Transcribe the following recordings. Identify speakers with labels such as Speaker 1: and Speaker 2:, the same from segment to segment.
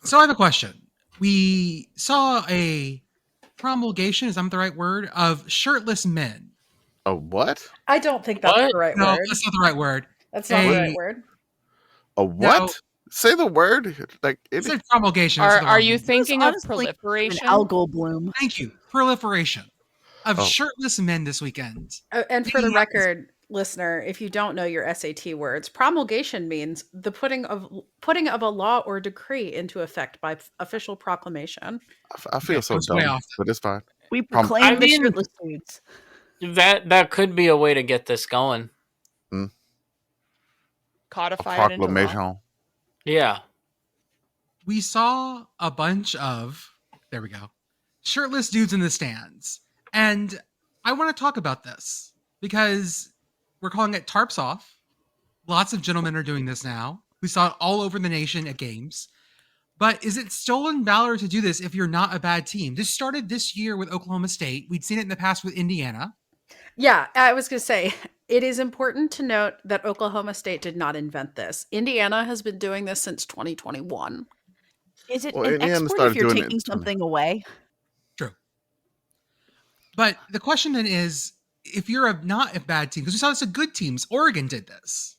Speaker 1: So I have a question. We saw a promulgation, is that the right word, of shirtless men.
Speaker 2: A what?
Speaker 3: I don't think that's
Speaker 4: What?
Speaker 3: the right
Speaker 1: No,
Speaker 3: word.
Speaker 1: that's not the right word.
Speaker 3: That's not the right word.
Speaker 2: A what?
Speaker 1: No.
Speaker 2: Say the word. Like
Speaker 1: It's
Speaker 2: it.
Speaker 1: a promulgation.
Speaker 5: Are you
Speaker 1: word.
Speaker 5: thinking of
Speaker 6: honestly
Speaker 5: proliferation?
Speaker 6: An algal bloom.
Speaker 1: Thank you. Proliferation of
Speaker 2: Oh.
Speaker 1: shirtless men this weekend.
Speaker 3: And for the record, listener, if you don't know your SAT words, promulgation means the putting of a law or decree into effect by official proclamation.
Speaker 2: I feel so
Speaker 1: was way
Speaker 2: dumb,
Speaker 1: off.
Speaker 2: but it's fine.
Speaker 6: We proclaim the
Speaker 4: mean-
Speaker 6: shirtless dudes.
Speaker 4: That could be a way to get this going.
Speaker 2: A
Speaker 5: Codify it into law.
Speaker 2: proclamation.
Speaker 4: Yeah.
Speaker 1: We saw a bunch of, there we go, shirtless dudes in the stands. And I want to talk about this because we're calling it Tarps Off. Lots of gentlemen are doing this now. We saw it all over the nation at games. But is it stolen valor to do this if you're not a bad team? This started this year with Oklahoma State. We'd seen it in the past with Indiana.
Speaker 3: Yeah, I was going to say, it is important to note that Oklahoma State did not invent this. Indiana has been doing this since 2021.
Speaker 6: Is it
Speaker 2: Well,
Speaker 6: an
Speaker 2: Indiana
Speaker 6: export
Speaker 2: started
Speaker 6: if you're
Speaker 2: doing it
Speaker 6: taking
Speaker 2: in
Speaker 6: something away?
Speaker 1: True. But the question then is, if you're not a bad team, because we saw this with good teams, Oregon did this.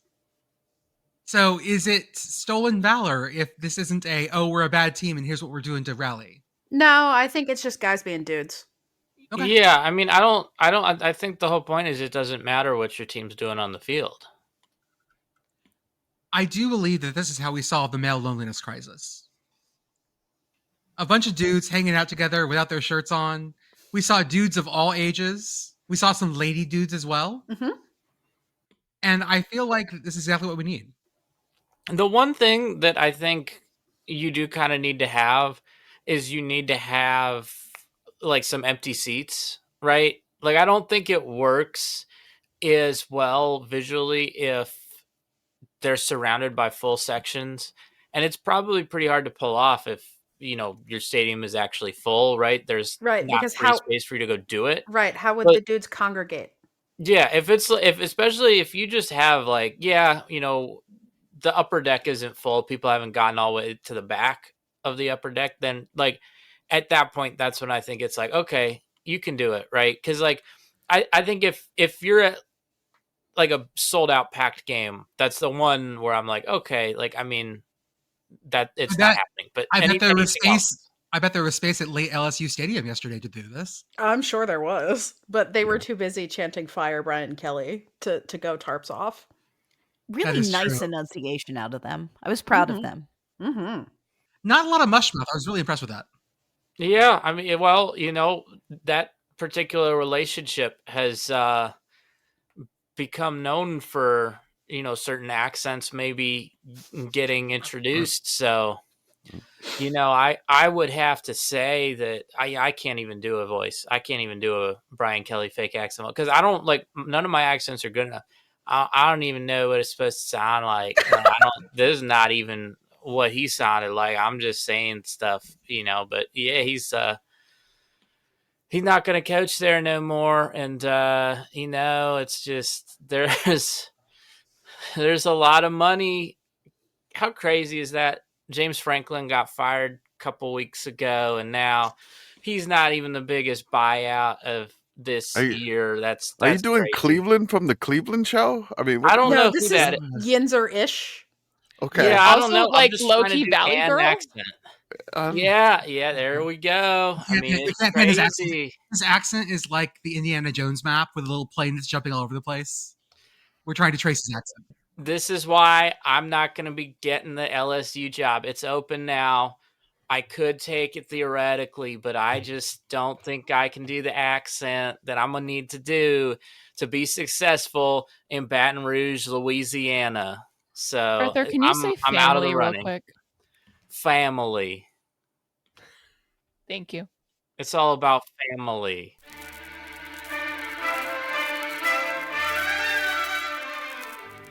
Speaker 1: So is it stolen valor if this isn't we're a bad team and here's what we're doing to rally?
Speaker 3: No, I think it's just guys being dudes.
Speaker 1: Okay.
Speaker 4: Yeah, I mean, I think the whole point is it doesn't matter what your team's doing on the field.
Speaker 1: I do believe that this is how we solve the male loneliness crisis. A bunch of dudes hanging out together without their shirts on. We saw dudes of all ages. We saw some lady dudes as well.
Speaker 3: Mm-hmm.
Speaker 1: And I feel like this is exactly what we need.
Speaker 4: The one thing that I think you do kind of need to have is you need to have like some empty seats, right? Like, I don't think it works as well visually if they're surrounded by full sections. And it's probably pretty hard to pull off if, your stadium is actually full, right? There's not
Speaker 3: because
Speaker 4: free space for you to go do it.
Speaker 3: Right. How would the dudes congregate?
Speaker 4: Yeah. Especially if you just have the upper deck isn't full, people haven't gotten all the way to the back of the upper deck, then at that point, that's when I think it's like, okay, you can do it, right? Because I think if you're at like a sold out packed game, that's the one where I'm like, okay, that it's not happening. But
Speaker 1: I bet there was space. I bet there was space at late LSU Stadium yesterday to do this.
Speaker 3: I'm sure there was, but they were too busy chanting "Fire Brian Kelly" to go Tarps off.
Speaker 6: Really nice enunciation out of them. I was proud of them.
Speaker 3: Mm-hmm.
Speaker 1: Not a lot of mush mouth. I was really impressed with that.
Speaker 4: Yeah, I mean, well, that particular relationship has become known for, certain accents maybe getting introduced. So, I would have to say that I can't even do a voice. I can't even do a Brian Kelly fake accent because I don't none of my accents are good enough. I don't even know what it's supposed to sound like. This is not even what he sounded like. I'm just saying stuff, but yeah, he's not going to coach there no more. And, it's just, there's a lot of money. How crazy is that? James Franklin got fired a couple weeks ago, and now he's not even the biggest buyout of this year. That's
Speaker 2: are you doing
Speaker 4: crazy.
Speaker 2: Cleveland from the Cleveland show? I mean,
Speaker 4: I don't know
Speaker 3: this
Speaker 4: who that
Speaker 3: is Yinzer-ish.
Speaker 2: Okay.
Speaker 4: Yeah, I don't know.
Speaker 5: Like low-key Valley Girl?
Speaker 4: Accent. Yeah, there we go. I mean, it's crazy.
Speaker 1: His accent is like the Indiana Jones map with a little plane that's jumping all over the place. We're trying to trace his accent.
Speaker 4: This is why I'm not going to be getting the LSU job. It's open now. I could take it theoretically, but I just don't think I can do the accent that I'm going to need to do to be successful in Baton Rouge, Louisiana. So
Speaker 5: Arthur, can you say
Speaker 4: I'm out of
Speaker 5: family
Speaker 4: the running.
Speaker 5: real quick?
Speaker 4: Family.
Speaker 5: Thank you.
Speaker 4: It's all about family.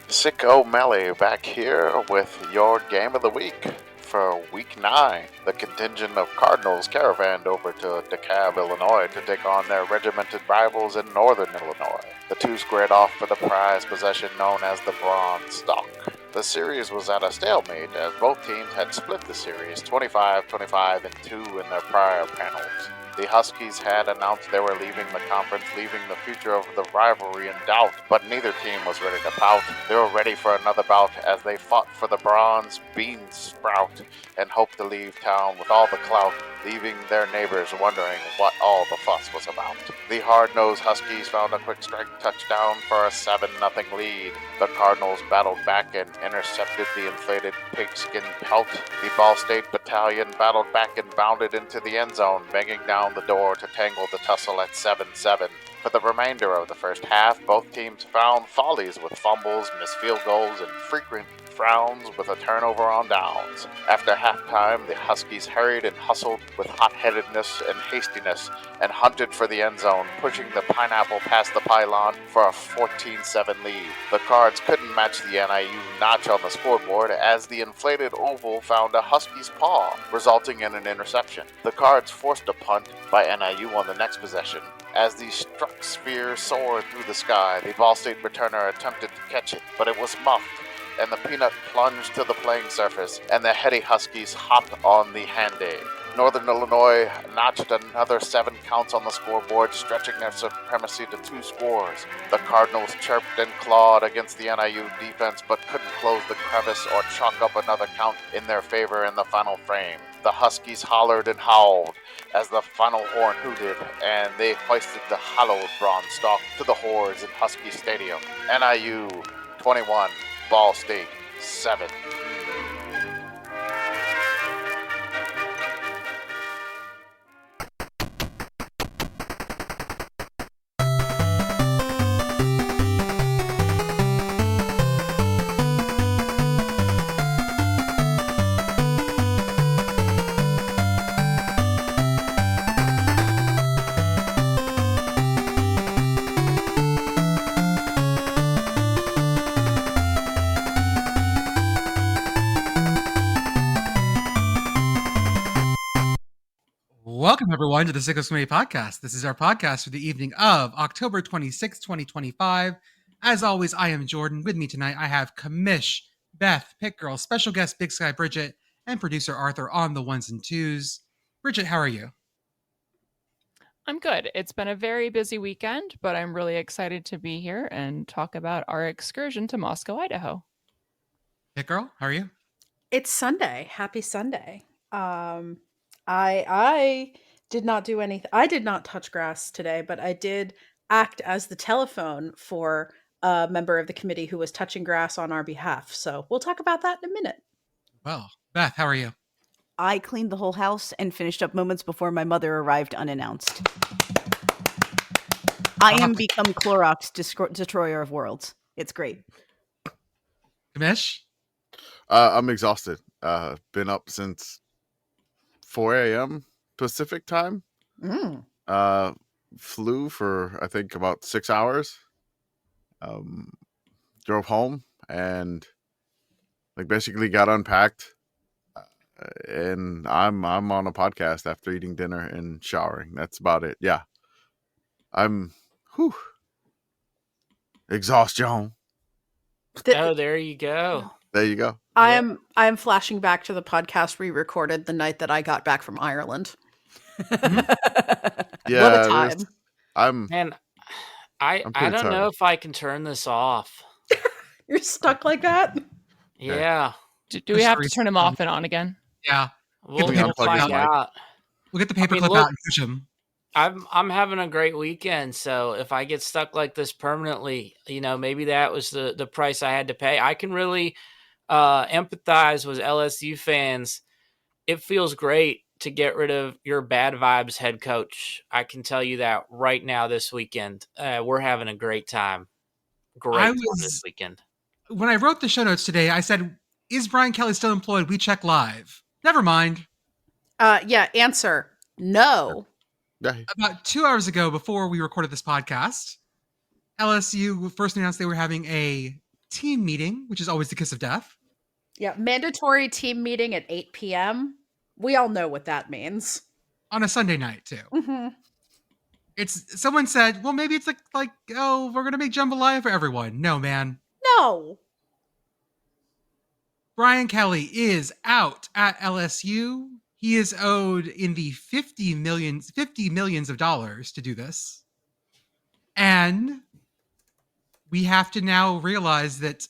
Speaker 7: Sick O'Malley back here with your game of the week. For week 9, the contingent of Cardinals caravanned over to DeKalb, Illinois to take on their regimented rivals in northern Illinois. The two squared off for the prized possession known as the Bronze Stalk. The series was at a stalemate as both teams had split the series 25-25 and 2 in their prior panels. The Huskies had announced they were leaving the conference, leaving the future of the rivalry in doubt, but neither team was ready to pout. They were ready for another bout as they fought for the bronze bean sprout and hoped to leave town with all the clout, leaving their neighbors wondering what all the fuss was about. The hard-nosed Huskies found a quick strike touchdown for a 7-0 lead. The Cardinals battled back and intercepted the inflated pigskin pelt. The Ball State battalion battled back and bounded into the end zone, banging down the door to tangle the tussle at 7-7. For the remainder of the first half, both teams found follies with fumbles, missed field goals, and frequent frowns with a turnover on downs. After halftime, the Huskies hurried and hustled with hot-headedness and hastiness and hunted for the end zone, pushing the pineapple past the pylon for a 14-7 lead. The Cards couldn't match the NIU notch on the scoreboard as the inflated oval found a Husky's paw, resulting in an interception. The Cards forced a punt by NIU on the next possession. As the struck sphere soared through the sky, the Ball State returner attempted to catch it, but it was muffed, and the peanut plunged to the playing surface, and the heady Huskies hopped on the handy. Northern Illinois notched another 7 counts on the scoreboard, stretching their supremacy to 2 scores. The Cardinals chirped and clawed against the NIU defense, but couldn't close the crevice or chalk up another count in their favor in the final frame. The Huskies hollered and howled as the final horn hooted, and they hoisted the hallowed bronze stalk to the hordes in Husky Stadium. NIU 21, Ball State 7.
Speaker 1: Welcome, everyone, to the Sickos Committee Podcast. This is our podcast for the evening of October 26, 2025. As always, I am Jordan. With me tonight, I have Commish, Beth, Pitt Girl, special guest Big Sky Brigit, and producer Arthur on the ones and twos. Brigit, how are you?
Speaker 5: I'm good. It's been a very busy weekend, but I'm really excited to be here and talk about our excursion to Moscow, Idaho.
Speaker 1: Pitt Girl, how are you?
Speaker 3: It's Sunday. Happy Sunday. I did not do anything. I did not touch grass today, but I did act as the telephone for a member of the committee who was touching grass on our behalf. So we'll talk about that in a minute.
Speaker 1: Well, Beth, how are you?
Speaker 6: I cleaned the whole house and finished up moments before my mother arrived unannounced. I am become Clorox destroyer of worlds. It's great.
Speaker 1: Commish?
Speaker 2: I'm exhausted. Been up since 4 a.m. Pacific time. Flew for, I think, about 6 hours. Drove home and basically got unpacked. And I'm on a podcast after eating dinner and showering. That's about it. Yeah. I'm exhaustion.
Speaker 4: Oh, there you go.
Speaker 2: There you go.
Speaker 3: I am flashing back to the podcast we recorded the night that I got back from Ireland.
Speaker 2: Yeah,
Speaker 3: what a time.
Speaker 4: I don't know if I can turn this off.
Speaker 3: You're stuck like that?
Speaker 4: Yeah.
Speaker 5: Do we have to turn him off and on again?
Speaker 1: Yeah.
Speaker 4: We'll
Speaker 1: Get the
Speaker 4: find out.
Speaker 1: We'll get the paperclip out and push him.
Speaker 4: I'm having a great weekend, so if I get stuck like this permanently, maybe that was the price I had to pay. I can really empathize with LSU fans. It feels great to get rid of your bad vibes head coach. I can tell you that right now this weekend. We're having a great time. This weekend.
Speaker 1: When I wrote the show notes today, I said, is Brian Kelly still employed? We check live. Never mind.
Speaker 3: Yeah, answer. No.
Speaker 1: About 2 hours ago, before we recorded this podcast, LSU first announced they were having a team meeting, which is always the kiss of death.
Speaker 3: Yeah, mandatory team meeting at 8 p.m. We all know what that means.
Speaker 1: On a Sunday night, too.
Speaker 3: Mm-hmm.
Speaker 1: Someone said, well, maybe it's like, oh, we're going to make jambalaya for everyone. No, man.
Speaker 3: No.
Speaker 1: Brian Kelly is out at LSU. He is owed in the $50 millions of dollars to do this. And we have to now realize that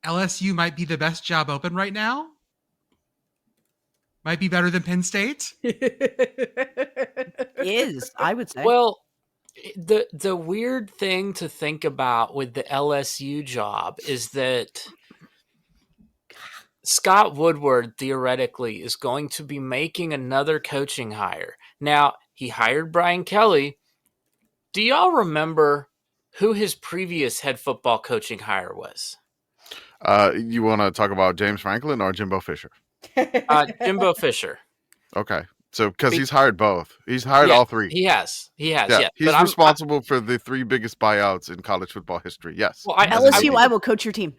Speaker 1: LSU might be the best job open right now. Might be better than Penn State.
Speaker 6: Is, I would say.
Speaker 4: Well, the weird thing to think about with the LSU job is that Scott Woodward theoretically is going to be making another coaching hire. Now, he hired Brian Kelly. Do y'all remember who his previous head football coaching hire was?
Speaker 2: You want to talk about James Franklin or Jimbo Fisher?
Speaker 4: Jimbo Fisher.
Speaker 2: Okay. So, because he's hired both. He's hired all three.
Speaker 4: He has. Yeah.
Speaker 2: He's
Speaker 4: But
Speaker 2: responsible for the three biggest buyouts in college football history. Yes.
Speaker 4: Well,
Speaker 6: LSU, I will coach your team.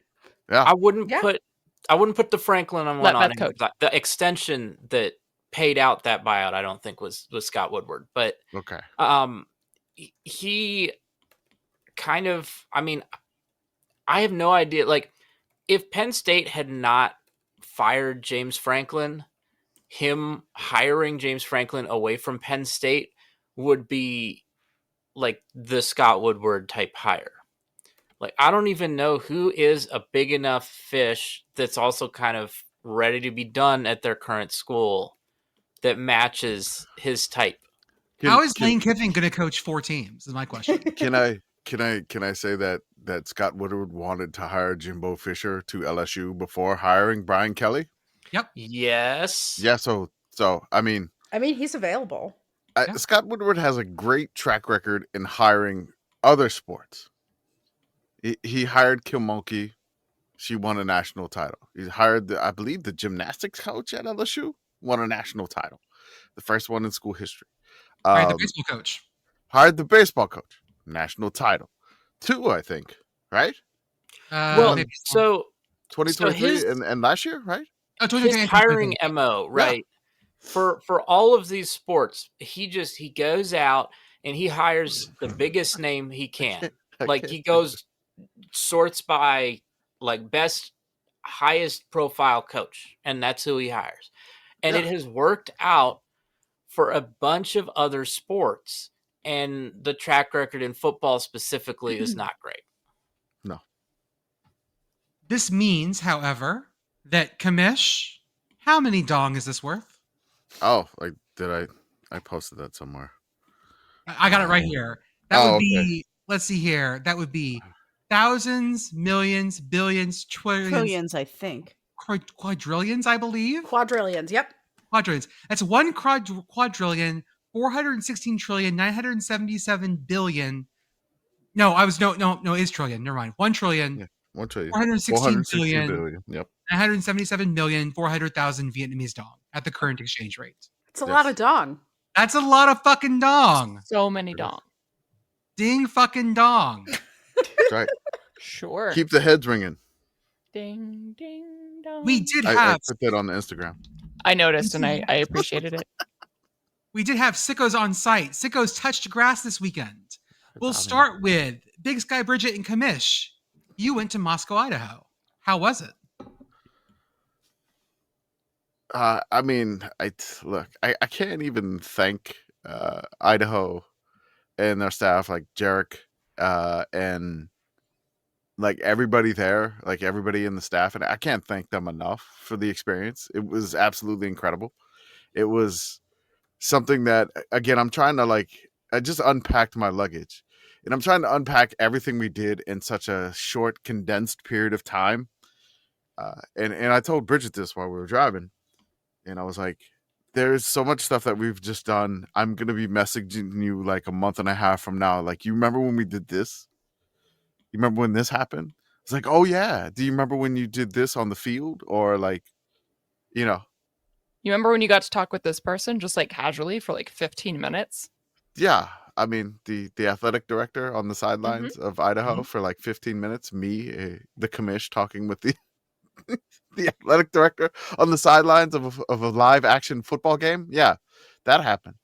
Speaker 2: Yeah.
Speaker 4: I wouldn't put the Franklin on
Speaker 5: Let
Speaker 4: one on
Speaker 5: Beth
Speaker 4: him.
Speaker 5: coach.
Speaker 4: The extension that paid out that buyout, I don't think was Scott Woodward. But
Speaker 2: Okay.
Speaker 4: he kind of, I mean, I have no idea. Like, if Penn State had not fired James Franklin, him hiring James Franklin away from Penn State would be like the Scott Woodward type hire. Like, I don't even know who is a big enough fish that's also kind of ready to be done at their current school that matches his type.
Speaker 1: How is Lane Kiffin going to coach 4 teams? Is my question.
Speaker 2: Can I say that Scott Woodward wanted to hire Jimbo Fisher to LSU before hiring Brian Kelly?
Speaker 1: Yep.
Speaker 4: Yes.
Speaker 2: Yeah. So I mean,
Speaker 3: he's available.
Speaker 2: Scott Woodward has a great track record in hiring other sports. He hired Kilmulkey. She won a national title. He hired, I believe, the gymnastics coach at LSU, won a national title, the first one in school history.
Speaker 1: Right, the baseball coach.
Speaker 2: Hired the baseball coach, national title. 2, I think, right?
Speaker 1: Maybe
Speaker 4: so
Speaker 2: 2023 and last year, right?
Speaker 1: Oh,
Speaker 4: his hiring MO, right? Yeah. For all of these sports, he goes out and he hires the biggest name he can. Like, he goes sorts by like best, highest profile coach, and that's who he hires. And it has worked out for a bunch of other sports, and the track record in football specifically is not great.
Speaker 2: No.
Speaker 1: This means, however, that Commish, how many dong is this worth?
Speaker 2: Oh, like, did I posted that somewhere?
Speaker 1: I got it right here. That would be, let's see here. That would be thousands, millions, billions,
Speaker 6: Trillions, I think.
Speaker 1: Quadrillions, I believe.
Speaker 3: Quadrillions, yep.
Speaker 1: Quadrillions. That's one quadrillion, 416 trillion, 977 billion. No, it is trillion. Never mind. 1 trillion.
Speaker 2: Yeah, 1 trillion.
Speaker 1: 416 billion.
Speaker 2: Yep.
Speaker 1: 977,400,000 Vietnamese dong at the current exchange rate.
Speaker 3: It's a lot of dong.
Speaker 1: That's a lot of fucking dong.
Speaker 5: So many dong.
Speaker 1: Ding fucking dong.
Speaker 2: That's right.
Speaker 5: Sure.
Speaker 2: Keep the heads ringing.
Speaker 5: Ding, ding, dong.
Speaker 1: We did
Speaker 2: I
Speaker 1: have.
Speaker 2: put that on the Instagram.
Speaker 5: I noticed and I appreciated it.
Speaker 1: We did have sickos on site. Sickos touched grass this weekend. We'll start with Big Sky Brigit and Commish. You went to Moscow, Idaho. How was it?
Speaker 2: I mean, I can't even thank Idaho and their staff, like Jarek, and like everybody there, like everybody in the staff, and I can't thank them enough for the experience. It was absolutely incredible. It was something that, again, I'm trying to I just unpacked my luggage, and I'm trying to unpack everything we did in such a short, condensed period of time. And I told Bridget this while we were driving, and I was like, there's so much stuff that we've just done. I'm going to be messaging you like a month and a half from now. Like, you remember when we did this? You remember when this happened? It's like, oh yeah. Do you remember when you did this on the field? Or like, you
Speaker 5: remember when you got to talk with this person just like casually for like 15 minutes?
Speaker 2: Yeah. I mean, the athletic director on the sidelines of Idaho for like 15 minutes, me, the commish, talking with the the athletic director on the sidelines of a live action football game. Yeah, that happened.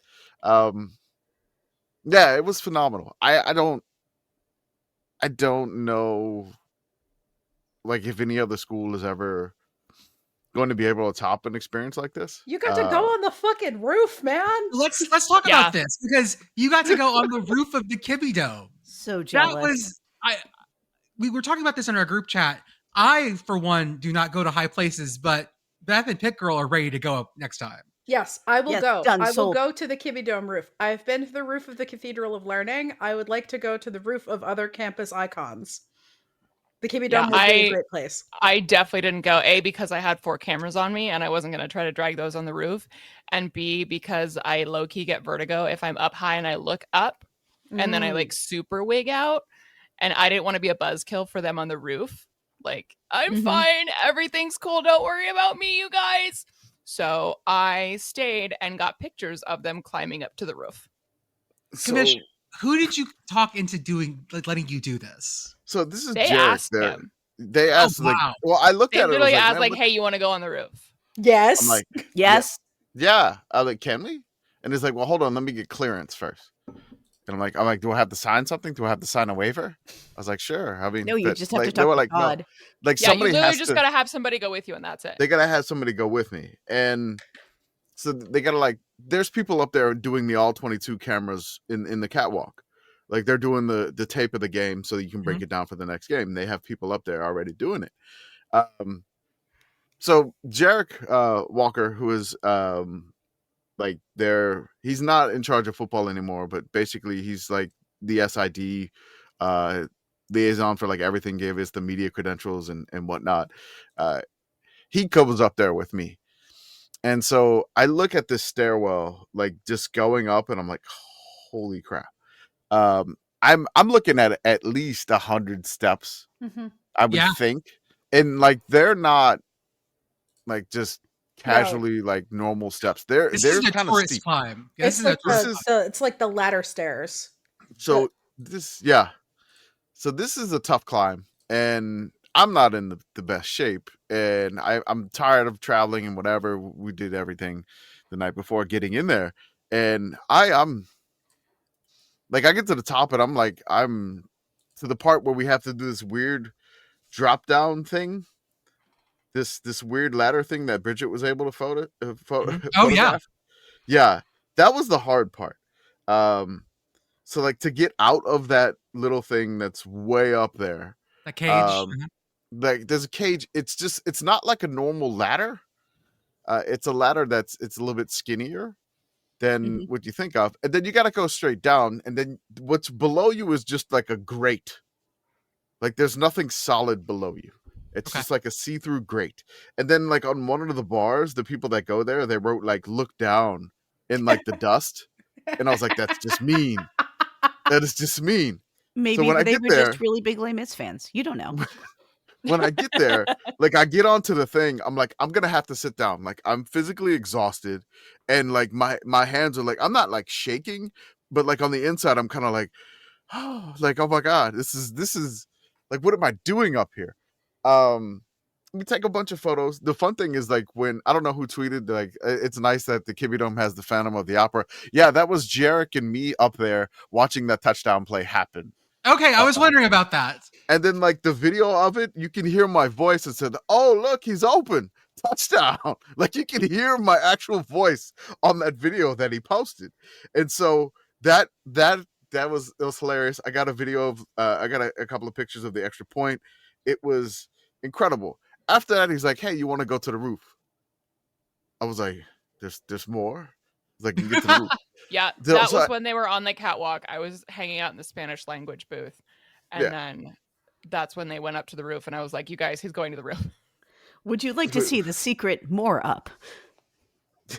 Speaker 2: Yeah, it was phenomenal. I don't know like if any other school is ever going to be able to top an experience like this.
Speaker 3: You got to go on the fucking roof, man.
Speaker 1: Let's talk
Speaker 5: Yeah.
Speaker 1: about this because you got to go on the roof of the Kibbie Dome.
Speaker 6: So jealous.
Speaker 1: That was we were talking about this in our group chat. I, for one, do not go to high places, but Beth and Pitt Girl are ready to go up next time.
Speaker 3: Yes, I will
Speaker 6: Yes,
Speaker 3: go.
Speaker 6: done,
Speaker 3: I will
Speaker 6: sold.
Speaker 3: go to the Kibbie Dome roof. I've been to the roof of the Cathedral of Learning. I would like to go to the roof of other campus icons. The Kibbie Dome would be a great place.
Speaker 5: I definitely didn't go, A, because I had 4 cameras on me and I wasn't going to try to drag those on the roof, and B, because I low-key get vertigo if I'm up high and I look up and then I like super wig out, and I didn't want to be a buzzkill for them on the roof. Like, I'm fine, everything's cool, don't worry about me, you guys. So I stayed and got pictures of them climbing up to the roof.
Speaker 1: Commish, who did you talk into letting you do this?
Speaker 2: So this is
Speaker 5: They
Speaker 2: Jarek.
Speaker 5: asked him.
Speaker 2: They asked,
Speaker 1: wow.
Speaker 2: like, well, I looked
Speaker 5: They
Speaker 2: at it.
Speaker 5: literally
Speaker 2: I was
Speaker 5: asked,
Speaker 2: man,
Speaker 5: like,
Speaker 2: look-
Speaker 5: hey, you want to go on the roof?
Speaker 3: Yes.
Speaker 2: I'm like,
Speaker 6: Yes.
Speaker 2: yeah. I'm like, can we? And he's like, well, hold on, let me get clearance first. And I'm like, do I have to sign something? Do I have to sign a waiver? I was like, sure. I mean,
Speaker 6: No, you
Speaker 2: but,
Speaker 6: just have
Speaker 2: like,
Speaker 6: to
Speaker 2: they
Speaker 6: talk
Speaker 2: were
Speaker 6: to
Speaker 2: like,
Speaker 6: God.
Speaker 2: no. Like
Speaker 5: Yeah, you
Speaker 2: somebody
Speaker 5: literally
Speaker 2: has
Speaker 5: just
Speaker 2: to.
Speaker 5: got to have somebody go with you, and that's it.
Speaker 2: They gotta have somebody go with me, and so they gotta like. There's people up there doing the all 22 cameras in the catwalk, like they're doing the tape of the game so that you can break it down for the next game. They have people up there already doing it. So Jarek Walker, who is like he's not in charge of football anymore, but basically he's like the SID liaison for like everything, gave us the media credentials and whatnot. He comes up there with me. And so I look at this stairwell, like just going up, and I'm like, holy crap. I'm looking at least 100 steps, I would think. And like they're not like just casually like normal steps. They're kind of steep.
Speaker 1: Climb.
Speaker 3: Yeah, it's like the ladder stairs.
Speaker 2: So this is a tough climb, and I'm not in the best shape, and I'm tired of traveling and whatever. We did everything the night before getting in there, and I'm like, I get to the top, and I'm to the part where we have to do this weird drop down thing, this weird ladder thing that Brigit was able to photograph. Yeah, that was the hard part. So like to get out of that little thing that's way up there,
Speaker 1: the cage.
Speaker 2: Like there's a cage. It's not like a normal ladder. It's a ladder it's a little bit skinnier than what you think of, and then you got to go straight down, and then what's below you is just like a grate. Like there's nothing solid below you. It's just like a see-through grate, and then like on one of the bars, the people that go there, they wrote like "look down" in like the dust, and I was like, that's just mean. That is just mean.
Speaker 6: Maybe
Speaker 2: so
Speaker 6: they were just really big Les Mis fans. You don't know.
Speaker 2: When I get there, like I get onto the thing, I'm like, I'm gonna have to sit down. Like I'm physically exhausted, and like my hands are like, I'm not like shaking, but like on the inside, I'm kind of like, oh, like, oh my god, this is like, what am I doing up here? We take a bunch of photos. The fun thing is like when I don't know who tweeted, like it's nice that the Kibbie Dome has the Phantom of the Opera. Yeah, that was Jarek and me up there watching that touchdown play happen.
Speaker 1: Okay, I was wondering about that.
Speaker 2: And then like the video of it, you can hear my voice and said, "Oh, look, he's open. Touchdown." Like you can hear my actual voice on that video that he posted. And so it was hilarious. I got a video of I got a couple of pictures of the extra point. It was incredible. After that, he's like, "Hey, you want to go to the roof?" I was like, "There's more." He's like, "You can get to the roof."
Speaker 5: Yeah, that was when they were on the catwalk. I was hanging out in the Spanish language booth, and then that's when they went up to the roof, and I was like, "You guys, he's going to the roof."
Speaker 6: Would you like to see the secret more up?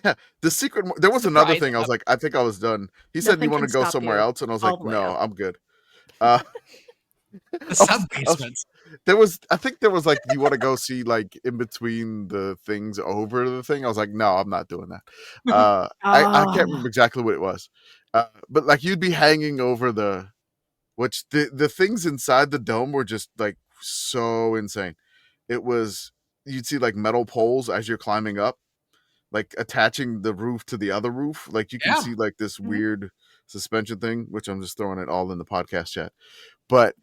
Speaker 2: Yeah, the secret. There was another thing. I was like, I think I was done. He said, "You want to go somewhere else?" And I was like, "No, I'm good."
Speaker 1: The sub-basements.
Speaker 2: I think there was like, "You want to go see like in between the things over the thing?" I was like, "No, I'm not doing that." I can't remember exactly what it was, but like you'd be hanging over the things inside the dome were just like so insane. It was, you'd see like metal poles as you're climbing up, like attaching the roof to the other roof. Like you can see like this weird suspension thing, which I'm just throwing it all in the podcast chat. But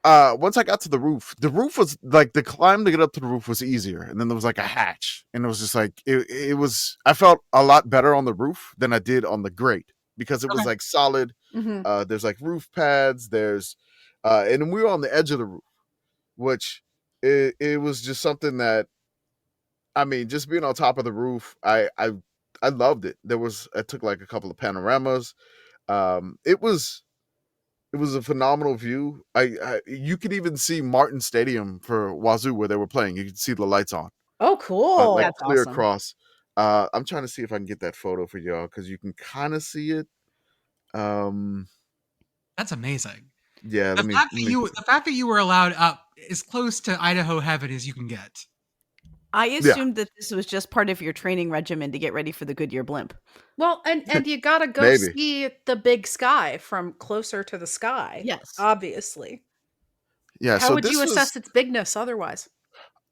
Speaker 2: once I got to the roof was like the climb to get up to the roof was easier, and then there was like a hatch, and it was just like it was. I felt a lot better on the roof than I did on the grate because it was
Speaker 1: Okay.
Speaker 2: like solid.
Speaker 3: Mhm.
Speaker 2: There's like roof pads. There's and we were on the edge of the roof, which it was just something that, I mean, just being on top of the roof, I loved it. I took like a couple of panoramas. It was a phenomenal view. You could even see Martin Stadium for Wazzu where they were playing. You could see the lights on,
Speaker 3: Oh, cool.
Speaker 2: like
Speaker 6: That's
Speaker 2: clear
Speaker 6: awesome.
Speaker 2: across. I'm trying to see if I can get that photo for y'all because you can kind of see it.
Speaker 1: That's amazing.
Speaker 2: Yeah,
Speaker 1: The fact that you were allowed up as close to Idaho heaven as you can get.
Speaker 6: I assumed that this was just part of your training regimen to get ready for the Goodyear blimp.
Speaker 3: Well, and you gotta go
Speaker 2: Maybe.
Speaker 3: see the big sky from closer to the sky.
Speaker 6: Yes.
Speaker 3: Obviously.
Speaker 2: Yeah.
Speaker 3: How
Speaker 2: so
Speaker 3: would
Speaker 2: this
Speaker 3: you
Speaker 2: was,
Speaker 3: assess its bigness otherwise?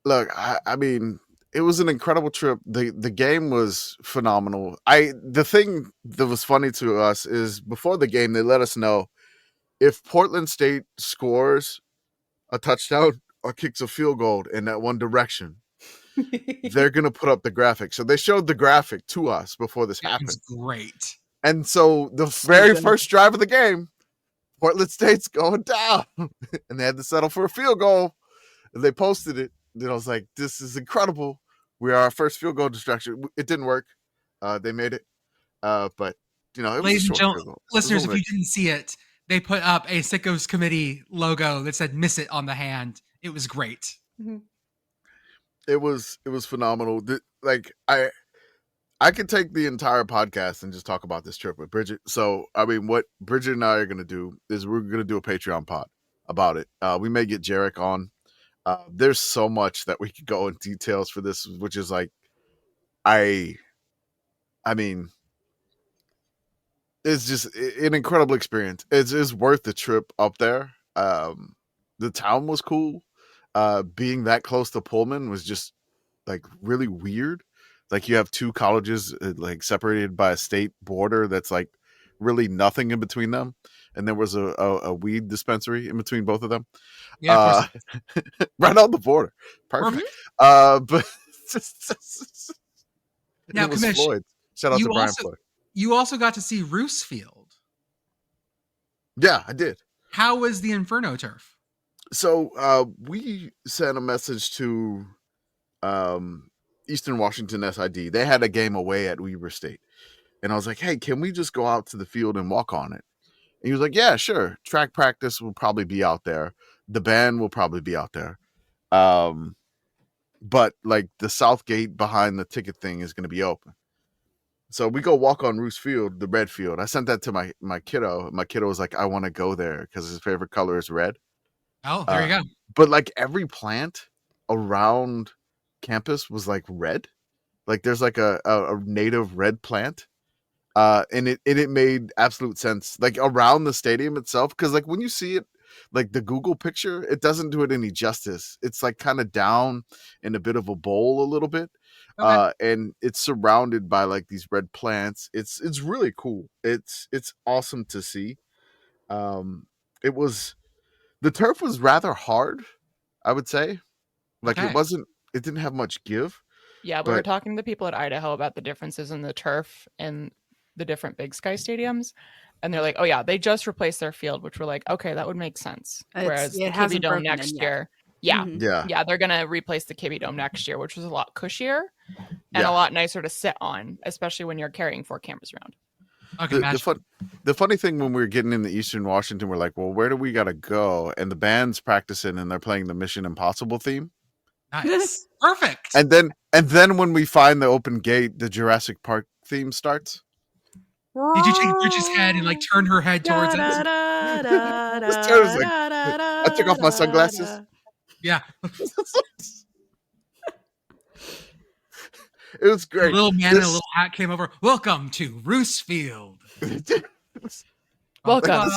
Speaker 2: Look, I mean, it was an incredible trip. The game was phenomenal. The thing that was funny to us is before the game they let us know if Portland State scores a touchdown or kicks a field goal in that one direction, they're gonna put up the graphic. So they showed the graphic to us before this
Speaker 1: It was
Speaker 2: happened.
Speaker 1: great.
Speaker 2: And so the very
Speaker 6: good.
Speaker 2: first drive of the game, Portland State's going down, and they had to settle for a field goal. And they posted it. And I was like, "This is incredible. We are our first field goal distraction." It didn't work. They made it, but it was a
Speaker 1: Ladies and
Speaker 2: short
Speaker 1: gentlemen,
Speaker 2: field goal.
Speaker 1: listeners, if you didn't see it, they put up a Sickos Committee logo that said "Miss It" on the hand. It was great.
Speaker 2: It was phenomenal. Like I could take the entire podcast and just talk about this trip with Brigit. So I mean, what Brigit and I are gonna do is we're gonna do a Patreon pod about it. We may get Jarek on. There's so much that we could go in details for this, which is like, I mean, it's just an incredible experience. It's worth the trip up there. The town was cool. Being that close to Pullman was just like really weird. Like you have two colleges like separated by a state border that's like really nothing in between them, and there was a weed dispensary in between both of them.
Speaker 1: Yeah, of course.
Speaker 2: Right on the border. Perfect.
Speaker 1: Perfect.
Speaker 2: But
Speaker 1: Now,
Speaker 2: it was
Speaker 1: Commish,
Speaker 2: Floyd. Shout out
Speaker 1: you
Speaker 2: to Brian
Speaker 1: also-
Speaker 2: Floyd.
Speaker 1: You also got to see Roosevelt.
Speaker 2: Yeah, I did.
Speaker 1: How was the Inferno turf?
Speaker 2: So we sent a message to Eastern Washington SID. They had a game away at Weber State. And I was like, hey, can we just go out to the field and walk on it? And he was like, yeah, sure. Track practice will probably be out there. The band will probably be out there. But like the south gate behind the ticket thing is going to be open. So we go walk on Roos Field, the red field. I sent that to my kiddo. My kiddo was like, I want to go there because his favorite color is red.
Speaker 1: Oh, there you go.
Speaker 2: But like every plant around campus was like red. Like there's like a native red plant. And it made absolute sense. Like around the stadium itself, because like when you see it, like the Google picture, it doesn't do it any justice. It's like kind of down in a bit of a bowl a little bit.
Speaker 1: Okay.
Speaker 2: And it's surrounded by like these red plants. It's really cool. It's awesome to see. It was, the turf was rather hard, I would say. Like
Speaker 1: Okay.
Speaker 2: it didn't have much give.
Speaker 5: Yeah, we were
Speaker 2: But-
Speaker 5: talking to people at Idaho about the differences in the turf and the different Big Sky stadiums. And they're like, oh, yeah, they just replaced their field, which we're like, okay, that would make sense. Whereas the
Speaker 3: it
Speaker 5: Kibbie
Speaker 3: hasn't
Speaker 5: Dome
Speaker 3: broken
Speaker 5: next
Speaker 3: in yet.
Speaker 5: year. Yeah.
Speaker 6: Mhm.
Speaker 2: Yeah.
Speaker 5: Yeah, they're going to replace the Kibbie Dome next year, which was a lot cushier and
Speaker 2: Yeah.
Speaker 5: a lot nicer to sit on, especially when you're carrying 4 cameras around.
Speaker 1: Okay,
Speaker 2: The funny thing when we were getting into Eastern Washington, we're like, well, where do we got to go? And the band's practicing and they're playing the Mission Impossible theme.
Speaker 1: nice. Perfect.
Speaker 2: And then when we find the open gate, the Jurassic Park theme starts.
Speaker 1: Did you take Bridget's head and like turn her head towards it?
Speaker 2: This turn is like, I took off my sunglasses.
Speaker 1: Yeah.
Speaker 2: It was
Speaker 1: A
Speaker 2: great.
Speaker 1: little man in a little hat came over. Welcome to Roosevelt.
Speaker 5: Welcome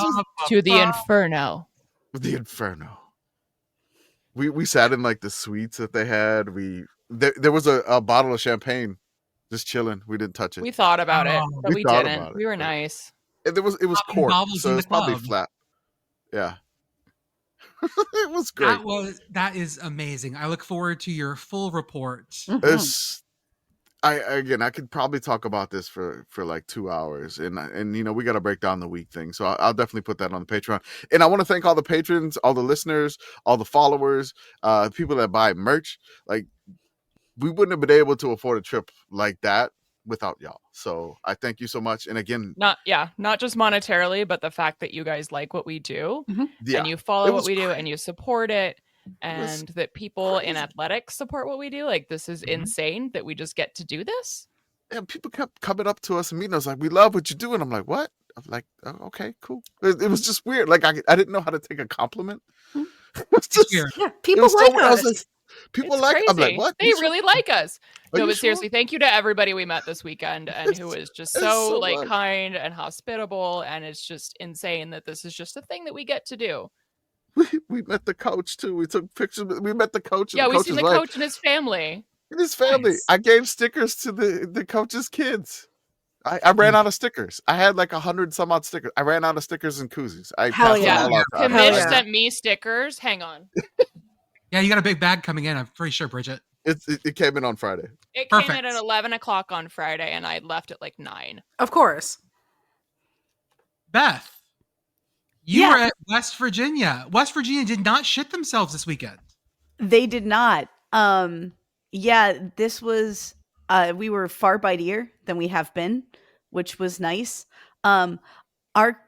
Speaker 5: to the Inferno.
Speaker 2: The Inferno. We sat in like the suites that they had. There was a bottle of champagne just chilling. We didn't touch it.
Speaker 5: We thought about it,
Speaker 1: Oh,
Speaker 5: but
Speaker 2: we
Speaker 5: we
Speaker 2: thought
Speaker 5: didn't.
Speaker 2: about it,
Speaker 5: We were
Speaker 2: but-
Speaker 5: nice.
Speaker 2: And it was
Speaker 1: Popping
Speaker 2: cork,
Speaker 1: bubbles
Speaker 2: so
Speaker 1: in
Speaker 2: it's
Speaker 1: the
Speaker 2: probably
Speaker 1: club.
Speaker 2: flat. Yeah. It was great.
Speaker 1: That is amazing. I look forward to your full report.
Speaker 2: It's I could probably talk about this for like 2 hours, and we got to break down the week thing. So I'll definitely put that on the Patreon. And I want to thank all the patrons, all the listeners, all the followers, people that buy merch. Like, we wouldn't have been able to afford a trip like that without y'all. So I thank you so much. And again,
Speaker 5: not just monetarily, but the fact that you guys like what we do
Speaker 2: yeah,
Speaker 5: and you follow what we do and you support it, and that people in athletics support what we do. Like, this is insane that we just get to do this.
Speaker 2: Yeah, people kept coming up to us and meeting us like, "We love what you do," and I'm like, "What?" I'm like, "Oh, okay, cool." It was just weird. Like, I didn't know how to take a compliment. It was just
Speaker 1: weird.
Speaker 3: Yeah, people
Speaker 2: so
Speaker 3: like
Speaker 2: weird. I was
Speaker 3: us.
Speaker 2: like, people
Speaker 5: It's
Speaker 2: like.
Speaker 5: crazy.
Speaker 2: I'm like, "What?"
Speaker 5: They really like us.
Speaker 2: Are
Speaker 5: No,
Speaker 2: you
Speaker 5: but
Speaker 2: sure?
Speaker 5: seriously, thank you to everybody we met this weekend and who was just so like
Speaker 2: much.
Speaker 5: kind and hospitable. And it's just insane that this is just a thing that we get to do.
Speaker 2: We met the coach too. We took pictures. We met the coach. And
Speaker 5: Yeah,
Speaker 2: the
Speaker 5: we
Speaker 2: coach's
Speaker 5: seen the
Speaker 2: wife.
Speaker 5: coach and his family.
Speaker 2: And his family.
Speaker 1: Nice.
Speaker 2: I gave stickers to the coach's kids. I ran out of stickers. I had like 100 some odd stickers. I ran out of stickers and koozies. I
Speaker 3: Hell
Speaker 2: passed
Speaker 3: yeah.
Speaker 2: them all out.
Speaker 3: Hell
Speaker 5: Commish
Speaker 3: yeah.
Speaker 5: sent me stickers. Hang on.
Speaker 1: Yeah, you got a big bag coming in. I'm pretty sure, Bridget.
Speaker 2: It came in on Friday.
Speaker 5: It came in
Speaker 1: Perfect.
Speaker 5: at 11 o'clock on Friday, and I left at like 9.
Speaker 3: Of course.
Speaker 1: Beth, you
Speaker 6: Yeah.
Speaker 1: were at West Virginia. West Virginia did not shit themselves this weekend.
Speaker 6: They did not. Yeah, this was we were far mightier than we have been, which was nice. Our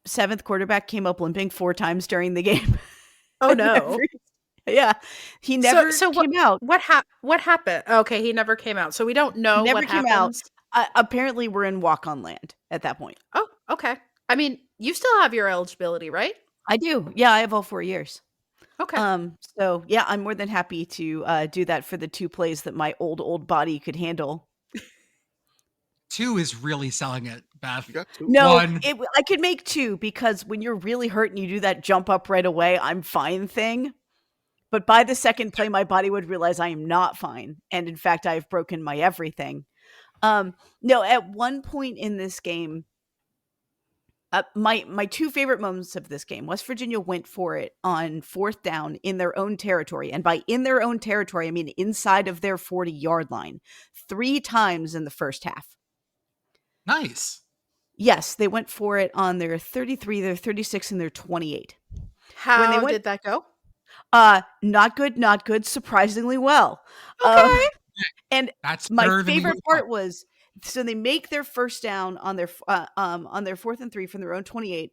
Speaker 6: 7th quarterback came up limping 4 times during the game.
Speaker 3: Oh no.
Speaker 6: Yeah. He never
Speaker 3: So
Speaker 6: came out.
Speaker 3: What happened? Okay, he never came out. So we don't know
Speaker 6: Never
Speaker 3: what
Speaker 6: came
Speaker 3: happens.
Speaker 6: Apparently we're in walk-on land at that point.
Speaker 3: Oh, okay. I mean, you still have your eligibility, right?
Speaker 6: I do. Yeah, I have all 4 years.
Speaker 3: Okay.
Speaker 6: So yeah, I'm more than happy to do that for the 2 plays that my old body could handle.
Speaker 1: 2 is really selling it, Beth.
Speaker 2: You got 2?
Speaker 6: No,
Speaker 1: 1.
Speaker 6: I could make 2 because when you're really hurt and you do that jump up right away, I'm fine thing. But by the second play, my body would realize I am not fine. And in fact, I've broken my everything. No, at one point in this game, my 2 favorite moments of this game, West Virginia went for it on 4th down in their own territory. And by in their own territory, I mean inside of their 40-yard line 3 times in the first half.
Speaker 1: Nice.
Speaker 6: Yes, they went for it on their 33, their 36, and their 28.
Speaker 3: How
Speaker 6: went-
Speaker 3: did that go?
Speaker 6: Not good, surprisingly well.
Speaker 3: Okay.
Speaker 6: And
Speaker 1: That's
Speaker 6: my
Speaker 1: better than we
Speaker 6: favorite
Speaker 1: would've
Speaker 6: part
Speaker 1: thought.
Speaker 6: was, so they make their first down on their 4th and 3 from their own 28.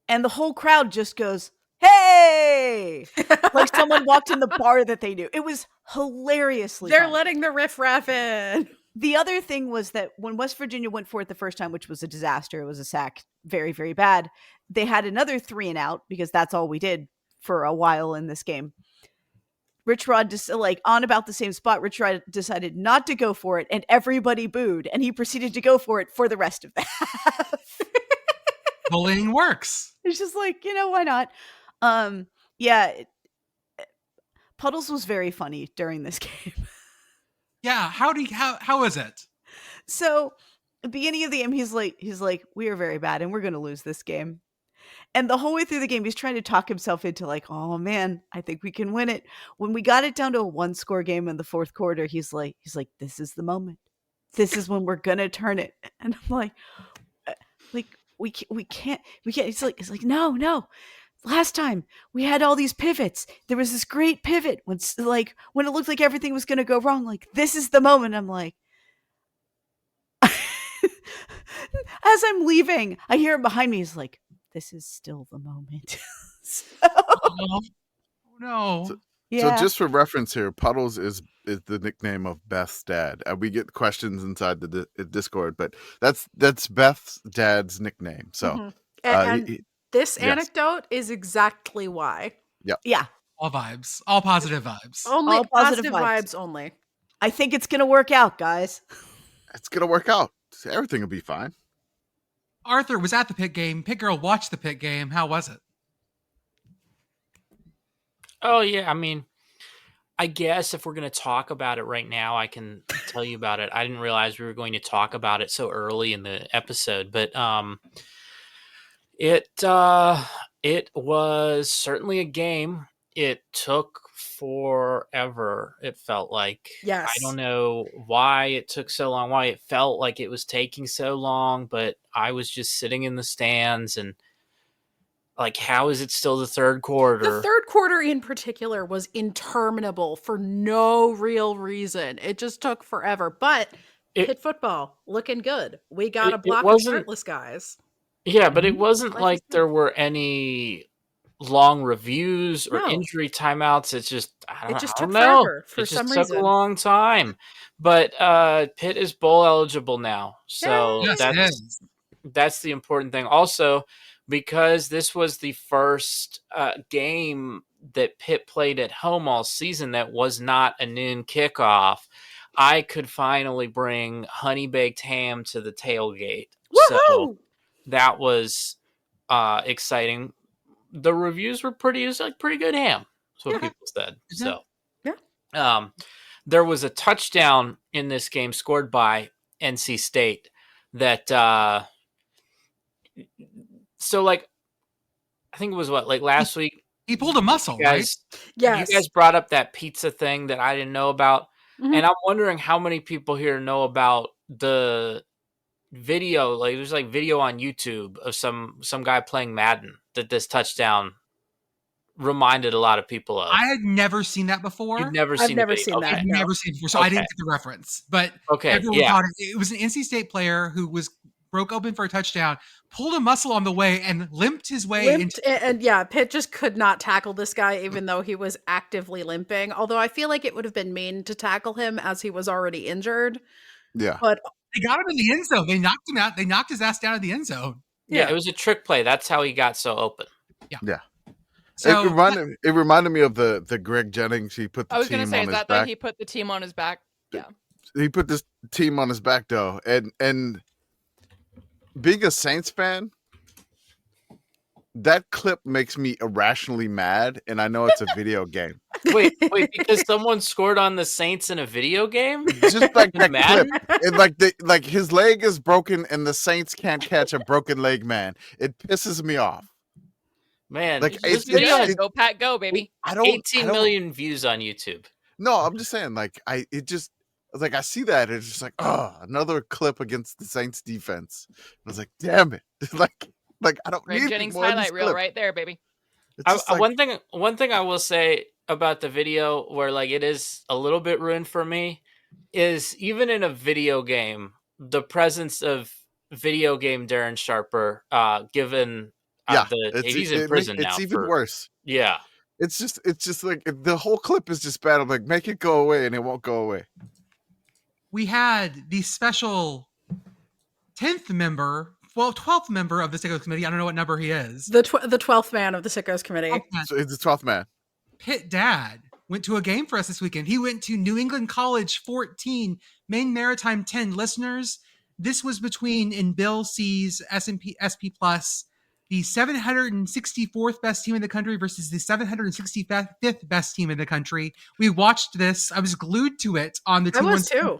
Speaker 6: And the whole crowd just goes, "Hey!" Like someone walked in the bar that they knew. It was hilariously
Speaker 3: They're
Speaker 6: fun.
Speaker 3: letting the riffraff in.
Speaker 6: The other thing was that when West Virginia went for it the first time, which was a disaster, it was a sack, very, very bad. They had another 3 and out because that's all we did for a while in this game. Rich Rod just on about the same spot. Rich Rod decided not to go for it, and everybody booed, and he proceeded to go for it for the rest of the half.
Speaker 1: Bullying works.
Speaker 6: It's just like, why not? Yeah, Puddles was very funny during this game.
Speaker 1: Yeah. How is it?
Speaker 6: So, at the beginning of the game, he's like, "We are very bad, and we're going to lose this game." And the whole way through the game, he's trying to talk himself into "Oh man, I think we can win it." When we got it down to a 1-score game in the 4th quarter, he's like, "This is the moment. This is when we're gonna turn it." And I'm like, we can't. He's like, no. Last time we had all these pivots. There was this great pivot when it looked like everything was gonna go wrong. Like, this is the moment. I'm like. As I'm leaving, I hear him behind me. He's like, "This is still the moment."
Speaker 1: Oh no.
Speaker 6: Yeah.
Speaker 2: So just for reference here, Puddles is the nickname of Beth's dad. We get questions inside the Discord, but that's Beth's dad's nickname. So
Speaker 3: Mhm. And
Speaker 2: he-
Speaker 3: this
Speaker 2: yes.
Speaker 3: anecdote is exactly why.
Speaker 6: Yeah.
Speaker 1: All vibes. All positive vibes.
Speaker 3: Only
Speaker 6: All positive
Speaker 3: positive
Speaker 6: vibes.
Speaker 3: vibes only.
Speaker 6: I think it's gonna work out, guys.
Speaker 2: it's gonna work out. Everything will be fine.
Speaker 1: Arthur was at the Pitt game. Pitt Girl watched the Pitt game. How was it?
Speaker 4: Oh yeah, I mean, I guess if we're going to talk about it right now, I can tell you about it. I didn't realize we were going to talk about it so early in the episode, but it It was certainly a game. It took forever, it felt like.
Speaker 3: Yes.
Speaker 4: I don't know why it took so long, why it felt like it was taking so long, but I was just sitting in the stands and like, how is it still the third quarter?
Speaker 3: The third quarter in particular was interminable for no real reason. It just took forever. But Pitt football looking good. We got a block of shirtless guys.
Speaker 4: Yeah, but it wasn't
Speaker 3: Like
Speaker 4: like
Speaker 3: you said.
Speaker 4: there were any long reviews or
Speaker 3: No.
Speaker 4: injury timeouts. It's just I
Speaker 3: It just
Speaker 4: don't
Speaker 3: took
Speaker 4: know.
Speaker 3: forever for
Speaker 4: It just
Speaker 3: some
Speaker 4: took
Speaker 3: reason.
Speaker 4: a long time. But Pitt is bowl eligible now, so
Speaker 3: Yay!
Speaker 1: Yes, it is.
Speaker 4: that's the important thing. Also, because this was the first game that Pitt played at home all season that was not a noon kickoff, I could finally bring honey baked ham to the tailgate. So
Speaker 3: Woohoo!
Speaker 4: that was exciting. The reviews were pretty. It was like pretty good ham. That's what people said. So
Speaker 3: Yeah.
Speaker 4: there was a touchdown in this game scored by NC State that so like I think it was like last week.
Speaker 1: He pulled a muscle, right?
Speaker 3: Yes.
Speaker 4: You guys brought up that pizza thing that I didn't know about,
Speaker 3: Mhm.
Speaker 4: and I'm wondering how many people here know about the video. Like there's like video on YouTube of some guy playing Madden that this touchdown reminded a lot of people of.
Speaker 1: I had never seen that before.
Speaker 4: You've never
Speaker 3: I've
Speaker 4: seen the
Speaker 3: never
Speaker 4: video.
Speaker 3: seen
Speaker 4: Okay.
Speaker 3: that.
Speaker 1: I've
Speaker 3: No.
Speaker 1: never seen it before, so I
Speaker 4: Okay.
Speaker 1: didn't get the reference. But
Speaker 4: Okay,
Speaker 1: everyone
Speaker 4: yeah.
Speaker 1: thought it was an NC State player who broke open for a touchdown, pulled a muscle on the way, and limped his way into.
Speaker 3: And yeah, Pitt just could not tackle this guy, even though he was actively limping. Although I feel like it would have been mean to tackle him as he was already injured.
Speaker 2: Yeah.
Speaker 3: But
Speaker 1: They got him in the end zone. They knocked him out. They knocked his ass down in the end zone.
Speaker 4: Yeah, it was a trick play. That's how he got so open.
Speaker 2: Yeah.
Speaker 1: So
Speaker 2: It reminded me of the Greg Jennings. He put the
Speaker 5: I was
Speaker 2: team
Speaker 5: gonna say,
Speaker 2: on
Speaker 5: is
Speaker 2: his
Speaker 5: that
Speaker 2: back.
Speaker 5: he put the team on his back? Yeah.
Speaker 2: He put this team on his back though, and being a Saints fan, that clip makes me irrationally mad, and I know it's a video game.
Speaker 4: Wait, because someone scored on the Saints in a video game?
Speaker 2: Just like that
Speaker 4: Madden?
Speaker 2: clip, and like his leg is broken, and the Saints can't catch a broken leg man. It pisses me off.
Speaker 4: Man,
Speaker 2: Like,
Speaker 4: this
Speaker 2: it's-
Speaker 4: video
Speaker 2: it's-
Speaker 4: has
Speaker 5: Go Pat, go baby.
Speaker 2: I don't
Speaker 4: 18 million views on YouTube.
Speaker 2: No, I'm just saying, like I see that it's just like, oh, another clip against the Saints defense. I was like, damn it, like I don't
Speaker 5: Greg
Speaker 2: need
Speaker 5: Jennings
Speaker 2: more of
Speaker 5: highlight
Speaker 2: this
Speaker 5: reel
Speaker 2: clip.
Speaker 5: right there, baby.
Speaker 2: It's just like,
Speaker 4: One thing I will say about the video where like it is a little bit ruined for me is even in a video game, the presence of video game Darren Sharper, given he's in prison now.
Speaker 2: It's even worse.
Speaker 4: Yeah.
Speaker 2: It's just like the whole clip is just bad. I'm like, make it go away, and it won't go away.
Speaker 1: we had the special 12th member of the Sickos Committee. I don't know what number he is.
Speaker 3: the 12th man of the Sickos Committee.
Speaker 2: So it's the 12th man.
Speaker 1: Pitt Dad went to a game for us this weekend. He went to New England College 14, Maine Maritime 10. Listeners, this was between in Bill C's SP Plus, the 764th best team in the country versus the 765th best team in the country. We watched this. I was glued to it on the
Speaker 3: I
Speaker 1: T1
Speaker 3: was too.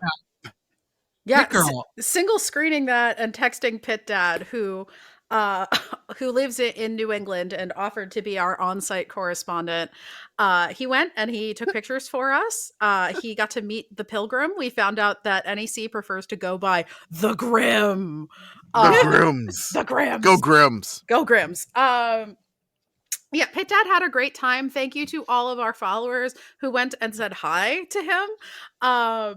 Speaker 3: Yeah,
Speaker 1: Pitt Girl.
Speaker 3: single screening that and texting Pitt Dad, who lives in New England and offered to be our on-site correspondent. He went and he took pictures for us. He got to meet the Pilgrim. We found out that NEC prefers to go by the Grim.
Speaker 2: The Grims.
Speaker 3: The Grims.
Speaker 2: Go Grims.
Speaker 3: Go Grims. Yeah, Pitt Dad had a great time. Thank you to all of our followers who went and said hi to him.
Speaker 1: How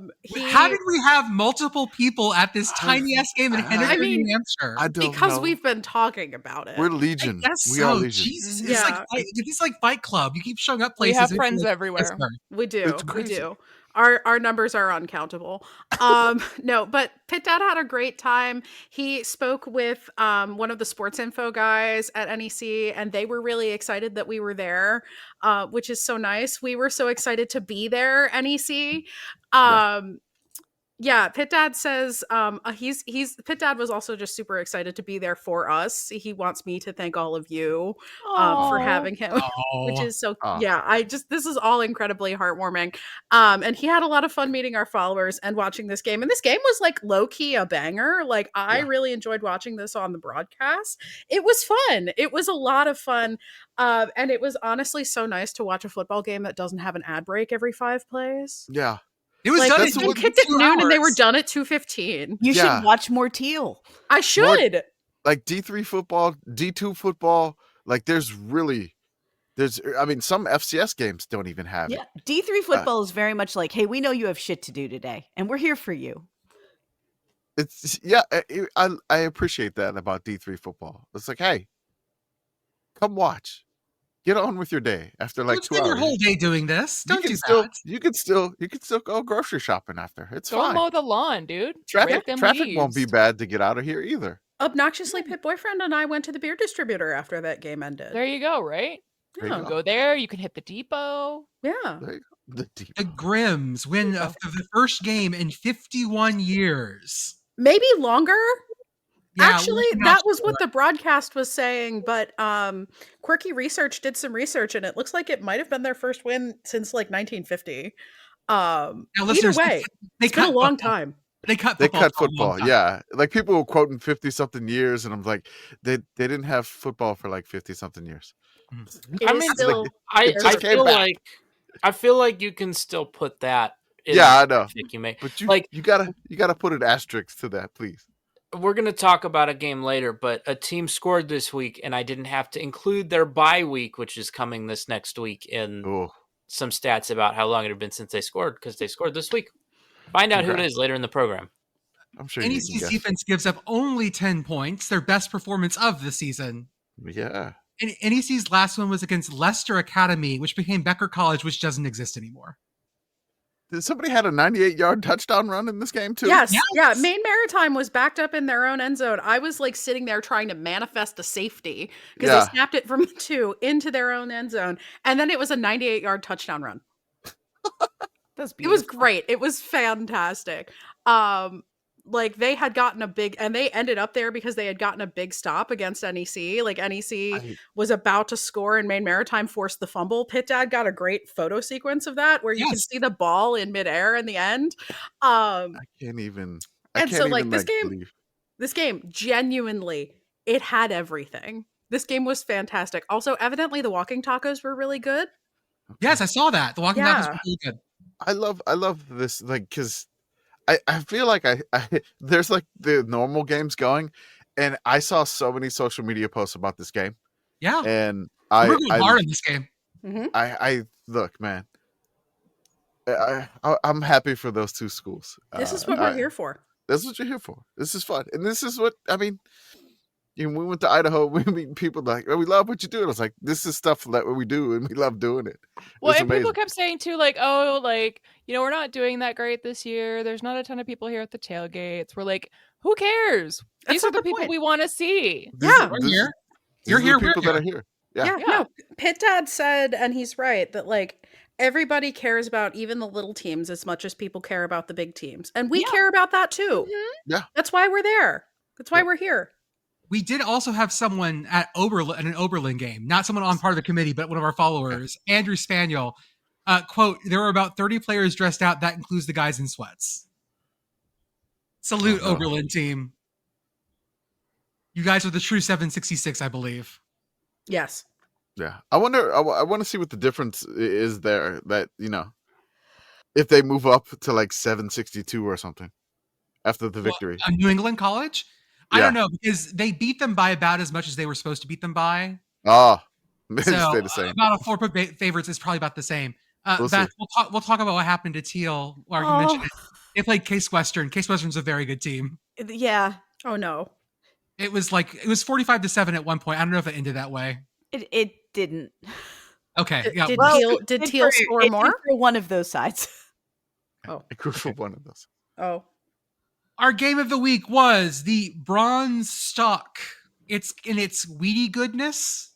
Speaker 1: did we have multiple people at this tiny ass game in Hennigan,
Speaker 3: mean,
Speaker 1: New Hampshire?
Speaker 2: I don't
Speaker 3: because
Speaker 2: know.
Speaker 3: we've been talking about it.
Speaker 2: We're Legion.
Speaker 1: Yes,
Speaker 2: We are Legion.
Speaker 1: Jesus,
Speaker 3: Yeah.
Speaker 1: it's like Fight Club. You keep showing up
Speaker 5: We
Speaker 1: places.
Speaker 5: have
Speaker 1: and
Speaker 5: friends
Speaker 1: you're like,
Speaker 5: everywhere.
Speaker 1: Pittsburgh.
Speaker 3: We do.
Speaker 2: It's
Speaker 3: We
Speaker 2: crazy.
Speaker 3: do. Our numbers are uncountable. No, but Pitt Dad had a great time. He spoke with one of the sports info guys at NEC, and they were really excited that we were there, which is so nice. We were so excited to be there, NEC. Yeah, Pitt Dad says he's Pitt Dad was also just super excited to be there for us. He wants me to thank all of you for
Speaker 5: Aw.
Speaker 3: having him, which
Speaker 1: Oh,
Speaker 3: is so
Speaker 2: Aw.
Speaker 3: yeah. This is all incredibly heartwarming. And he had a lot of fun meeting our followers and watching this game. And this game was like low key a banger. Like I
Speaker 2: Yeah.
Speaker 3: really enjoyed watching this on the broadcast. It was fun. It was a lot of fun. And it was honestly so nice to watch a football game that doesn't have an ad break every 5 plays.
Speaker 2: Yeah.
Speaker 1: it was
Speaker 3: Like
Speaker 1: done
Speaker 3: this
Speaker 1: in
Speaker 3: game kicked at
Speaker 1: 2
Speaker 3: noon and they were
Speaker 1: hours.
Speaker 3: done at 2:15.
Speaker 6: You
Speaker 2: Yeah.
Speaker 6: should watch more teal.
Speaker 3: I should.
Speaker 2: Like D3 football, D2 football, like I mean, some FCS games don't even have
Speaker 6: Yeah.
Speaker 2: it.
Speaker 6: D3 football is very much like, hey, we know you have shit to do today, and we're here for you.
Speaker 2: It's I appreciate that about D3 football. It's like, hey, come watch. Get on with your day after like
Speaker 1: Don't
Speaker 2: 2
Speaker 1: spend
Speaker 2: hours.
Speaker 1: your whole day doing this.
Speaker 2: You
Speaker 1: Don't
Speaker 2: can
Speaker 1: do
Speaker 2: still
Speaker 1: that.
Speaker 2: you can still go grocery shopping after. It's
Speaker 5: Go
Speaker 2: fine.
Speaker 5: mow the lawn, dude.
Speaker 2: Traffic
Speaker 5: Rake them
Speaker 2: won't be
Speaker 5: leaves.
Speaker 2: bad to get out of here either.
Speaker 3: Obnoxiously, Pit Boyfriend and I went to the beer distributor after that game ended.
Speaker 5: There you go, right?
Speaker 2: There you
Speaker 3: Yeah.
Speaker 2: go.
Speaker 5: Go there. You can hit the depot.
Speaker 3: Yeah.
Speaker 2: There you go. The deep.
Speaker 1: The Grims win
Speaker 5: Yeah.
Speaker 1: of the first game in 51 years.
Speaker 3: Maybe longer.
Speaker 1: Yeah,
Speaker 3: Actually,
Speaker 1: we're not
Speaker 3: that was
Speaker 1: sure.
Speaker 3: what the broadcast was saying, but Quirky Research did some research and it looks like it might have been their first win since like 1950.
Speaker 1: Now,
Speaker 3: Either
Speaker 1: listeners,
Speaker 3: way,
Speaker 1: they
Speaker 3: it's been a
Speaker 1: cut
Speaker 3: long
Speaker 1: football.
Speaker 3: time.
Speaker 1: They cut
Speaker 2: They
Speaker 1: football.
Speaker 2: cut
Speaker 1: for a long
Speaker 2: football,
Speaker 1: time.
Speaker 2: yeah. Like people were quoting 50-something years, and I'm like, they didn't have football for like 50-something years.
Speaker 3: It
Speaker 4: I
Speaker 3: is
Speaker 4: mean,
Speaker 3: still
Speaker 4: I
Speaker 2: just came
Speaker 4: feel
Speaker 2: back.
Speaker 4: I feel like you can still put that in
Speaker 2: Yeah,
Speaker 4: the
Speaker 2: I know.
Speaker 4: graphic you make.
Speaker 2: But
Speaker 4: Like-
Speaker 2: you gotta put an asterisk to that, please.
Speaker 4: We're going to talk about a game later, but a team scored this week, and I didn't have to include their bye week, which is coming this next week, in
Speaker 2: Oh,
Speaker 4: some stats about how long it had been since they scored, because they scored this week. Find out who it
Speaker 2: Congrats.
Speaker 4: is later in the program.
Speaker 2: I'm sure you can
Speaker 1: NEC's
Speaker 2: guess.
Speaker 1: defense gives up only 10 points, their best performance of the season.
Speaker 2: Yeah.
Speaker 1: And NEC's last one was against Leicester Academy, which became Becker College, which doesn't exist anymore.
Speaker 2: Did somebody had a 98-yard touchdown run in this game too?
Speaker 3: Yes,
Speaker 1: Yes.
Speaker 3: yeah. Maine Maritime was backed up in their own end zone. I was like sitting there trying to manifest a safety because
Speaker 2: Yeah.
Speaker 3: they snapped it from 2 into their own end zone, and then it was a 98-yard touchdown run.
Speaker 6: That's
Speaker 3: It was
Speaker 6: beautiful.
Speaker 3: great. It was fantastic. Like they had gotten a big, and they ended up there because they had gotten a big stop against NEC. Like NEC
Speaker 2: I-
Speaker 3: was about to score, and Maine Maritime forced the fumble. Pitt Dad got a great photo sequence of that where you can
Speaker 1: Yes.
Speaker 3: see the ball in midair in the end.
Speaker 2: I can't even. I
Speaker 3: And
Speaker 2: can't
Speaker 3: so, like,
Speaker 2: even,
Speaker 3: this game-
Speaker 2: believe.
Speaker 3: This game, genuinely, it had everything. This game was fantastic. Also, evidently, the walking tacos were really good.
Speaker 1: Yes, I saw that. The walking back
Speaker 3: Yeah.
Speaker 1: was really good.
Speaker 2: I love this, like, because I feel like I there's like the normal games going, and I saw so many social media posts about this game,
Speaker 1: Yeah.
Speaker 2: and
Speaker 1: We're going hard in this game.
Speaker 2: I look, man. I'm happy for those two schools.
Speaker 3: This is what we're here for.
Speaker 2: That's what you're here for. This is fun, and this is what I mean. You know, we went to Idaho. We meet people like, oh, we love what you do. And I was like, this is stuff that we do, and we love doing it.
Speaker 5: Well,
Speaker 2: It's
Speaker 5: and people
Speaker 2: amazing.
Speaker 5: kept saying too, like, oh, like, you know, we're not doing that great this year. There's not a ton of people here at the tailgates. We're like, who cares?
Speaker 3: That's
Speaker 5: These are
Speaker 3: not
Speaker 5: the
Speaker 3: the
Speaker 5: people
Speaker 3: point.
Speaker 5: we want to see.
Speaker 3: Yeah.
Speaker 1: We're here.
Speaker 2: These
Speaker 1: You're
Speaker 2: are the
Speaker 1: here, we're
Speaker 2: people that are here. Yeah.
Speaker 3: Yeah, no. Pitt Dad said, and he's right, that like everybody cares about even the little teams as much as people care about the big teams. And we
Speaker 5: Yeah.
Speaker 3: care about that too.
Speaker 2: Yeah.
Speaker 3: That's why we're there. That's why
Speaker 2: Yeah.
Speaker 3: we're here.
Speaker 1: We did also have someone at an Oberlin game, not someone on part of the committee, but one of our followers, Andrew Spaniel. Quote, there were about 30 players dressed out. That includes the guys in sweats. Salute,
Speaker 2: Oh, no.
Speaker 1: Oberlin team. You guys are the true 766, I believe.
Speaker 3: Yes.
Speaker 2: Yeah. I wonder. I want to see what the difference is there. That, you know, if they move up to like 762 or something after the victory.
Speaker 1: A New England college? I
Speaker 2: Yeah.
Speaker 1: don't know, because they beat them by about as much as they were supposed to beat them by.
Speaker 2: Ah, they
Speaker 1: So
Speaker 2: stay the same.
Speaker 1: about a 4-point favorites is probably about the same.
Speaker 2: We'll
Speaker 1: Beth,
Speaker 2: see.
Speaker 1: we'll talk about what happened to Teal. Or you mentioned it. They played Case Western. Case Western's a very good team.
Speaker 6: Yeah,
Speaker 3: Oh no.
Speaker 1: It was 45-7 at one point. I don't know if it ended that way.
Speaker 6: it didn't.
Speaker 1: Okay,
Speaker 3: Did,
Speaker 1: yeah.
Speaker 3: did
Speaker 6: Well,
Speaker 3: Teal, did
Speaker 6: It
Speaker 3: Teal
Speaker 6: for-
Speaker 3: score
Speaker 6: it did
Speaker 3: more?
Speaker 6: for one of those sides.
Speaker 3: Oh,
Speaker 2: A crucial one of those.
Speaker 3: oh.
Speaker 1: Our game of the week was the Bronze Stock. It's in its weedy goodness.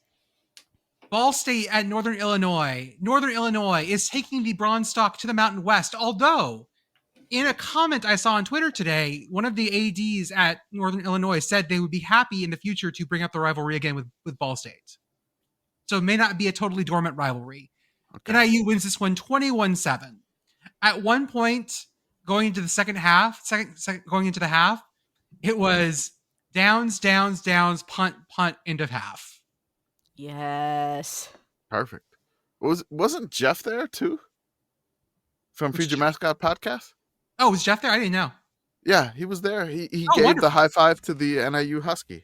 Speaker 1: Ball State at Northern Illinois. Northern Illinois is taking the Bronze Stock to the Mountain West, although In a comment I saw on Twitter today, one of the ADs at Northern Illinois said they would be happy in the future to bring up the rivalry again with Ball State. So it may not be a totally dormant rivalry.
Speaker 2: Okay.
Speaker 1: NIU wins this one 21-7. At one point, going into the second half, going into the half, it was downs, punt, end of half.
Speaker 6: Yes.
Speaker 2: Perfect. Wasn't Jeff there too? From
Speaker 1: Which
Speaker 2: Future
Speaker 1: Jeff?
Speaker 2: Mascot Podcast?
Speaker 1: Oh, was Jeff there? I didn't know.
Speaker 2: Yeah, he was there. He
Speaker 1: Oh,
Speaker 2: gave
Speaker 1: wonderful.
Speaker 2: the high five to the NIU Husky.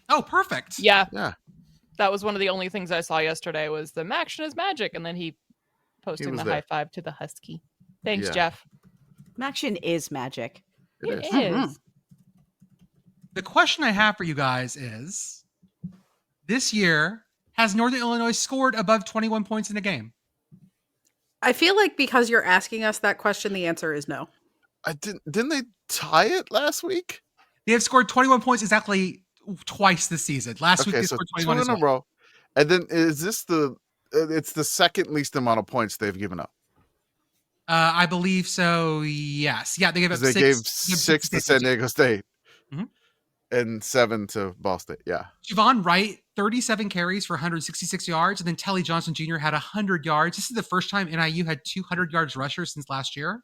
Speaker 1: Oh, perfect.
Speaker 5: Yeah,
Speaker 2: Yeah.
Speaker 5: that was one of the only things I saw yesterday was the MACCoon is magic, and then he posting
Speaker 2: was
Speaker 5: the
Speaker 2: there.
Speaker 5: high five to the Husky. Thanks,
Speaker 2: Yeah.
Speaker 5: Jeff.
Speaker 6: MACCoon is magic.
Speaker 5: It is.
Speaker 1: Mhm. The question I have for you guys is, this year, has Northern Illinois scored above 21 points in a game?
Speaker 3: I feel like because you're asking us that question, the answer is no.
Speaker 2: Didn't they tie it last week?
Speaker 1: They have scored 21 points exactly twice this season. Last week
Speaker 2: Okay,
Speaker 1: they
Speaker 2: so
Speaker 1: scored
Speaker 2: 2
Speaker 1: 21 as
Speaker 2: in a
Speaker 1: well.
Speaker 2: row. And then is this it's the second least amount of points they've given up.
Speaker 1: I believe so, yes. Yeah, they gave up
Speaker 2: 'Cause they
Speaker 1: six.
Speaker 2: gave 6 to San Diego State
Speaker 1: Mhm.
Speaker 2: and 7 to Ball State. Yeah.
Speaker 1: Javon Wright, 37 carries for 166 yards, and then Telly Johnson Jr. had 100 yards. This is the first time NIU had 200 yards rushers since last year.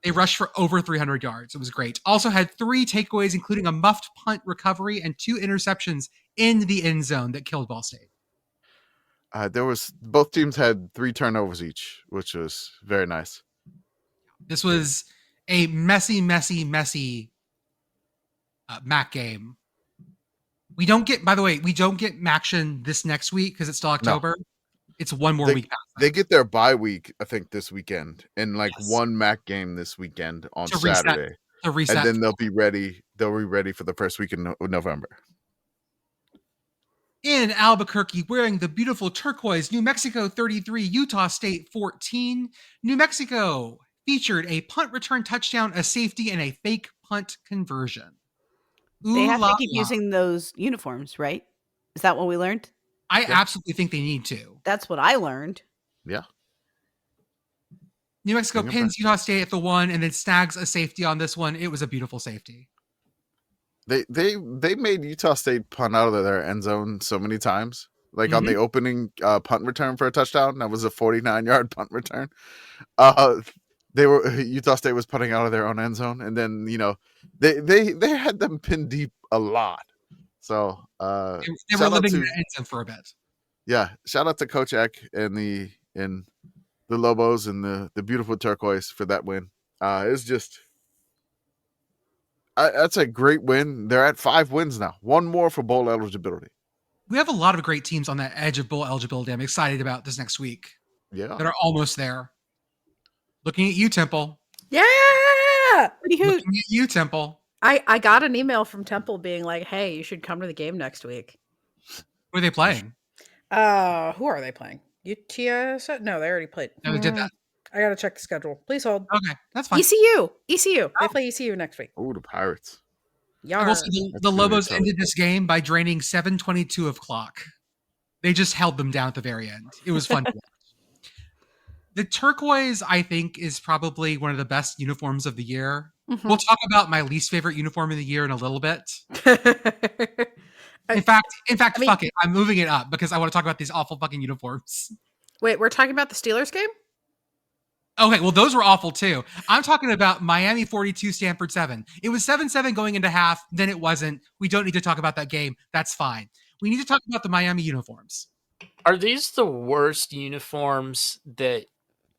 Speaker 1: They rushed for over 300 yards. It was great. Also had 3 takeaways, including a muffed punt recovery and 2 interceptions in the end zone that killed Ball State.
Speaker 2: Both teams had 3 turnovers each, which was very nice.
Speaker 1: This was a messy MAC game. We don't get MACCoon this next week because it's still October. It's one more week past that.
Speaker 2: They get their bye week, I think, this weekend, and
Speaker 1: Yes.
Speaker 2: one MAC game this weekend on
Speaker 1: To reset.
Speaker 2: Saturday.
Speaker 1: To reset.
Speaker 2: And then they'll be ready for the first week in November.
Speaker 1: In Albuquerque, wearing the beautiful turquoise, New Mexico 33, Utah State 14. New Mexico featured a punt return touchdown, a safety, and a fake punt conversion.
Speaker 6: They have to
Speaker 1: Ooh-la-la.
Speaker 6: keep using those uniforms, right? Is that what we learned?
Speaker 1: I absolutely think they need to.
Speaker 6: That's what I learned.
Speaker 2: Yeah.
Speaker 1: New Mexico
Speaker 2: Bring it
Speaker 1: pins Utah State at the 1 and then snags a safety on this one. It was a beautiful safety.
Speaker 2: They made Utah State punt out of their end zone so many times. Like on the opening punt return for a touchdown, that was a 49-yard punt return. Utah State was punting out of their own end zone, and then they had them pinned deep a lot. So
Speaker 1: they were living in the end zone for a bit.
Speaker 2: Yeah, shout out to Coach Eck and the Lobos and the beautiful turquoise for that win. It's just that's a great win. They're at 5 wins now. 1 more for bowl eligibility.
Speaker 1: We have a lot of great teams on that edge of bowl eligibility. I'm excited about this next week.
Speaker 2: Yeah.
Speaker 1: That are almost there. Looking at you, Temple.
Speaker 3: Yeah.
Speaker 1: Looking at you, Temple.
Speaker 3: I got an email from Temple being like, "Hey, you should come to the game next week."
Speaker 1: Who are they playing?
Speaker 3: Who are they playing? UTS? No, they already played.
Speaker 1: No, they did that.
Speaker 3: I gotta check the schedule. Please hold.
Speaker 1: Okay, that's fine.
Speaker 3: ECU. They play ECU next week.
Speaker 2: Oh, the Pirates.
Speaker 1: I will say the Lobos ended this game by draining 7:22 of clock. They just held them down at the very end. It was fun to watch. The turquoise, I think, is probably one of the best uniforms of the year.
Speaker 3: Mm-hmm.
Speaker 1: We'll talk about my least favorite uniform of the year in a little bit. In fact, fuck it. I'm moving it up because I want to talk about these awful fucking uniforms.
Speaker 3: Wait, we're talking about the Steelers game?
Speaker 1: Okay, well, those were awful too. I'm talking about Miami 42, Stanford 7. It was 7-7 going into half, then it wasn't. We don't need to talk about that game. That's fine. We need to talk about the Miami uniforms.
Speaker 4: Are these the worst uniforms that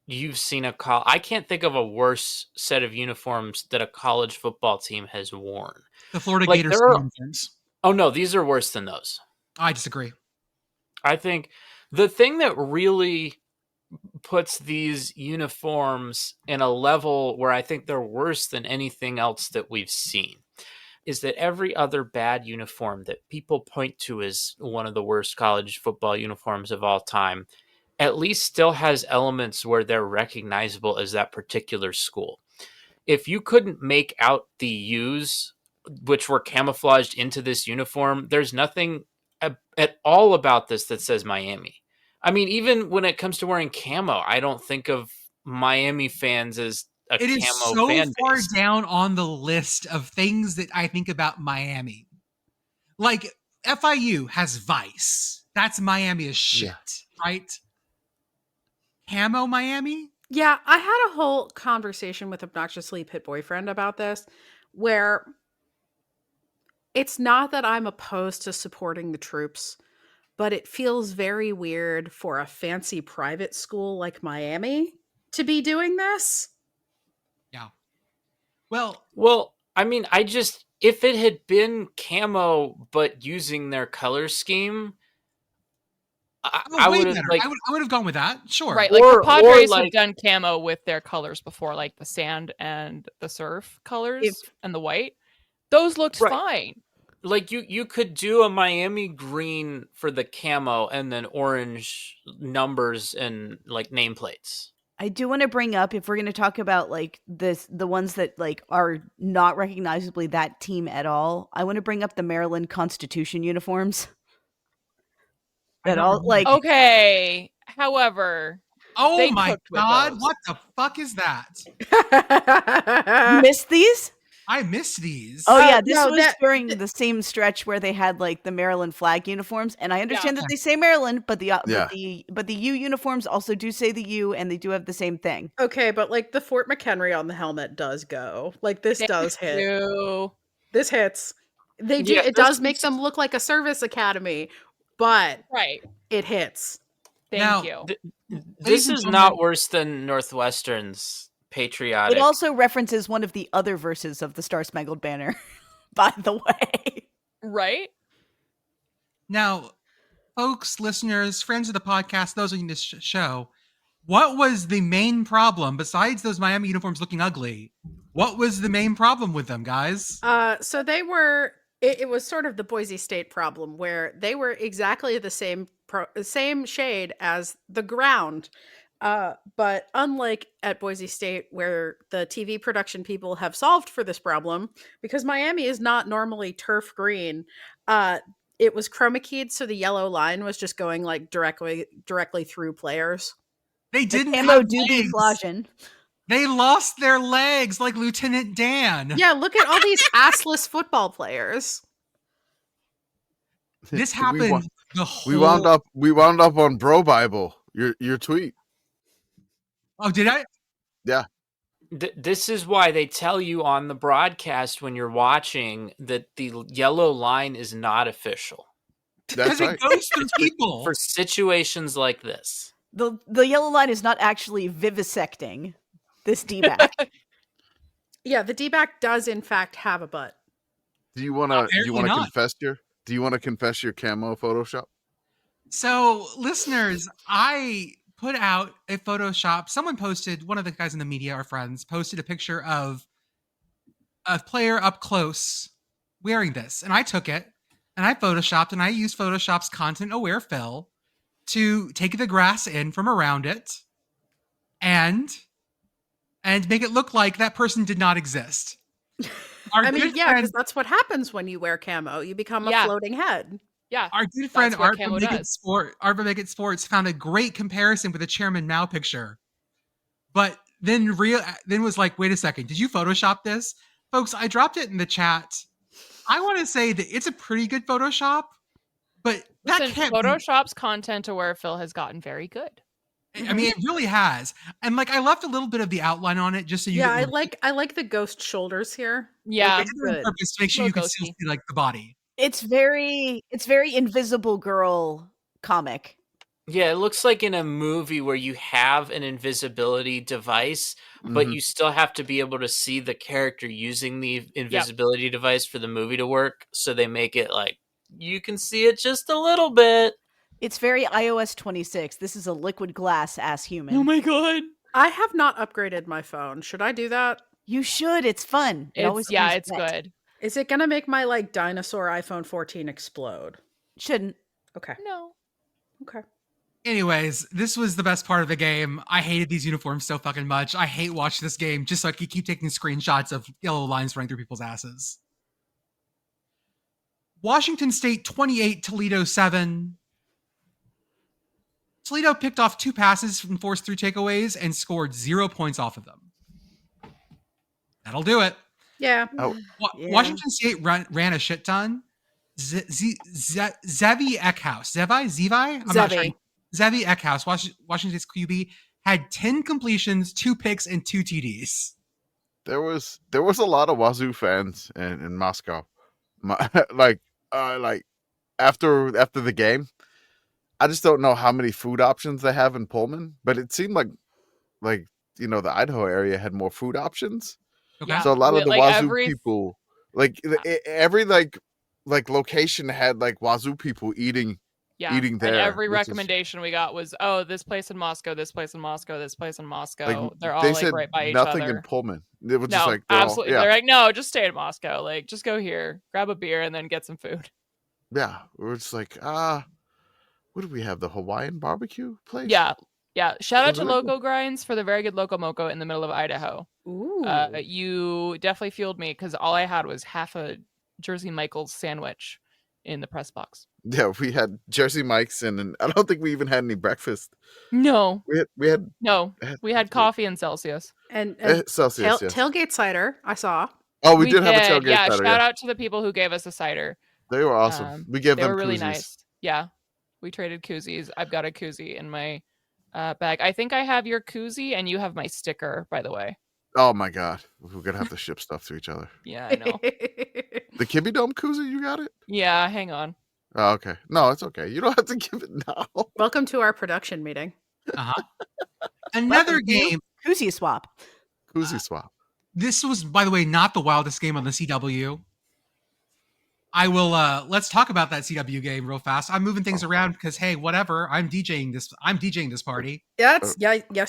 Speaker 4: you've seen I can't think of a worse set of uniforms that a college football team has worn.
Speaker 1: The Florida Gators uniforms.
Speaker 4: Oh no, these are worse than those.
Speaker 1: I disagree.
Speaker 4: I think the thing that really puts these uniforms in a level where I think they're worse than anything else that we've seen is that every other bad uniform that people point to as one of the worst college football uniforms of all time at least still has elements where they're recognizable as that particular school. If you couldn't make out the U's, which were camouflaged into this uniform, there's nothing at all about this that says Miami. I mean, even when it comes to wearing camo, I don't think of Miami fans as
Speaker 1: It is
Speaker 4: camo
Speaker 1: so
Speaker 4: fan
Speaker 1: far
Speaker 4: base.
Speaker 1: down on the list of things that I think about Miami. Like, FIU has Vice. That's Miami as shit, right? Camo Miami?
Speaker 3: Yeah, I had a whole conversation with obnoxiously Pitt boyfriend about this, where it's not that I'm opposed to supporting the troops, but it feels very weird for a fancy private school like Miami to be doing this.
Speaker 1: Yeah. Well,
Speaker 4: I mean, if it had been camo but using their color scheme, I
Speaker 1: way
Speaker 4: would have
Speaker 1: better.
Speaker 4: like
Speaker 1: I would have gone with that. Sure.
Speaker 5: Right, like the Padres
Speaker 4: like-
Speaker 5: have done camo with their colors before, like the sand and the surf colors and the white. Those looked
Speaker 4: Right.
Speaker 5: fine.
Speaker 4: like you could do a Miami green for the camo and then orange numbers and like nameplates.
Speaker 6: I do want to bring up, if we're going to talk about like the ones that like are not recognizably that team at all, I want to bring up the Maryland Constitution uniforms.
Speaker 1: I
Speaker 6: That
Speaker 1: don't
Speaker 6: all
Speaker 1: remember.
Speaker 6: like
Speaker 5: Okay. However,
Speaker 1: Oh
Speaker 5: they
Speaker 1: my
Speaker 5: cooked with
Speaker 1: god,
Speaker 5: those.
Speaker 1: what the fuck is that?
Speaker 6: you missed these.
Speaker 1: I missed these.
Speaker 6: Oh yeah, this
Speaker 3: no,
Speaker 6: was
Speaker 3: that-
Speaker 6: during the same stretch where they had like the Maryland flag uniforms, and I understand that they say Maryland, but the U uniforms also do say the U, and they do have the same thing.
Speaker 3: Okay, but like the Fort McHenry on the helmet does go. Like this does hit.
Speaker 5: Ew.
Speaker 3: This hits. They do.
Speaker 4: Yeah,
Speaker 3: It
Speaker 4: this
Speaker 3: does make them look like a service academy, but
Speaker 5: Right.
Speaker 3: it hits.
Speaker 5: Thank
Speaker 1: Now,
Speaker 5: you.
Speaker 4: This
Speaker 1: and
Speaker 4: is
Speaker 1: gentlemen-
Speaker 4: not worse than Northwestern's patriotic.
Speaker 6: It also references one of the other verses of the Star Spangled Banner, by the way.
Speaker 5: Right?
Speaker 1: Now, folks, listeners, friends of the podcast, those in this show, what was the main problem besides those Miami uniforms looking ugly? What was the main problem with them, guys?
Speaker 3: So they were. It was sort of the Boise State problem, where they were exactly the same shade as the ground. But unlike at Boise State, where the TV production people have solved for this problem, because Miami is not normally turf green, it was chroma keyed, so the yellow line was just going like directly through players.
Speaker 1: They didn't
Speaker 6: Camo
Speaker 1: have
Speaker 6: do be
Speaker 1: legs.
Speaker 6: flagin.
Speaker 1: They lost their legs like Lieutenant Dan.
Speaker 3: Yeah, look at all these assless football players.
Speaker 1: This
Speaker 2: We
Speaker 1: happened
Speaker 2: wa-
Speaker 1: the whole...
Speaker 2: We wound up on Bro Bible. Your tweet.
Speaker 1: Oh, did I?
Speaker 4: This is why they tell you on the broadcast when you're watching that the yellow line is not official
Speaker 1: Because
Speaker 2: That's right.
Speaker 1: it goes through people.
Speaker 4: for situations like this.
Speaker 6: The yellow line is not actually vivisecting this D-back.
Speaker 3: Yeah, the D-back does in fact have a butt.
Speaker 2: Do you want to
Speaker 1: Apparently not.
Speaker 2: confess your camo Photoshop?
Speaker 1: So, listeners, I put out a Photoshop. Someone posted, one of the guys in the media, our friends, posted a picture of a player up close wearing this. And I took it and I Photoshopped, and I used Photoshop's content aware fill to take the grass in from around it and make it look like that person did not exist. Our
Speaker 3: I mean,
Speaker 1: good
Speaker 3: yeah,
Speaker 1: friend-
Speaker 3: because that's what happens when you wear camo. You become a
Speaker 5: Yeah.
Speaker 3: floating head.
Speaker 5: Yeah.
Speaker 1: Our good friend
Speaker 5: That's what
Speaker 1: Art from
Speaker 5: camo
Speaker 1: Make It
Speaker 5: does.
Speaker 1: Sport, Sports found a great comparison with the Chairman Mao picture. But then was like, wait a second, did you Photoshop this? Folks, I dropped it in the chat. I want to say that it's a pretty good Photoshop, but that
Speaker 5: Listen,
Speaker 1: can't be-
Speaker 5: Photoshop's content aware fill has gotten very good.
Speaker 1: I mean, it really has. And like, I left a little bit of the outline on it just so you
Speaker 3: Yeah, I
Speaker 1: get
Speaker 3: like the ghost shoulders here.
Speaker 5: Yeah.
Speaker 1: I did it on
Speaker 3: good.
Speaker 1: purpose to make sure you
Speaker 5: Little
Speaker 1: can still
Speaker 5: ghosty.
Speaker 1: see like the body.
Speaker 6: It's very Invisible Girl comic.
Speaker 4: Yeah, it looks like in a movie where you have an invisibility device, but
Speaker 2: Mhm.
Speaker 4: you still have to be able to see the character using the invisibility device for the movie to work. So they make it like you can see it just a little bit.
Speaker 6: It's very iOS 26. This is a liquid glass ass human.
Speaker 5: Oh my god.
Speaker 3: I have not upgraded my phone. Should I do that?
Speaker 6: You should. It's fun. It always
Speaker 5: Yeah,
Speaker 6: comes
Speaker 5: it's
Speaker 6: wet.
Speaker 5: good.
Speaker 3: Is it gonna make my like dinosaur iPhone 14 explode?
Speaker 6: Shouldn't.
Speaker 3: Okay.
Speaker 5: No.
Speaker 3: Okay.
Speaker 1: Anyways, this was the best part of the game. I hated these uniforms so fucking much. I hate watching this game just so I could keep taking screenshots of yellow lines running through people's asses. Washington State 28, Toledo 7. Toledo picked off 2 passes and forced 3 takeaways and scored 0 points off of them. That'll do it.
Speaker 3: Yeah.
Speaker 2: Oh,
Speaker 6: Yeah.
Speaker 1: Washington State ran a shit ton. Zevi Eckhouse. Zevi? I'm not sure.
Speaker 3: Zevi.
Speaker 1: Zevi Eckhouse, Washington State's QB, had 10 completions, 2 picks, and 2 TDs.
Speaker 2: there was a lot of Wazzu fans in Moscow. Like after the game, I just don't know how many food options they have in Pullman, but it seemed like the Idaho area had more food options.
Speaker 1: Okay.
Speaker 5: Yeah.
Speaker 2: So a lot of the
Speaker 5: Like,
Speaker 2: Wazzu
Speaker 5: every-
Speaker 2: people, every location had like Wazzu people eating
Speaker 5: Yeah.
Speaker 2: eating
Speaker 5: And
Speaker 2: there.
Speaker 5: every
Speaker 2: which is-
Speaker 5: recommendation we got was, oh, this place in Moscow, this place in Moscow, this place in Moscow.
Speaker 2: like,
Speaker 5: They're all
Speaker 2: they
Speaker 5: like
Speaker 2: said
Speaker 5: right by each
Speaker 2: nothing
Speaker 5: other.
Speaker 2: in Pullman. It was just
Speaker 5: No,
Speaker 2: like they're all-
Speaker 5: absolutely.
Speaker 2: yeah,
Speaker 5: They're like, no, just stay in Moscow. Like, just go here, grab a beer, and then get some food.
Speaker 2: yeah. We're just like what do we have? The Hawaiian barbecue place?
Speaker 5: Yeah. Yeah. Shout out to
Speaker 2: Really?
Speaker 5: Loco Grinds for the very good Loco Moco in the middle of Idaho.
Speaker 3: Ooh.
Speaker 5: You definitely fueled me because all I had was half a Jersey Michael's sandwich in the press box.
Speaker 2: Yeah, we had Jersey Mike's and I don't think we even had any breakfast.
Speaker 5: No,
Speaker 2: We had
Speaker 5: we had coffee and Celsius.
Speaker 3: and
Speaker 2: Celsius. Yes.
Speaker 3: tailgate cider, I saw.
Speaker 2: Oh, we did have a tailgate
Speaker 5: Yeah,
Speaker 2: cider.
Speaker 5: shout
Speaker 2: Yeah.
Speaker 5: out to the people who gave us a cider.
Speaker 2: They were awesome. We gave
Speaker 5: They
Speaker 2: them
Speaker 5: were really
Speaker 2: koozies.
Speaker 5: nice. Yeah, we traded koozies. I've got a koozie in my bag. I think I have your koozie and you have my sticker, by the way.
Speaker 2: Oh my god, we're gonna have to ship stuff to each other.
Speaker 5: Yeah, I know.
Speaker 2: The Kibbie Dome koozie, you got it?
Speaker 5: Yeah, hang on.
Speaker 2: Oh, okay. No, it's okay. You don't have to give it now.
Speaker 3: Welcome to our production meeting.
Speaker 1: Another
Speaker 6: Welcome to
Speaker 1: game.
Speaker 6: Koozie swap.
Speaker 2: Koozie swap.
Speaker 1: This was, by the way, not the wildest game on the CW. I will let's talk about that CW game real fast. I'm moving things around because hey, whatever. I'm DJing this party.
Speaker 3: Yes,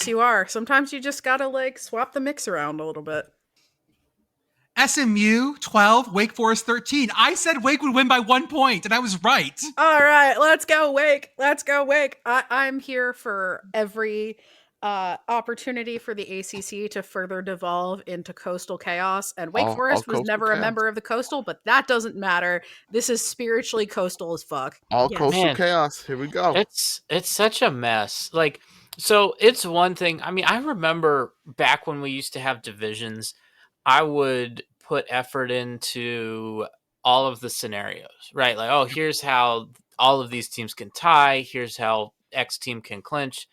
Speaker 3: you are. Sometimes you just gotta like swap the mix around a little bit.
Speaker 1: SMU 12, Wake Forest 13. I said Wake would win by 1 point, and I was right.
Speaker 3: All right, let's go, Wake. Let's go, Wake. I'm here for every opportunity for the ACC to further devolve into coastal chaos. And Wake Forest was
Speaker 2: coastal
Speaker 3: never a
Speaker 2: chaos.
Speaker 3: member of the coastal, but that doesn't matter. This is spiritually coastal as fuck.
Speaker 2: All
Speaker 3: Yes.
Speaker 2: coastal
Speaker 4: Man.
Speaker 2: chaos. Here we go.
Speaker 4: It's such a mess. Like, so it's one thing. I mean, I remember back when we used to have divisions, I would put effort into all of the scenarios, right? Like, oh, here's how all of these teams can tie. Here's how X team can clinch.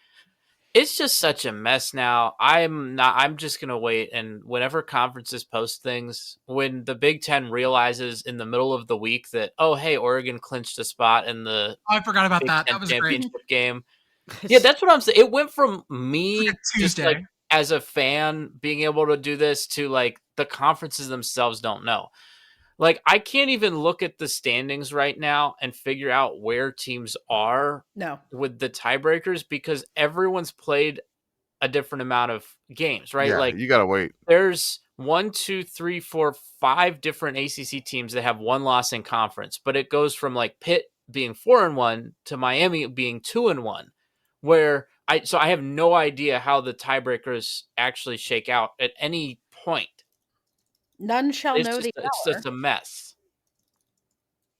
Speaker 4: It's just such a mess now. I'm just going to wait. And whenever conferences post things, when the Big Ten realizes in the middle of the week that, oh, hey, Oregon clinched a spot in the
Speaker 1: Oh, I forgot about
Speaker 4: Big
Speaker 1: that.
Speaker 4: Ten
Speaker 1: That was great.
Speaker 4: championship game. Yeah, that's what I'm saying. It went from me
Speaker 1: Like a
Speaker 4: just
Speaker 1: Tuesday.
Speaker 4: like as a fan being able to do this to like the conferences themselves don't know. Like, I can't even look at the standings right now and figure out where teams are
Speaker 3: No.
Speaker 4: with the tiebreakers because everyone's played a different amount of games, right?
Speaker 2: Yeah,
Speaker 4: Like,
Speaker 2: you gotta wait.
Speaker 4: there's 1, 2, 3, 4, 5 different ACC teams that have one loss in conference, but it goes from like Pitt being 4-1 to Miami being 2-1, where I have no idea how the tiebreakers actually shake out at any point.
Speaker 3: None shall
Speaker 4: It's
Speaker 3: know
Speaker 4: just,
Speaker 3: the
Speaker 4: it's
Speaker 3: hour.
Speaker 4: just a mess.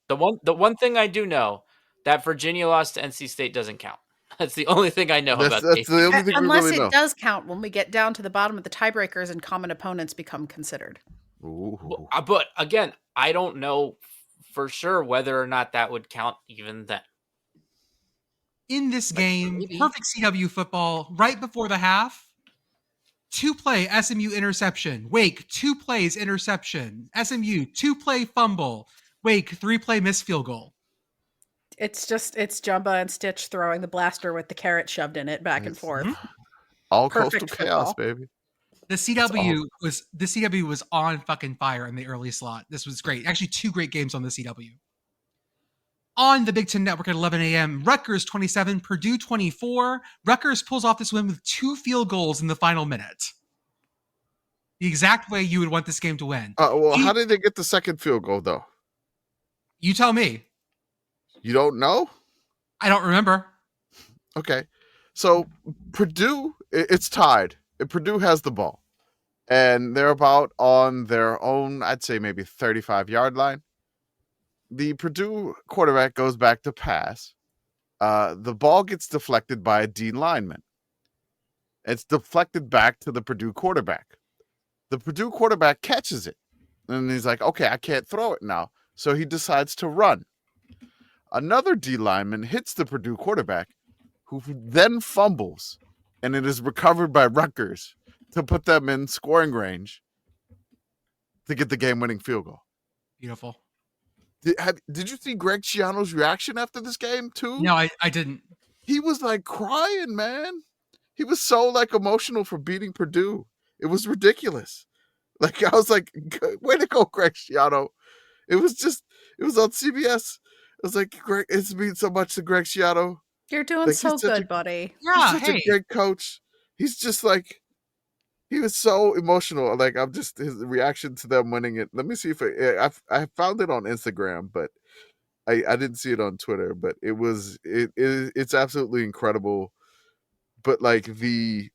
Speaker 4: The one thing I do know, that Virginia lost to NC State doesn't count. That's the only thing I know about the
Speaker 2: That's the only thing we
Speaker 3: Unless
Speaker 2: really
Speaker 3: it
Speaker 2: know.
Speaker 3: does count when we get down to the bottom of the tiebreakers and common opponents become considered.
Speaker 2: Ooh.
Speaker 4: But again, I don't know for sure whether or not that would count even then.
Speaker 1: In this game,
Speaker 3: maybe.
Speaker 1: perfect CW football, right before the half, 2-play SMU interception. Wake, 2 plays interception. SMU, 2-play fumble. Wake, 3-play missed field goal.
Speaker 3: It's Jumba and Stitch throwing the blaster with the carrot shoved in it back and
Speaker 2: Yes.
Speaker 3: forth.
Speaker 2: All
Speaker 3: Perfect
Speaker 2: coastal chaos,
Speaker 3: football.
Speaker 2: baby.
Speaker 1: The CW was on fucking fire in the early slot. This was great. Actually, 2 great games on the CW. On the Big Ten Network at 11 a.m., Rutgers 27, Purdue 24. Rutgers pulls off this win with 2 field goals in the final minute. The exact way you would want this game to win.
Speaker 2: Well, how did they get the second field goal though?
Speaker 1: You tell me.
Speaker 2: You don't know?
Speaker 1: I don't remember.
Speaker 2: Okay. So Purdue, it's tied. Purdue has the ball. And they're about on their own, I'd say maybe 35-yard line. The Purdue quarterback goes back to pass. The ball gets deflected by a D lineman. It's deflected back to the Purdue quarterback. The Purdue quarterback catches it. And he's like, okay, I can't throw it now. So he decides to run. Another D lineman hits the Purdue quarterback, who then fumbles, and it is recovered by Rutgers to put them in scoring range to get the game-winning field goal.
Speaker 1: Beautiful.
Speaker 2: Did you see Greg Schiano's reaction after this game too?
Speaker 1: No, I didn't.
Speaker 2: He was like crying, man. He was so like emotional for beating Purdue. It was ridiculous. Like I was like, way to go, Greg Schiano. It was on CBS. It was like, Greg, it's means so much to Greg Schiano.
Speaker 3: You're doing
Speaker 2: Like,
Speaker 3: so
Speaker 2: he's such
Speaker 3: good, buddy.
Speaker 1: Yeah,
Speaker 2: He's such
Speaker 1: hey.
Speaker 2: a great coach. He's just like, he was so emotional. Like I'm just his reaction to them winning it. Let me see if I found it on Instagram, but I didn't see it on Twitter. But it's absolutely incredible. But like the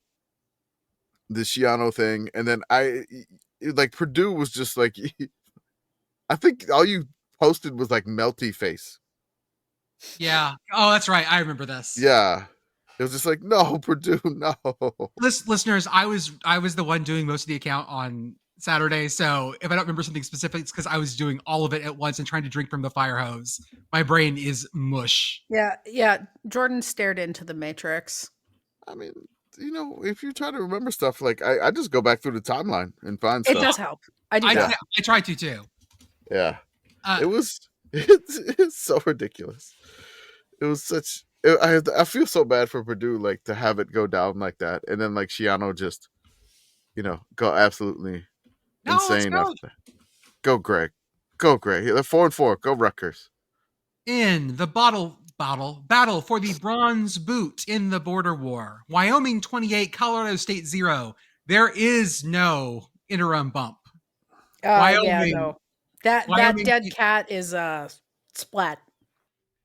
Speaker 2: Schiano thing, and then Purdue was just like, I think all you posted was like melty face.
Speaker 1: Yeah. Oh, that's right. I remember this.
Speaker 2: Yeah. It was just like, no, Purdue, no.
Speaker 1: Listeners, I was the one doing most of the account on Saturday, so if I don't remember something specific, it's because I was doing all of it at once and trying to drink from the fire hose. My brain is mush.
Speaker 3: Yeah. Jordan stared into the Matrix.
Speaker 2: I mean, if you try to remember stuff, like I just go back through the timeline and find
Speaker 3: It
Speaker 2: stuff.
Speaker 3: does help. I do
Speaker 1: I
Speaker 3: that.
Speaker 1: try to too.
Speaker 2: Yeah.
Speaker 1: Uh,
Speaker 2: It's so ridiculous. It was such. I feel so bad for Purdue, like to have it go down like that, and then like Schiano just, go absolutely insane
Speaker 1: let's
Speaker 2: after that. Go Greg, They're 4-4. Go Rutgers.
Speaker 1: In the battle for the Bronze Boot in the Border War, Wyoming 28, Colorado State 0. There is no interim bump.
Speaker 3: Yeah, no. That
Speaker 1: Wyoming-
Speaker 3: dead cat is splat.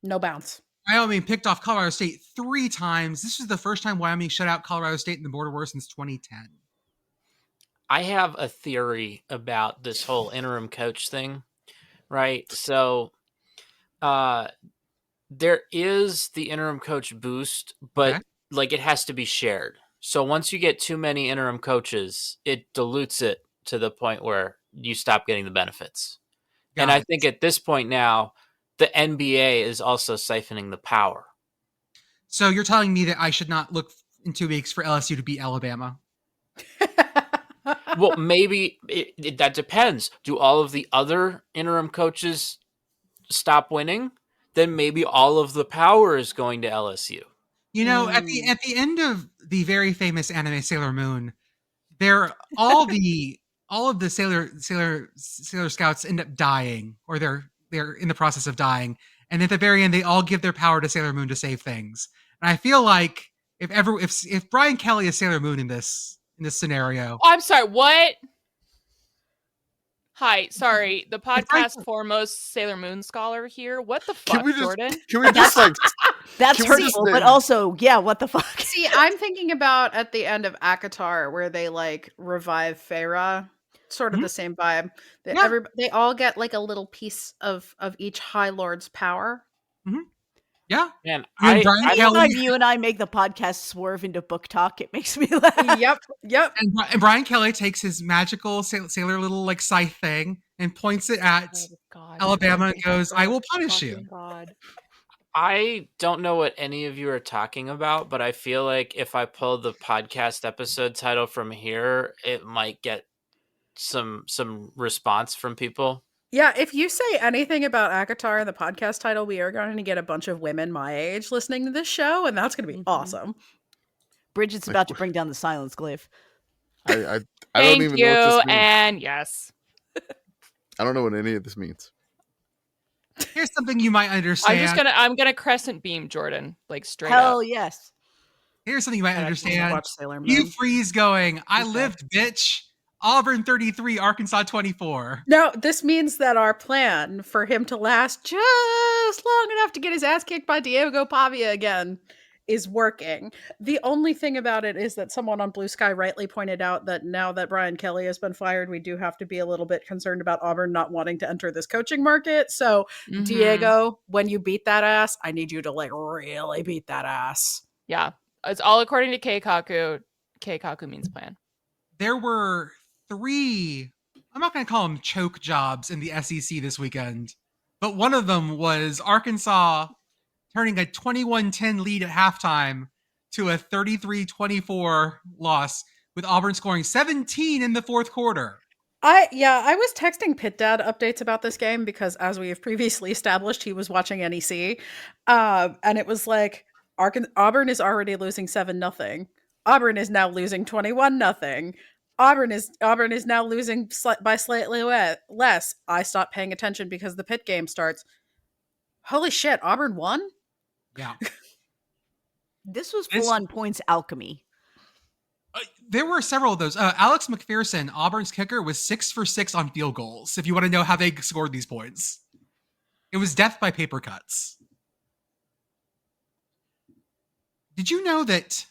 Speaker 3: No bounce.
Speaker 1: Wyoming picked off Colorado State 3 times. This is the first time Wyoming shut out Colorado State in the Border War since 2010.
Speaker 4: I have a theory about this whole interim coach thing, right? So there is the interim coach boost, but
Speaker 1: Okay.
Speaker 4: like it has to be shared. So once you get too many interim coaches, it dilutes it to the point where you stop getting the benefits. And I think at this point now, the NBA is also siphoning the power.
Speaker 1: So you're telling me that I should not look in 2 weeks for LSU to beat Alabama?
Speaker 4: Well, maybe that depends. Do all of the other interim coaches stop winning? Then maybe all of the power is going to LSU.
Speaker 1: At the end of the very famous anime Sailor Moon, all of the Sailor Scouts end up dying, or they're in the process of dying, and at the very end they all give their power to Sailor Moon to save things. And I feel like if Brian Kelly is Sailor Moon in this scenario,
Speaker 5: Oh, I'm sorry, what? Hi, sorry, the podcast foremost Sailor Moon scholar here. What the fuck, Jordan?
Speaker 2: Can we just like
Speaker 6: That's
Speaker 2: Can we just
Speaker 6: hurtful,
Speaker 2: name-
Speaker 6: but also, yeah, what the fuck?
Speaker 3: See, I'm thinking about at the end of ACOTAR where they like revive Feyre. Sort of the same vibe. They all get like a little piece of each High Lord's power.
Speaker 1: yeah.
Speaker 4: Man,
Speaker 1: And
Speaker 4: I
Speaker 1: Brian
Speaker 6: Every
Speaker 1: Kelly
Speaker 6: time you and I make the podcast swerve into book talk, it makes me laugh.
Speaker 3: Yep.
Speaker 1: and Brian Kelly takes his magical sailor little like scythe thing and points it at
Speaker 5: God.
Speaker 1: Alabama and goes, "I will punish you."
Speaker 5: God.
Speaker 4: I don't know what any of you are talking about, but I feel like if I pull the podcast episode title from here, it might get some response from people.
Speaker 3: Yeah, if you say anything about ACOTAR in the podcast title, we are going to get a bunch of women my age listening to this show, and that's going to be awesome.
Speaker 6: Bridget's about to bring down the silence glyph.
Speaker 2: I don't
Speaker 5: Thank
Speaker 2: even
Speaker 5: you,
Speaker 2: know what this means.
Speaker 5: and yes.
Speaker 2: I don't know what any of this means.
Speaker 1: Here's something you might understand.
Speaker 5: I'm gonna crescent beam Jordan, like straight
Speaker 6: Hell
Speaker 5: up.
Speaker 6: yes.
Speaker 1: Here's something you might understand.
Speaker 3: Watch Sailor Moon.
Speaker 1: You freeze going, "I lived, bitch." Auburn 33, Arkansas 24.
Speaker 3: No, this means that our plan for him to last just long enough to get his ass kicked by Diego Pavia again is working. The only thing about it is that someone on Blue Sky rightly pointed out that now that Brian Kelly has been fired, we do have to be a little bit concerned about Auburn not wanting to enter this coaching market. So, Diego, when you beat that ass, I need you to like really beat that ass.
Speaker 5: Yeah, it's all according to Keikaku. Keikaku means plan.
Speaker 1: There were 3, I'm not going to call them choke jobs in the SEC this weekend, but one of them was Arkansas turning a 21-10 lead at halftime to a 33-24 loss, with Auburn scoring 17 in the fourth quarter.
Speaker 3: I was texting Pitt Dad updates about this game because, as we have previously established, he was watching NEC, and it was like Auburn is already losing 7-0. Auburn is now losing 21-0. Auburn is now losing by slightly less. I stopped paying attention because the Pitt game starts. Holy shit! Auburn won.
Speaker 1: Yeah.
Speaker 6: This was full on points alchemy.
Speaker 1: There were several of those. Alex McPherson, Auburn's kicker, was 6 for 6 on field goals, if you want to know how they scored these points. It was death by paper cuts. Did you know that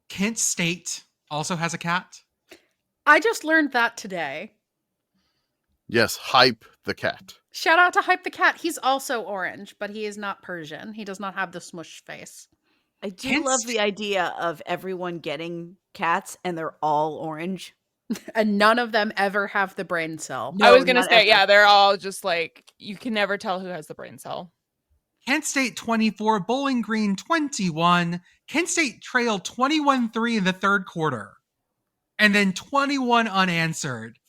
Speaker 1: Kent State also has a cat?
Speaker 3: I just learned that today.
Speaker 2: Yes, Hype the cat.
Speaker 3: Shout out to Hype the cat. He's also orange, but he is not Persian. He does not have the smush face.
Speaker 6: I do love the idea of everyone getting cats and they're all orange.
Speaker 3: And none of them ever have the brain cell.
Speaker 5: I was going to say, yeah, they're all just like, you can never tell who has the brain cell.
Speaker 1: Kent State 24, Bowling Green 21. Kent State trailed 21-3 in the third quarter, and then 21 unanswered.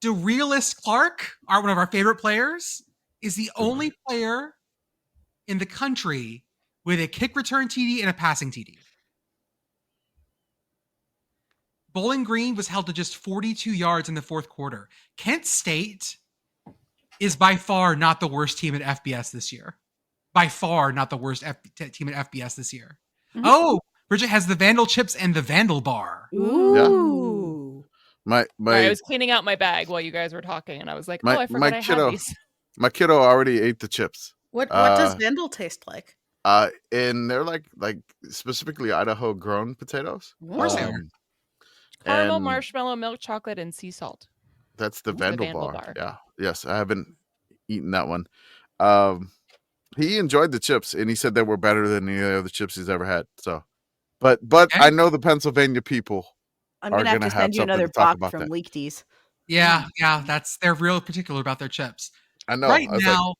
Speaker 1: DeRealist Clark, one of our favorite players, is the only player in the country with a kick return TD and a passing TD. Bowling Green was held to just 42 yards in the fourth quarter. Kent State is by far not the worst team at FBS this year. By far not the worst team at FBS this year. Mm-hmm. Oh, Brigit has the Vandal chips and the Vandal bar.
Speaker 3: Ooh.
Speaker 2: Yeah.
Speaker 5: I was cleaning out my bag while you guys were talking, and I was like, I forgot I had these.
Speaker 2: My kiddo already ate the chips.
Speaker 3: What does Vandal taste like?
Speaker 2: And they're like specifically Idaho grown potatoes.
Speaker 1: Of course they are.
Speaker 5: Caramel, marshmallow, milk chocolate, and sea salt.
Speaker 2: That's the Vandal bar. Yeah. Yes, I haven't eaten that one. He enjoyed the chips, and he said they were better than any other chips he's ever had. So, but I know the Pennsylvania people.
Speaker 6: I'm gonna have to send you another box from Leaktees.
Speaker 1: Yeah, they're real particular about their chips.
Speaker 2: I know.
Speaker 1: Right now,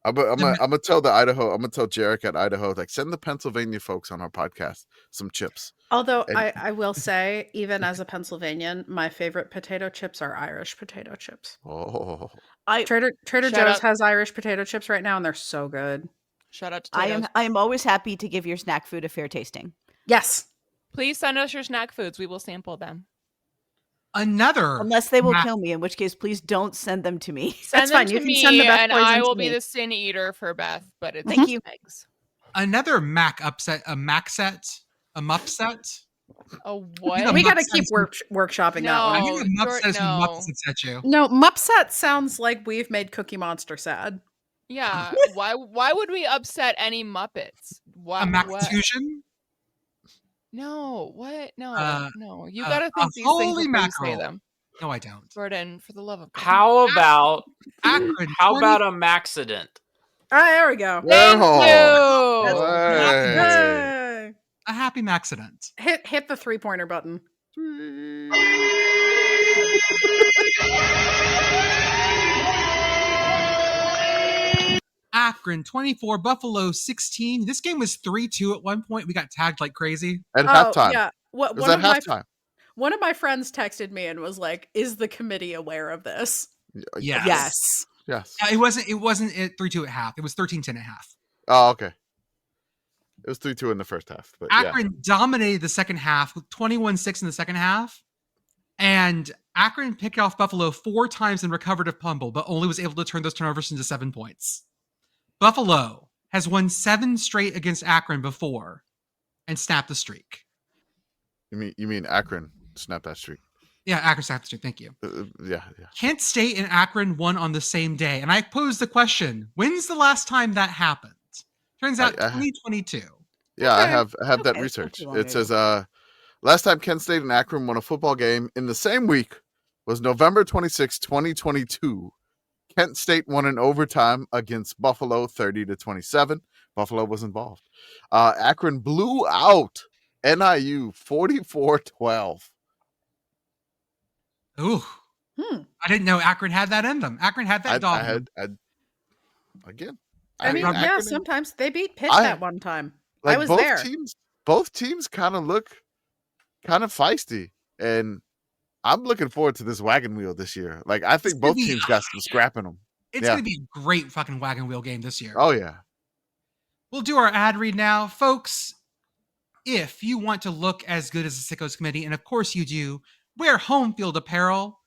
Speaker 2: I'm gonna tell Jarek at Idaho, like, send the Pennsylvania folks on our podcast some chips.
Speaker 3: Although I will say, even as a Pennsylvanian, my favorite potato chips are Irish potato chips.
Speaker 2: Oh,
Speaker 3: Trader Joe's has Irish potato chips right now, and they're so good.
Speaker 5: Shout out to Toledo.
Speaker 6: I am always happy to give your snack food a fair tasting.
Speaker 3: Yes.
Speaker 5: Please send us your snack foods. We will sample them.
Speaker 6: Unless they will kill me, in which case, please don't send them to me.
Speaker 5: That's fine. You can send the Beth and I will be the sin eater for Beth. But it's
Speaker 6: thank you.
Speaker 5: Eggs.
Speaker 1: Another Mac upset, a Mac set, a Mupp set.
Speaker 5: A what?
Speaker 3: We got to keep workshopping that one.
Speaker 1: I think a Mupp set is when Mupp sets at you.
Speaker 3: No, Mupp set sounds like we've made Cookie Monster sad.
Speaker 5: Yeah. Why would we upset any Muppets?
Speaker 1: A Mac fusion?
Speaker 5: No, what? No, no. You gotta think these things before you say them.
Speaker 1: No, I don't.
Speaker 5: Jordan, for the love of God.
Speaker 4: How about
Speaker 1: Akron?
Speaker 4: How about a Maccident?
Speaker 3: All right, there we go.
Speaker 5: Thank you.
Speaker 1: Hey. A happy Maccident.
Speaker 3: Hit the 3-pointer button.
Speaker 1: Akron 24, Buffalo 16. This game was 3-2 at one point. We got tagged like crazy.
Speaker 2: At halftime.
Speaker 3: Yeah.
Speaker 2: Halftime?
Speaker 3: One of my friends texted me and was like, "Is the committee aware of this?"
Speaker 1: Yes. It wasn't at 3-2 at half. It was 13-10 at half.
Speaker 2: Oh, okay. It was 3-2 in the first half. But
Speaker 1: Akron dominated the second half with 21-6 in the second half. And Akron picked off Buffalo 4 times and recovered a fumble, but only was able to turn those turnovers into 7 points. Buffalo has won 7 straight against Akron before and snapped the streak.
Speaker 2: You mean Akron snapped that streak?
Speaker 1: Yeah, Akron snapped the streak. Thank you.
Speaker 2: Yeah.
Speaker 1: Kent State and Akron won on the same day. And I posed the question, when's the last time that happened? Turns out 2022.
Speaker 2: Yeah, okay. I have that research. It says last time Kent State and Akron won a football game in the same week was November 26, 2022. Kent State won in overtime against Buffalo 30-27. Buffalo was involved. Akron blew out NIU 44-12.
Speaker 1: Ooh. I didn't know Akron had that in them. Akron had that dog.
Speaker 2: Again.
Speaker 3: I mean,
Speaker 2: Akron
Speaker 3: yeah,
Speaker 2: and-
Speaker 3: sometimes they beat Pitt
Speaker 2: I-
Speaker 3: that one time.
Speaker 2: like
Speaker 3: I was
Speaker 2: both
Speaker 3: there.
Speaker 2: Both teams kind of look kind of feisty, and I'm looking forward to this wagon wheel this year. Like I think
Speaker 1: gonna
Speaker 2: both
Speaker 1: be-
Speaker 2: teams got some scrap in them.
Speaker 1: It's
Speaker 2: Yeah.
Speaker 1: going to be a great fucking wagon wheel game this year.
Speaker 2: Oh yeah.
Speaker 1: We'll do our ad read now. Folks, if you want to look as good as the Sickos Committee, and of course you do, wear home field apparel.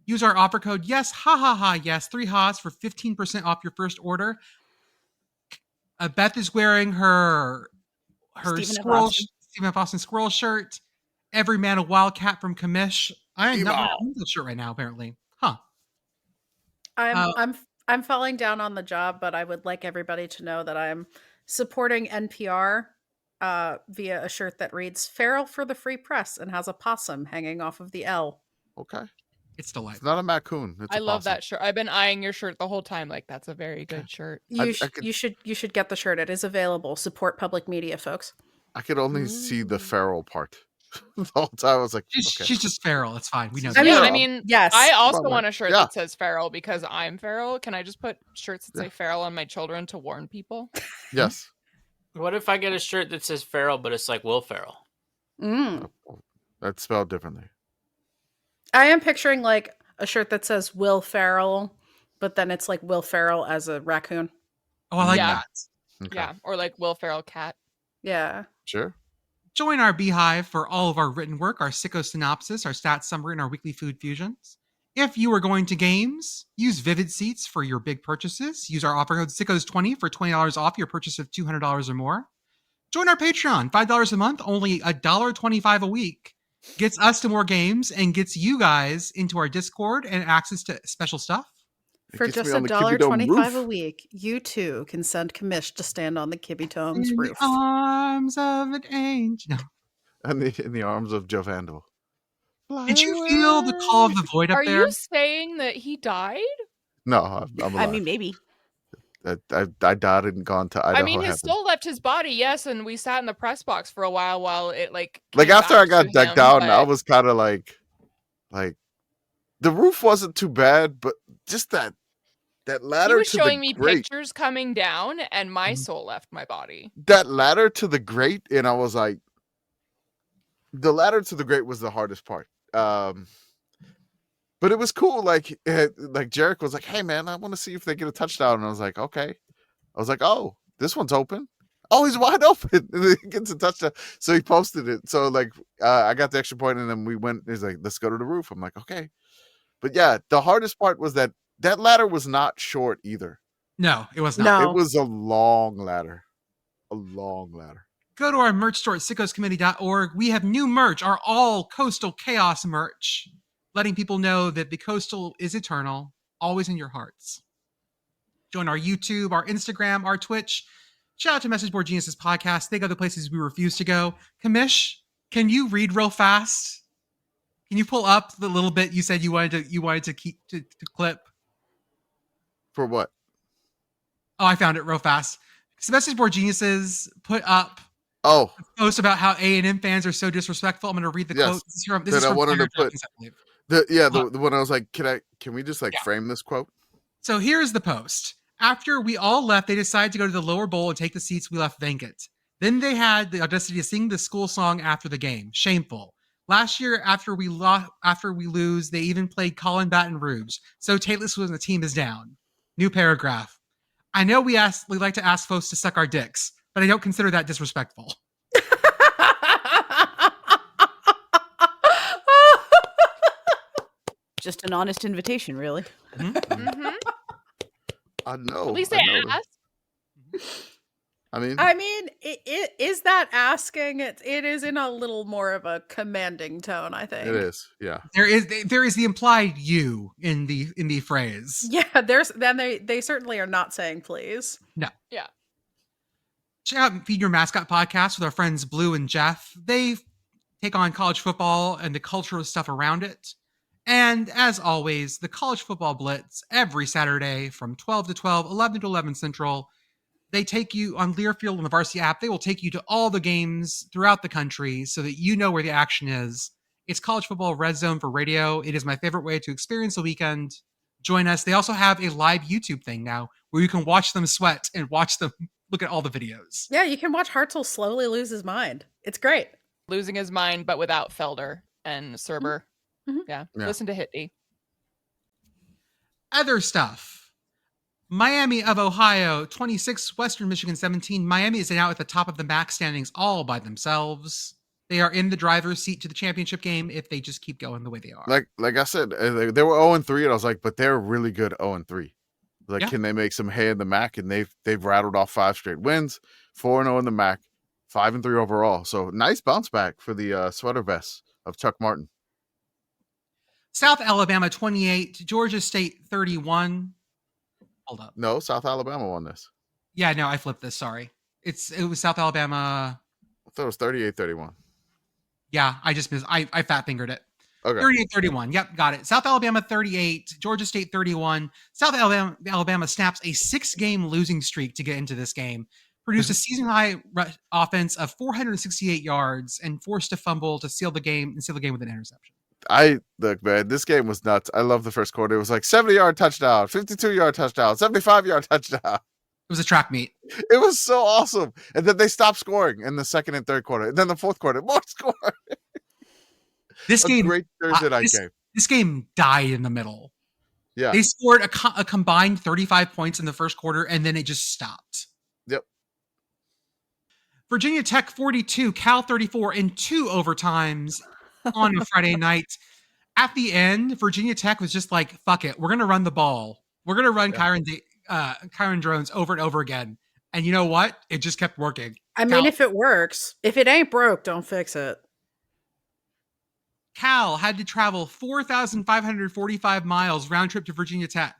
Speaker 1: Use our offer code yes, ha ha ha, yes, 3 ha's for 15% off your first order. Beth is wearing her
Speaker 6: Stephen F.
Speaker 1: squirrel,
Speaker 6: Austin.
Speaker 1: Stephen F. Austin squirrel shirt. Every man a wildcat from Commish. I am not
Speaker 2: Emo.
Speaker 1: wearing that shirt right now, apparently. Huh.
Speaker 3: I'm falling down on the job, but I would like everybody to know that I'm supporting NPR via a shirt that reads "Feral for the Free Press" and has a possum hanging off of the L.
Speaker 2: Okay.
Speaker 1: It's
Speaker 2: It's
Speaker 1: delightful.
Speaker 2: not a MACCoon. It's
Speaker 5: I
Speaker 2: a
Speaker 5: love
Speaker 2: possum.
Speaker 5: that shirt. I've been eyeing your shirt the whole time. Like, that's a very good shirt.
Speaker 2: I
Speaker 3: You
Speaker 2: could-
Speaker 3: you should get the shirt. It is available. Support public media, folks.
Speaker 2: I could only see the feral part the whole time. I was like,
Speaker 1: She's,
Speaker 2: okay.
Speaker 1: she's just feral. It's fine. We know
Speaker 3: I
Speaker 1: that.
Speaker 3: mean-
Speaker 5: Yeah,
Speaker 2: Yeah.
Speaker 5: I mean,
Speaker 3: Yes.
Speaker 5: I also
Speaker 2: Well,
Speaker 5: want a shirt
Speaker 2: yeah.
Speaker 5: that says feral because I'm feral. Can I just put shirts that say feral on my children to warn people?
Speaker 2: Yes.
Speaker 4: What if I get a shirt that says Ferrell, but it's like Will Ferrell?
Speaker 2: That's spelled differently.
Speaker 3: I am picturing like a shirt that says Will Ferrell, but then it's like Will Ferrell as a raccoon.
Speaker 1: Oh, I like
Speaker 5: Yeah.
Speaker 1: that.
Speaker 2: Okay.
Speaker 5: Yeah, or like Will Ferrell cat.
Speaker 3: Yeah.
Speaker 2: Sure.
Speaker 1: Join our beehive for all of our written work, our sicko synopsis, our stats summary, and our weekly food fusions. If you are going to games, use Vivid Seats for your big purchases. Use our offer code SICKOS20 for $20 off your purchase of $200 or more. Join our Patreon, $5 a month, only $1.25 a week. Gets us to more games and gets you guys into our Discord and access to special stuff.
Speaker 2: It
Speaker 3: For
Speaker 2: gets
Speaker 3: just
Speaker 2: me on the Kibbie Dome
Speaker 3: $1.25 a
Speaker 2: roof.
Speaker 3: week, you too can send Commish to stand on the Kibbie Dome's
Speaker 1: In
Speaker 3: roof.
Speaker 1: the arms of an angel. No.
Speaker 2: In the arms of Joe Vandal.
Speaker 1: Did you feel the call of the void up
Speaker 5: Are
Speaker 1: there?
Speaker 5: you saying that he died?
Speaker 2: No, I'm alive.
Speaker 6: I mean, maybe.
Speaker 2: I died and gone to Idaho
Speaker 5: I mean, his
Speaker 2: heaven.
Speaker 5: soul left his body, yes, and we sat in the press box for a while it
Speaker 2: Like
Speaker 5: came
Speaker 2: after I
Speaker 5: back
Speaker 2: got
Speaker 5: to
Speaker 2: decked
Speaker 5: him,
Speaker 2: down, I
Speaker 5: but-
Speaker 2: was kind of like the roof wasn't too bad, but just that
Speaker 5: He
Speaker 2: ladder
Speaker 5: was
Speaker 2: to
Speaker 5: showing
Speaker 2: the
Speaker 5: me
Speaker 2: grate,
Speaker 5: pictures coming down, and my
Speaker 2: Mhm.
Speaker 5: soul left my body.
Speaker 2: that ladder to the grate, and I was like, the ladder to the grate was the hardest part. But it was cool. Like Jarek was like, "Hey man, I want to see if they get a touchdown," and I was like, "Okay." I was like, "Oh, this one's open. Oh, he's wide open." And he gets a touchdown. So he posted it. So like, I got the extra point, and then we went. He's like, "Let's go to the roof." I'm like, "Okay." But yeah, the hardest part was that ladder was not short either.
Speaker 1: No, it was not.
Speaker 3: No.
Speaker 2: It was a long ladder. A long ladder.
Speaker 1: Go to our merch store at sickoscommittee.org. We have new merch, our all coastal chaos merch, letting people know that the coastal is eternal, always in your hearts. Join our YouTube, our Instagram, our Twitch. Shout out to Message Board Geniuses podcast. They go the places we refuse to go. Commish, can you read real fast? Can you pull up the little bit you said you wanted to keep to clip?
Speaker 2: For what?
Speaker 1: Oh, I found it real fast. So Message Board Geniuses put up
Speaker 2: Oh,
Speaker 1: a post about how A&M fans are so disrespectful. I'm going to read the
Speaker 2: Yes,
Speaker 1: quote. This is
Speaker 2: that I
Speaker 1: from
Speaker 2: wanted to
Speaker 1: Claire
Speaker 2: put-
Speaker 1: Jenkins, I believe.
Speaker 2: the one I was like, can we just
Speaker 1: Yeah.
Speaker 2: frame this quote?
Speaker 1: So here's the post. After we all left, they decided to go to the lower bowl and take the seats we left vacant. Then they had the audacity to sing the school song after the game. Shameful. Last year, after we lose, they even played Colin Baton Rouge. So Taylor's when the team is down. New paragraph. I know we like to ask folks to suck our dicks, but I don't consider that disrespectful.
Speaker 6: Just an honest invitation, really.
Speaker 5: Mm-hmm.
Speaker 2: I know.
Speaker 5: At least
Speaker 2: I
Speaker 5: they
Speaker 2: know.
Speaker 5: asked.
Speaker 2: I mean,
Speaker 3: I mean, is that asking? It is in a little more of a commanding tone, I think.
Speaker 2: it is. Yeah.
Speaker 1: There is the implied you in the phrase.
Speaker 3: Yeah, they certainly are not saying please.
Speaker 1: Check out Feed Your Mascot podcast with our friends Blue and Jeff. They take on college football and the cultural stuff around it. And as always, the College Football Blitz every Saturday from 12 to 12, 11 to 11 Central. They take you on Learfield on the Varsity app. They will take you to all the games throughout the country so that you know where the action is It's College Football Red Zone for radio. It is my favorite way to experience the weekend. Join us. They also have a live YouTube thing now where you can watch them sweat and watch them look at all the videos.
Speaker 3: Yeah, you can watch Hartzell slowly lose his mind. It's great.
Speaker 5: Losing his mind, but without Felder and Serber.
Speaker 3: Mhm.
Speaker 5: Yeah.
Speaker 2: Yeah.
Speaker 5: Listen to Hitty.
Speaker 1: Other stuff. Miami of Ohio, 26, Western Michigan 17. Miami is now at the top of the MAC standings all by themselves. They are in the driver's seat to the championship game if they just keep going the way they are.
Speaker 2: Like I said, they were 0-3, and I was like, but they're really good 0-3. Like,
Speaker 1: Yeah.
Speaker 2: can they make some hay in the MAC? And they've rattled off 5 straight wins, 4-0 in the MAC, 5-3 overall. So nice bounce back for the sweater vests of Chuck Martin.
Speaker 1: South Alabama 28, Georgia State 31. Hold up.
Speaker 2: No, South Alabama won this.
Speaker 1: Yeah, no, I flipped this. Sorry. It was South Alabama.
Speaker 2: I thought it was 38-31.
Speaker 1: Yeah, I just missed. I fat fingered it.
Speaker 2: Okay.
Speaker 1: 38-31. Yep, got it. South Alabama 38, Georgia State 31. South Alabama snaps a 6-game losing streak to get into this game. Produced a season-high offense of 468 yards and forced a fumble to seal the game with an interception.
Speaker 2: Look, man, this game was nuts. I love the first quarter. It was like 70-yard touchdown, 52-yard touchdown, 75-yard touchdown.
Speaker 1: It was a track meet.
Speaker 2: It was so awesome. And then they stopped scoring in the second and third quarter. And then the fourth quarter, more score.
Speaker 1: This game,
Speaker 2: great Thursday night game.
Speaker 1: This game died in the middle.
Speaker 2: Yeah.
Speaker 1: They scored a combined 35 points in the first quarter, and then it just stopped.
Speaker 2: Yep.
Speaker 1: Virginia Tech 42, Cal 34 in 2 overtimes on a Friday night. At the end, Virginia Tech was just like, fuck it. We're going to run the ball. We're going to run Kyron drones over and over again. And you know what? It just kept working.
Speaker 3: I mean, if it works. If it ain't broke, don't fix it.
Speaker 1: Cal had to travel 4,545 miles round trip to Virginia Tech,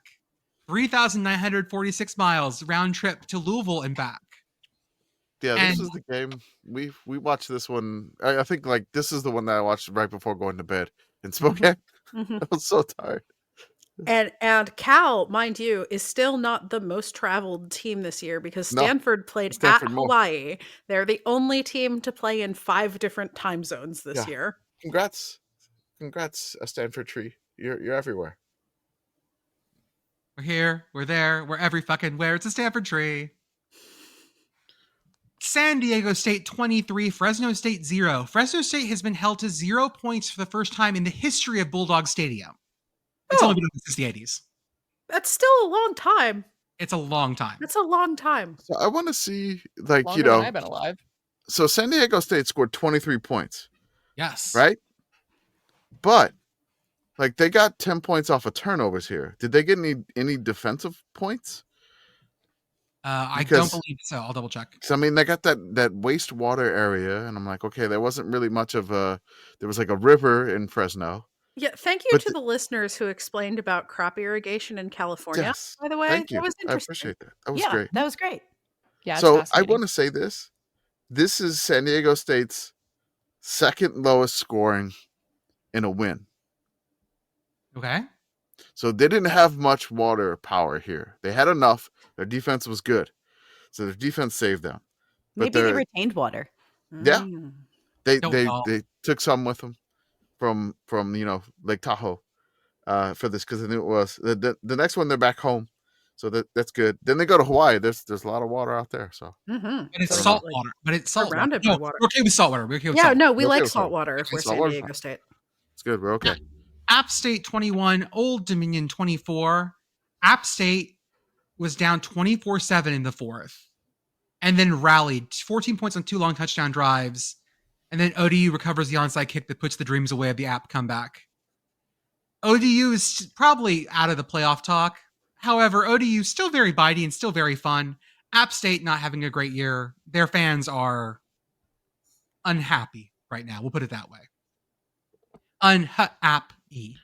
Speaker 1: 3,946 miles round trip to Louisville and back.
Speaker 2: Yeah, this is the game. We watched this one. I think like this is the one that I watched right before going to bed in Spokane.
Speaker 3: Mhm.
Speaker 2: I was so tired.
Speaker 3: And Cal, mind you, is still not the most traveled team this year because
Speaker 2: No,
Speaker 3: Stanford played
Speaker 2: Stanford
Speaker 3: at
Speaker 2: more.
Speaker 3: Hawaii. They're the only team to play in 5 different time zones this
Speaker 2: Yeah.
Speaker 3: year.
Speaker 2: Congrats, a Stanford tree. You're everywhere.
Speaker 1: We're here, we're there, we're every fucking where. It's a Stanford tree. San Diego State 23, Fresno State 0. Fresno State has been held to 0 points for the first time in the history of Bulldog Stadium. It's only been since the 80s.
Speaker 3: That's still a long time.
Speaker 1: It's a long time.
Speaker 3: That's a long time.
Speaker 2: So I want to see, like,
Speaker 5: Longer than I've been alive.
Speaker 2: So San Diego State scored 23 points,
Speaker 1: Yes.
Speaker 2: right? But like they got 10 points off of turnovers here. Did they get any defensive points?
Speaker 1: I don't believe so. I'll double check.
Speaker 2: Because I mean, they got that wastewater area, and I'm like, okay, there wasn't really much of a. There was like a river in Fresno.
Speaker 3: Yeah, thank you
Speaker 2: But
Speaker 3: to the listeners who explained about crop irrigation in California.
Speaker 2: Yes,
Speaker 3: By the way,
Speaker 2: thank you.
Speaker 3: that was
Speaker 2: I
Speaker 3: interesting.
Speaker 2: appreciate that. That was
Speaker 6: Yeah,
Speaker 2: great.
Speaker 6: that was great.
Speaker 5: Yeah, it's
Speaker 2: So I
Speaker 5: fascinating.
Speaker 2: want to say this. This is San Diego State's second lowest scoring in a win.
Speaker 1: Okay.
Speaker 2: So they didn't have much water power here. They had enough. Their defense was good. So their defense saved them. But
Speaker 6: Maybe they retained water.
Speaker 2: Yeah.
Speaker 3: Mm.
Speaker 2: They
Speaker 1: Don't
Speaker 2: they
Speaker 1: know.
Speaker 2: they took some with them from Lake Tahoe for this because they knew it was the next one. They're back home, so that's good. Then they go to Hawaii. There's a lot of water out there. So
Speaker 3: Mhm.
Speaker 1: But it's
Speaker 3: So
Speaker 1: salt
Speaker 3: like-
Speaker 1: water. But it's salt water.
Speaker 3: Surrounded by
Speaker 1: No,
Speaker 3: water.
Speaker 1: we're okay with salt water. We're okay with
Speaker 3: Yeah,
Speaker 1: salt.
Speaker 3: no, we
Speaker 2: Okay
Speaker 3: like
Speaker 2: with
Speaker 3: salt
Speaker 2: salt.
Speaker 3: water if
Speaker 2: Okay,
Speaker 3: we're
Speaker 2: salt
Speaker 3: San
Speaker 2: water's
Speaker 3: Diego
Speaker 2: fine.
Speaker 3: State.
Speaker 2: it's good. We're okay.
Speaker 1: App State 21, Old Dominion 24. App State was down 24-7 in the fourth and then rallied 14 points on 2 long touchdown drives. And then ODU recovers the onside kick that puts the dreams away of the App comeback. ODU is probably out of the playoff talk. However, ODU is still very bitey and still very fun. App State not having a great year. Their fans are unhappy right now. We'll put it that way. Unhappy.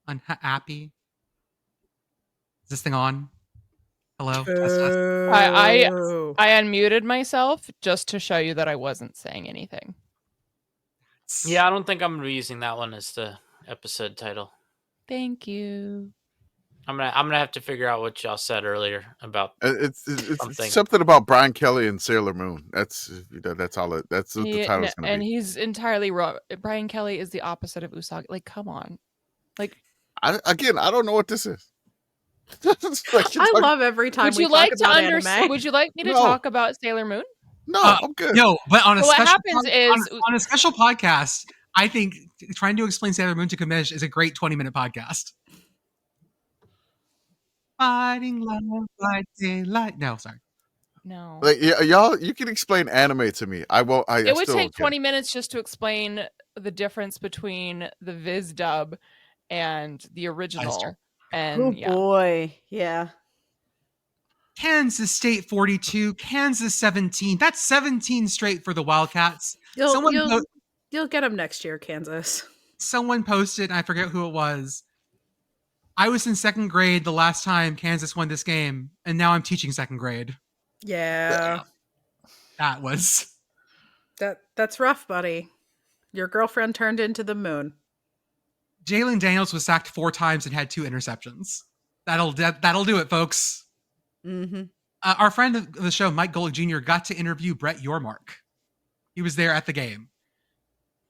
Speaker 1: Unhappy. Is this thing on? Hello? Test, test.
Speaker 3: Oh.
Speaker 5: I unmuted myself just to show you that I wasn't saying anything.
Speaker 4: Yeah, I don't think I'm going to be using that one as the episode title.
Speaker 5: Thank you.
Speaker 4: I'm gonna have to figure out what y'all said earlier about
Speaker 2: It's
Speaker 4: something.
Speaker 2: something about Brian Kelly and Sailor Moon. That's all it. That's what the title's going to
Speaker 5: And
Speaker 2: be.
Speaker 5: he's entirely wrong. Brian Kelly is the opposite of Usagi. Like, come on. Like,
Speaker 2: I don't know what this is.
Speaker 3: I love every time
Speaker 5: would
Speaker 3: we
Speaker 5: you
Speaker 3: talk
Speaker 5: like to
Speaker 3: about
Speaker 5: understand?
Speaker 3: anime.
Speaker 5: Would you like me to
Speaker 2: No.
Speaker 5: talk about Sailor Moon?
Speaker 2: No, I'm good.
Speaker 1: No, but on a
Speaker 5: So what
Speaker 1: special
Speaker 5: happens is-
Speaker 1: on a special podcast, I think trying to explain Sailor Moon to Commish is a great 20-minute podcast. Fighting love like daylight. No, sorry.
Speaker 5: No.
Speaker 2: Like y'all, you can explain anime to me. I won't.
Speaker 5: It would take 20 minutes just to explain the difference between the Viz dub and the original. And
Speaker 6: Oh
Speaker 5: yeah.
Speaker 6: boy, yeah.
Speaker 1: Kansas State 42, Kansas 17. That's 17 straight for the Wildcats.
Speaker 3: You'll get them next year, Kansas.
Speaker 1: Someone posted, and I forget who it was. I was in second grade the last time Kansas won this game, and now I'm teaching second grade.
Speaker 3: Yeah. That's rough, buddy. Your girlfriend turned into the moon.
Speaker 1: Jalen Daniels was sacked 4 times and had 2 interceptions. That'll do it, folks.
Speaker 6: Mm-hmm.
Speaker 1: Our friend of the show, Mike Golick Jr., got to interview Brett Yormark. He was there at the game.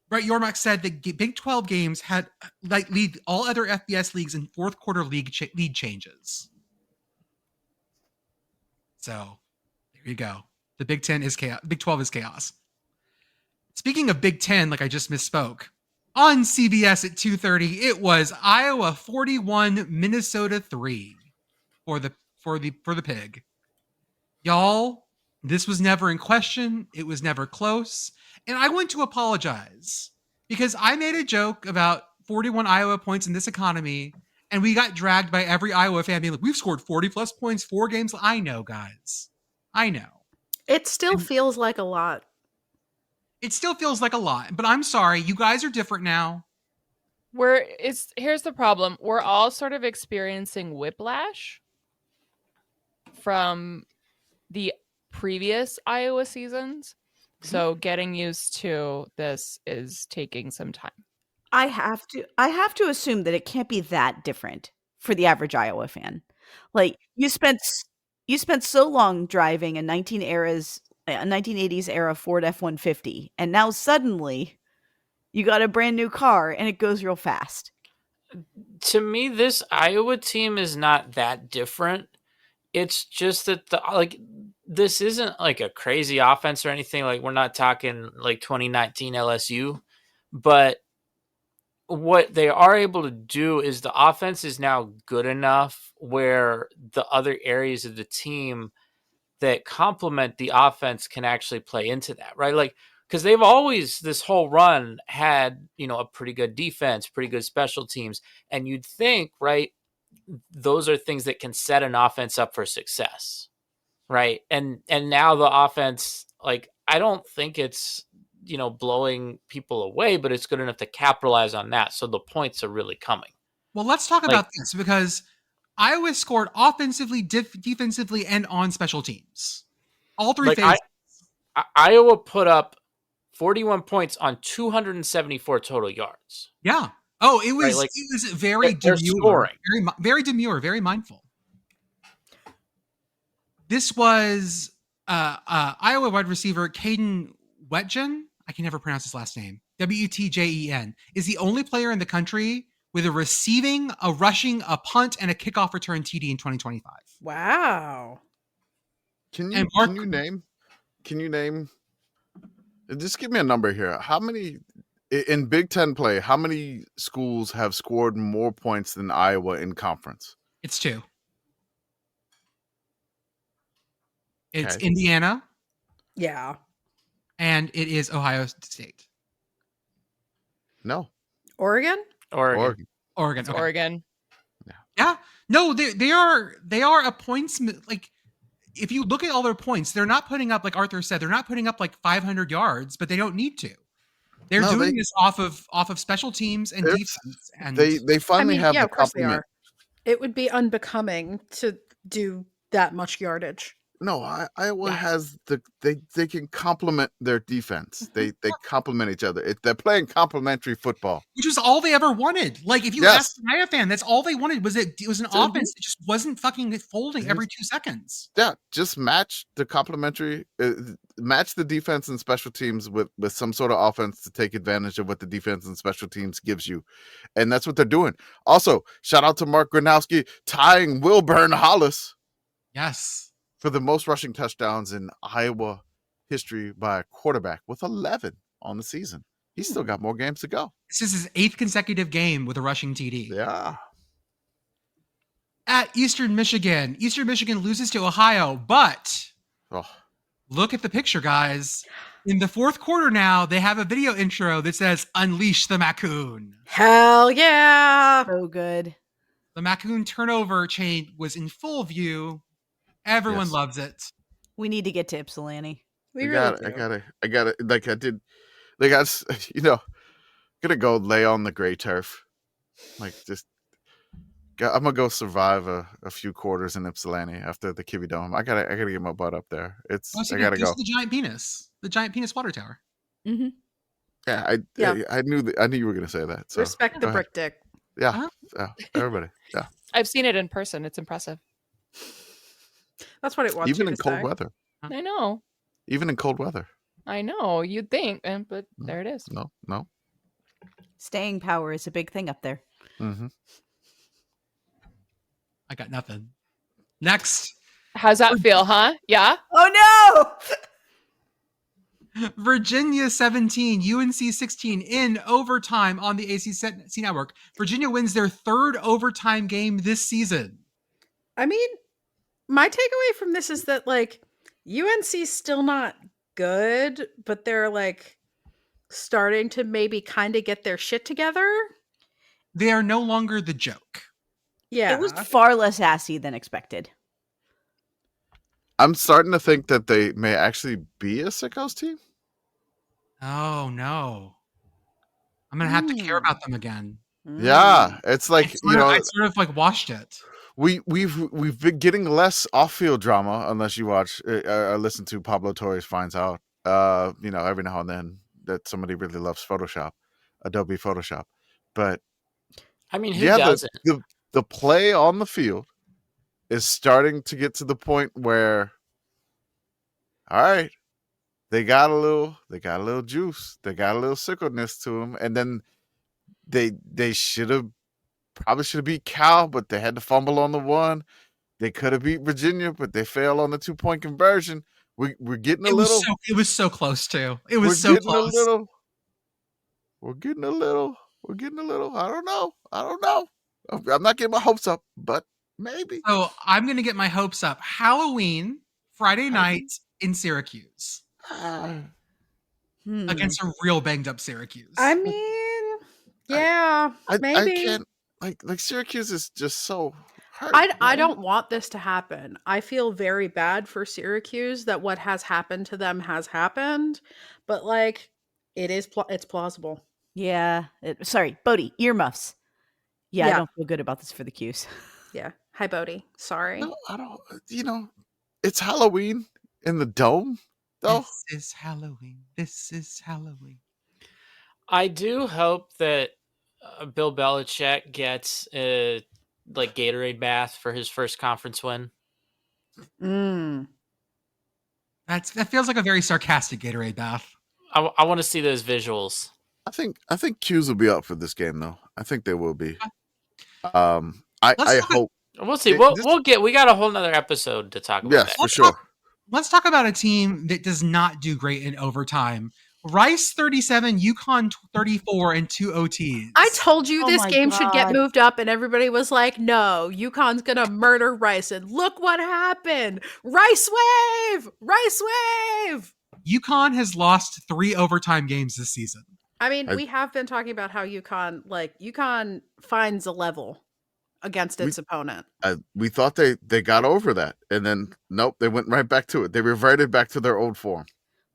Speaker 1: Brett Yormark said that Big 12 games had lead all other FBS leagues in fourth quarter lead changes. So there you go. The Big 10 is chaos. Big 12 is chaos. Speaking of Big 10, like I just misspoke, on CBS at 2:30, it was Iowa 41, Minnesota 3 for the Pig. Y'all, this was never in question. It was never close. And I want to apologize because I made a joke about 41 Iowa points in this economy, and we got dragged by every Iowa fan being like, we've scored 40 plus points 4 games. I know, guys. I know.
Speaker 3: It still feels like a lot.
Speaker 1: It still feels like a lot, but I'm sorry. You guys are different now.
Speaker 5: Here's the problem. We're all sort of experiencing whiplash from the previous Iowa seasons. So getting used to this is taking some time.
Speaker 6: I have to assume that it can't be that different for the average Iowa fan. Like you spent so long driving a 1980s era Ford F-150, and now suddenly you got a brand new car and it goes real fast.
Speaker 4: To me, this Iowa team is not that different. It's just that this isn't like a crazy offense or anything. Like we're not talking like 2019 LSU, but what they are able to do is the offense is now good enough where the other areas of the team that complement the offense can actually play into that, right? Like, because they've always, this whole run had, a pretty good defense, pretty good special teams. And you'd think, right, those are things that can set an offense up for success, right? And now the offense, like, I don't think it's, blowing people away, but it's good enough to capitalize on that. So the points are really coming.
Speaker 1: Well, let's talk about this because Iowa scored offensively, defensively, and on special teams. All 3 phases.
Speaker 4: Iowa put up 41 points on 274 total yards.
Speaker 1: Yeah. Oh, it was
Speaker 4: right?
Speaker 1: it was very
Speaker 4: they're
Speaker 1: demure,
Speaker 4: scoring.
Speaker 1: very demure, very mindful. This was Iowa wide receiver Caden Wetjen. I can never pronounce his last name. Wetjen is the only player in the country with a receiving, a rushing, a punt, and a kickoff return TD in 2025.
Speaker 3: Wow.
Speaker 2: Can you name? Just give me a number here. How many in Big Ten play? How many schools have scored more points than Iowa in conference?
Speaker 1: It's 2. It's
Speaker 2: Okay.
Speaker 1: Indiana.
Speaker 3: Yeah.
Speaker 1: And it is Ohio State.
Speaker 2: No.
Speaker 3: Oregon?
Speaker 1: Oregon.
Speaker 5: It's
Speaker 1: Okay.
Speaker 5: Oregon.
Speaker 1: Yeah. No, they are a points, like if you look at all their points, they're not putting up, like Arthur said, they're not putting up like 500 yards, but they don't need to. They're doing this off of special teams and defense. And
Speaker 2: they finally have the
Speaker 3: of course they
Speaker 2: complement.
Speaker 3: are. It would be unbecoming to do that much yardage.
Speaker 2: Iowa
Speaker 4: Yeah.
Speaker 2: has they can complement their defense. They complement each other. They're playing complementary football.
Speaker 1: Which was all they ever wanted. Like, if you
Speaker 2: Yes.
Speaker 1: ask an Iowa fan, that's all they wanted was it was an offense that just wasn't fucking folding every 2 seconds.
Speaker 2: Yeah, just match the complementary, match the defense and special teams with some sort of offense to take advantage of what the defense and special teams gives you, and that's what they're doing. Also, shout out to Mark Gronowski tying Wilburn Hollis
Speaker 1: Yes.
Speaker 2: for the most rushing touchdowns in Iowa history by a quarterback with 11 on the season. He's still got more games to go.
Speaker 1: This is his 8th consecutive game with a rushing TD.
Speaker 2: Yeah.
Speaker 1: At Eastern Michigan loses to Ohio, but
Speaker 2: Oh,
Speaker 1: look at the picture, guys. In the 4th quarter now, they have a video intro that says, "Unleash the MACCoon."
Speaker 3: Hell yeah.
Speaker 6: So good.
Speaker 1: The MACCoon turnover chain was in full view. Everyone
Speaker 2: Yes.
Speaker 1: loves it.
Speaker 6: We need to get to Ypsilanti.
Speaker 3: We
Speaker 2: I
Speaker 3: really
Speaker 2: got it. Like I did, like I, gonna go lay on the gray turf. Like just, I'm gonna go survive a few quarters in Ypsilanti after the Kibbie Dome. I gotta get my butt up there. I gotta go.
Speaker 1: The giant penis water tower.
Speaker 6: Mm-hmm.
Speaker 2: Yeah,
Speaker 3: Yeah.
Speaker 2: I knew you were gonna say that. So
Speaker 3: Respect the
Speaker 2: go ahead.
Speaker 3: brick dick.
Speaker 2: Yeah,
Speaker 1: Uh-huh.
Speaker 2: yeah, everybody. Yeah,
Speaker 5: I've seen it in person. It's impressive.
Speaker 3: That's what it wants
Speaker 2: even
Speaker 3: you
Speaker 2: in
Speaker 3: to
Speaker 2: cold
Speaker 3: say.
Speaker 2: weather.
Speaker 5: I know.
Speaker 2: Even in cold weather.
Speaker 5: I know. You'd think, but there it is.
Speaker 2: No.
Speaker 6: Staying power is a big thing up there.
Speaker 2: Mm-hmm.
Speaker 1: I got nothing. Next,
Speaker 5: How's that feel, huh? Yeah?
Speaker 6: Oh no!
Speaker 1: Virginia 17, UNC 16 in overtime on the ACC Network. Virginia wins their 3rd overtime game this season.
Speaker 3: I mean, my takeaway from this is that like UNC's still not good, but they're like starting to maybe kind of get their shit together.
Speaker 1: They are no longer the joke.
Speaker 3: Yeah.
Speaker 6: It was far less assy than expected.
Speaker 2: I'm starting to think that they may actually be a sickos team.
Speaker 1: Oh no. I'm gonna have to care about them again.
Speaker 2: Yeah, it's like
Speaker 1: I sort of like watched it.
Speaker 2: we've been getting less off-field drama unless you watch or listen to Pablo Torres Finds Out. Every now and then that somebody really loves Photoshop, Adobe Photoshop. But
Speaker 4: I mean, who
Speaker 2: yeah,
Speaker 4: doesn't?
Speaker 2: the play on the field is starting to get to the point where, all right, they got a little juice, they got a little sickleness to them, and then they probably should have beat Cal, but they had to fumble on the one. They could have beat Virginia, but they failed on the 2-point conversion. We're getting
Speaker 1: It was so close too. It was so close.
Speaker 2: We're getting a little. I don't know. I'm not getting my hopes up, but maybe.
Speaker 1: So I'm gonna get my hopes up. Halloween, Friday night in Syracuse against a real banged up Syracuse.
Speaker 3: I mean, yeah, maybe.
Speaker 2: I can't like Syracuse is just so hurt.
Speaker 3: I don't want this to happen. I feel very bad for Syracuse that what has happened to them has happened, but like it's plausible.
Speaker 6: Yeah. Sorry, Bodie, earmuffs. Yeah,
Speaker 3: Yeah.
Speaker 6: I don't feel good about this for the Qs.
Speaker 3: Yeah. Hi, Bodie. Sorry.
Speaker 2: No, I don't. It's Halloween in the dome, though.
Speaker 1: This is Halloween.
Speaker 4: I do hope that Bill Belichick gets a Gatorade bath for his first conference win.
Speaker 1: That feels like a very sarcastic Gatorade bath.
Speaker 4: I want to see those visuals.
Speaker 2: I think Qs will be up for this game, though. I think they will be. I hope.
Speaker 4: We'll see. We got a whole nother episode to talk about.
Speaker 2: Yes, for sure.
Speaker 1: Let's talk about a team that does not do great in overtime. Rice 37, UConn 34, and 2 OTs.
Speaker 3: I told you
Speaker 6: Oh
Speaker 3: this
Speaker 6: my
Speaker 3: game should get
Speaker 6: God.
Speaker 3: moved up, and everybody was like, no, UConn's going to murder Rice. And look what happened. Rice wave! Rice wave!
Speaker 1: UConn has lost 3 overtime games this season.
Speaker 3: I mean, we have been talking about how UConn finds a level against its opponent.
Speaker 2: We thought they got over that, and then nope, they went right back to it. They reverted back to their old form.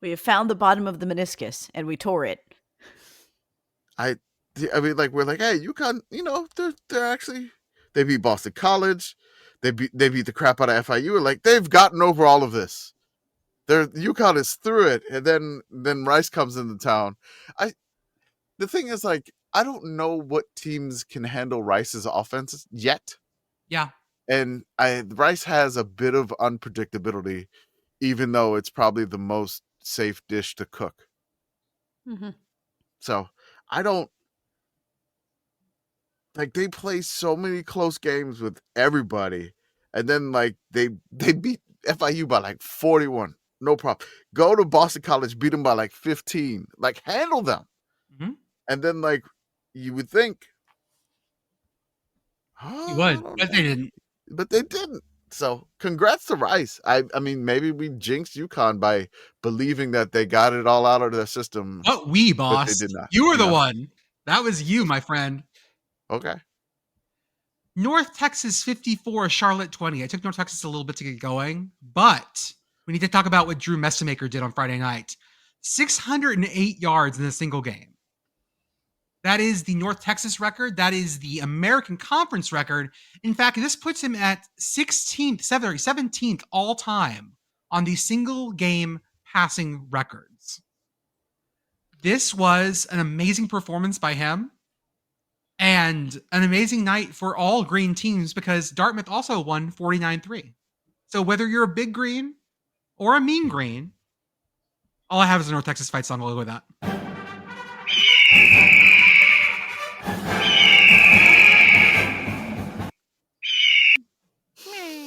Speaker 6: We have found the bottom of the meniscus and we tore it.
Speaker 2: I mean, like we're like, hey, UConn, they're actually they beat Boston College, they beat the crap out of FIU. Like, they've gotten over all of this. UConn is through it, and then Rice comes into town. The thing is, like, I don't know what teams can handle Rice's offense yet.
Speaker 1: Yeah.
Speaker 2: And Rice has a bit of unpredictability, even though it's probably the most safe dish to cook.
Speaker 3: Mhm.
Speaker 2: So I don't like, they play so many close games with everybody, and then like they beat FIU by like 41. No problem. Go to Boston College, beat them by like 15. Like, handle them.
Speaker 1: Mhm.
Speaker 2: And then, like, you would think,
Speaker 1: He would, but they didn't.
Speaker 2: But they didn't. So congrats to Rice. I mean, maybe we jinxed UConn by believing that they got it all out of their system.
Speaker 1: What we,
Speaker 2: but
Speaker 1: boss?
Speaker 2: they did not.
Speaker 1: You were the
Speaker 2: No.
Speaker 1: one. That was you, my friend.
Speaker 2: Okay.
Speaker 1: North Texas 54, Charlotte 20. I took North Texas a little bit to get going, but we need to talk about what Drew Messamaker did on Friday night. 608 yards in a single game. That is the North Texas record. That is the American Conference record. In fact, this puts him at 17th all time on the single game passing records. This was an amazing performance by him and an amazing night for all green teams, because Dartmouth also won 49-3. So whether you're a big green or a mean green, all I have is a North Texas fight song. I'll go with that.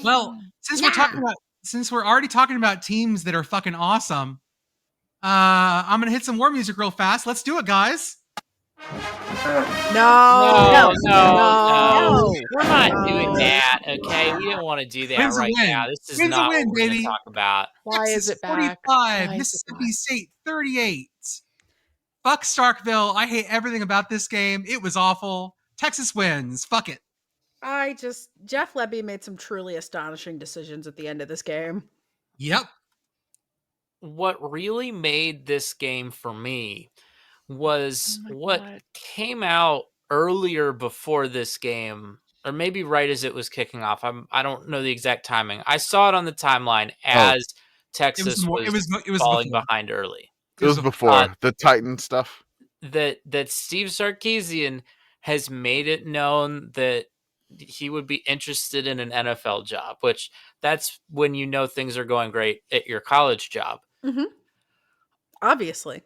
Speaker 1: Well, since we're already talking about teams that are fucking awesome, I'm gonna hit some war music real fast. Let's do it, guys.
Speaker 3: No.
Speaker 4: We're not doing that, okay? We didn't want to do that
Speaker 1: Win's a
Speaker 4: right
Speaker 1: win.
Speaker 4: now. This is
Speaker 1: Win's a
Speaker 4: not
Speaker 1: win,
Speaker 4: what we're going
Speaker 1: baby.
Speaker 4: to talk about.
Speaker 5: Why
Speaker 1: Texas
Speaker 5: is it back?
Speaker 1: 45,
Speaker 5: Why is it
Speaker 1: Mississippi
Speaker 5: back?
Speaker 1: State 38. Fuck Starkville. I hate everything about this game. It was awful. Texas wins. Fuck it.
Speaker 3: Jeff Lebby made some truly astonishing decisions at the end of this game.
Speaker 1: Yep.
Speaker 4: What really made this game for me was
Speaker 5: Oh my
Speaker 4: what
Speaker 5: God.
Speaker 4: came out earlier before this game, or maybe right as it was kicking off. I don't know the exact timing. I saw it on the timeline as Texas was falling
Speaker 1: before.
Speaker 4: behind early.
Speaker 2: It was before the Titan stuff.
Speaker 4: That Steve Sarkisian has made it known that he would be interested in an NFL job, which that's when you know things are going great at your college job.
Speaker 3: Mm-hmm. Obviously.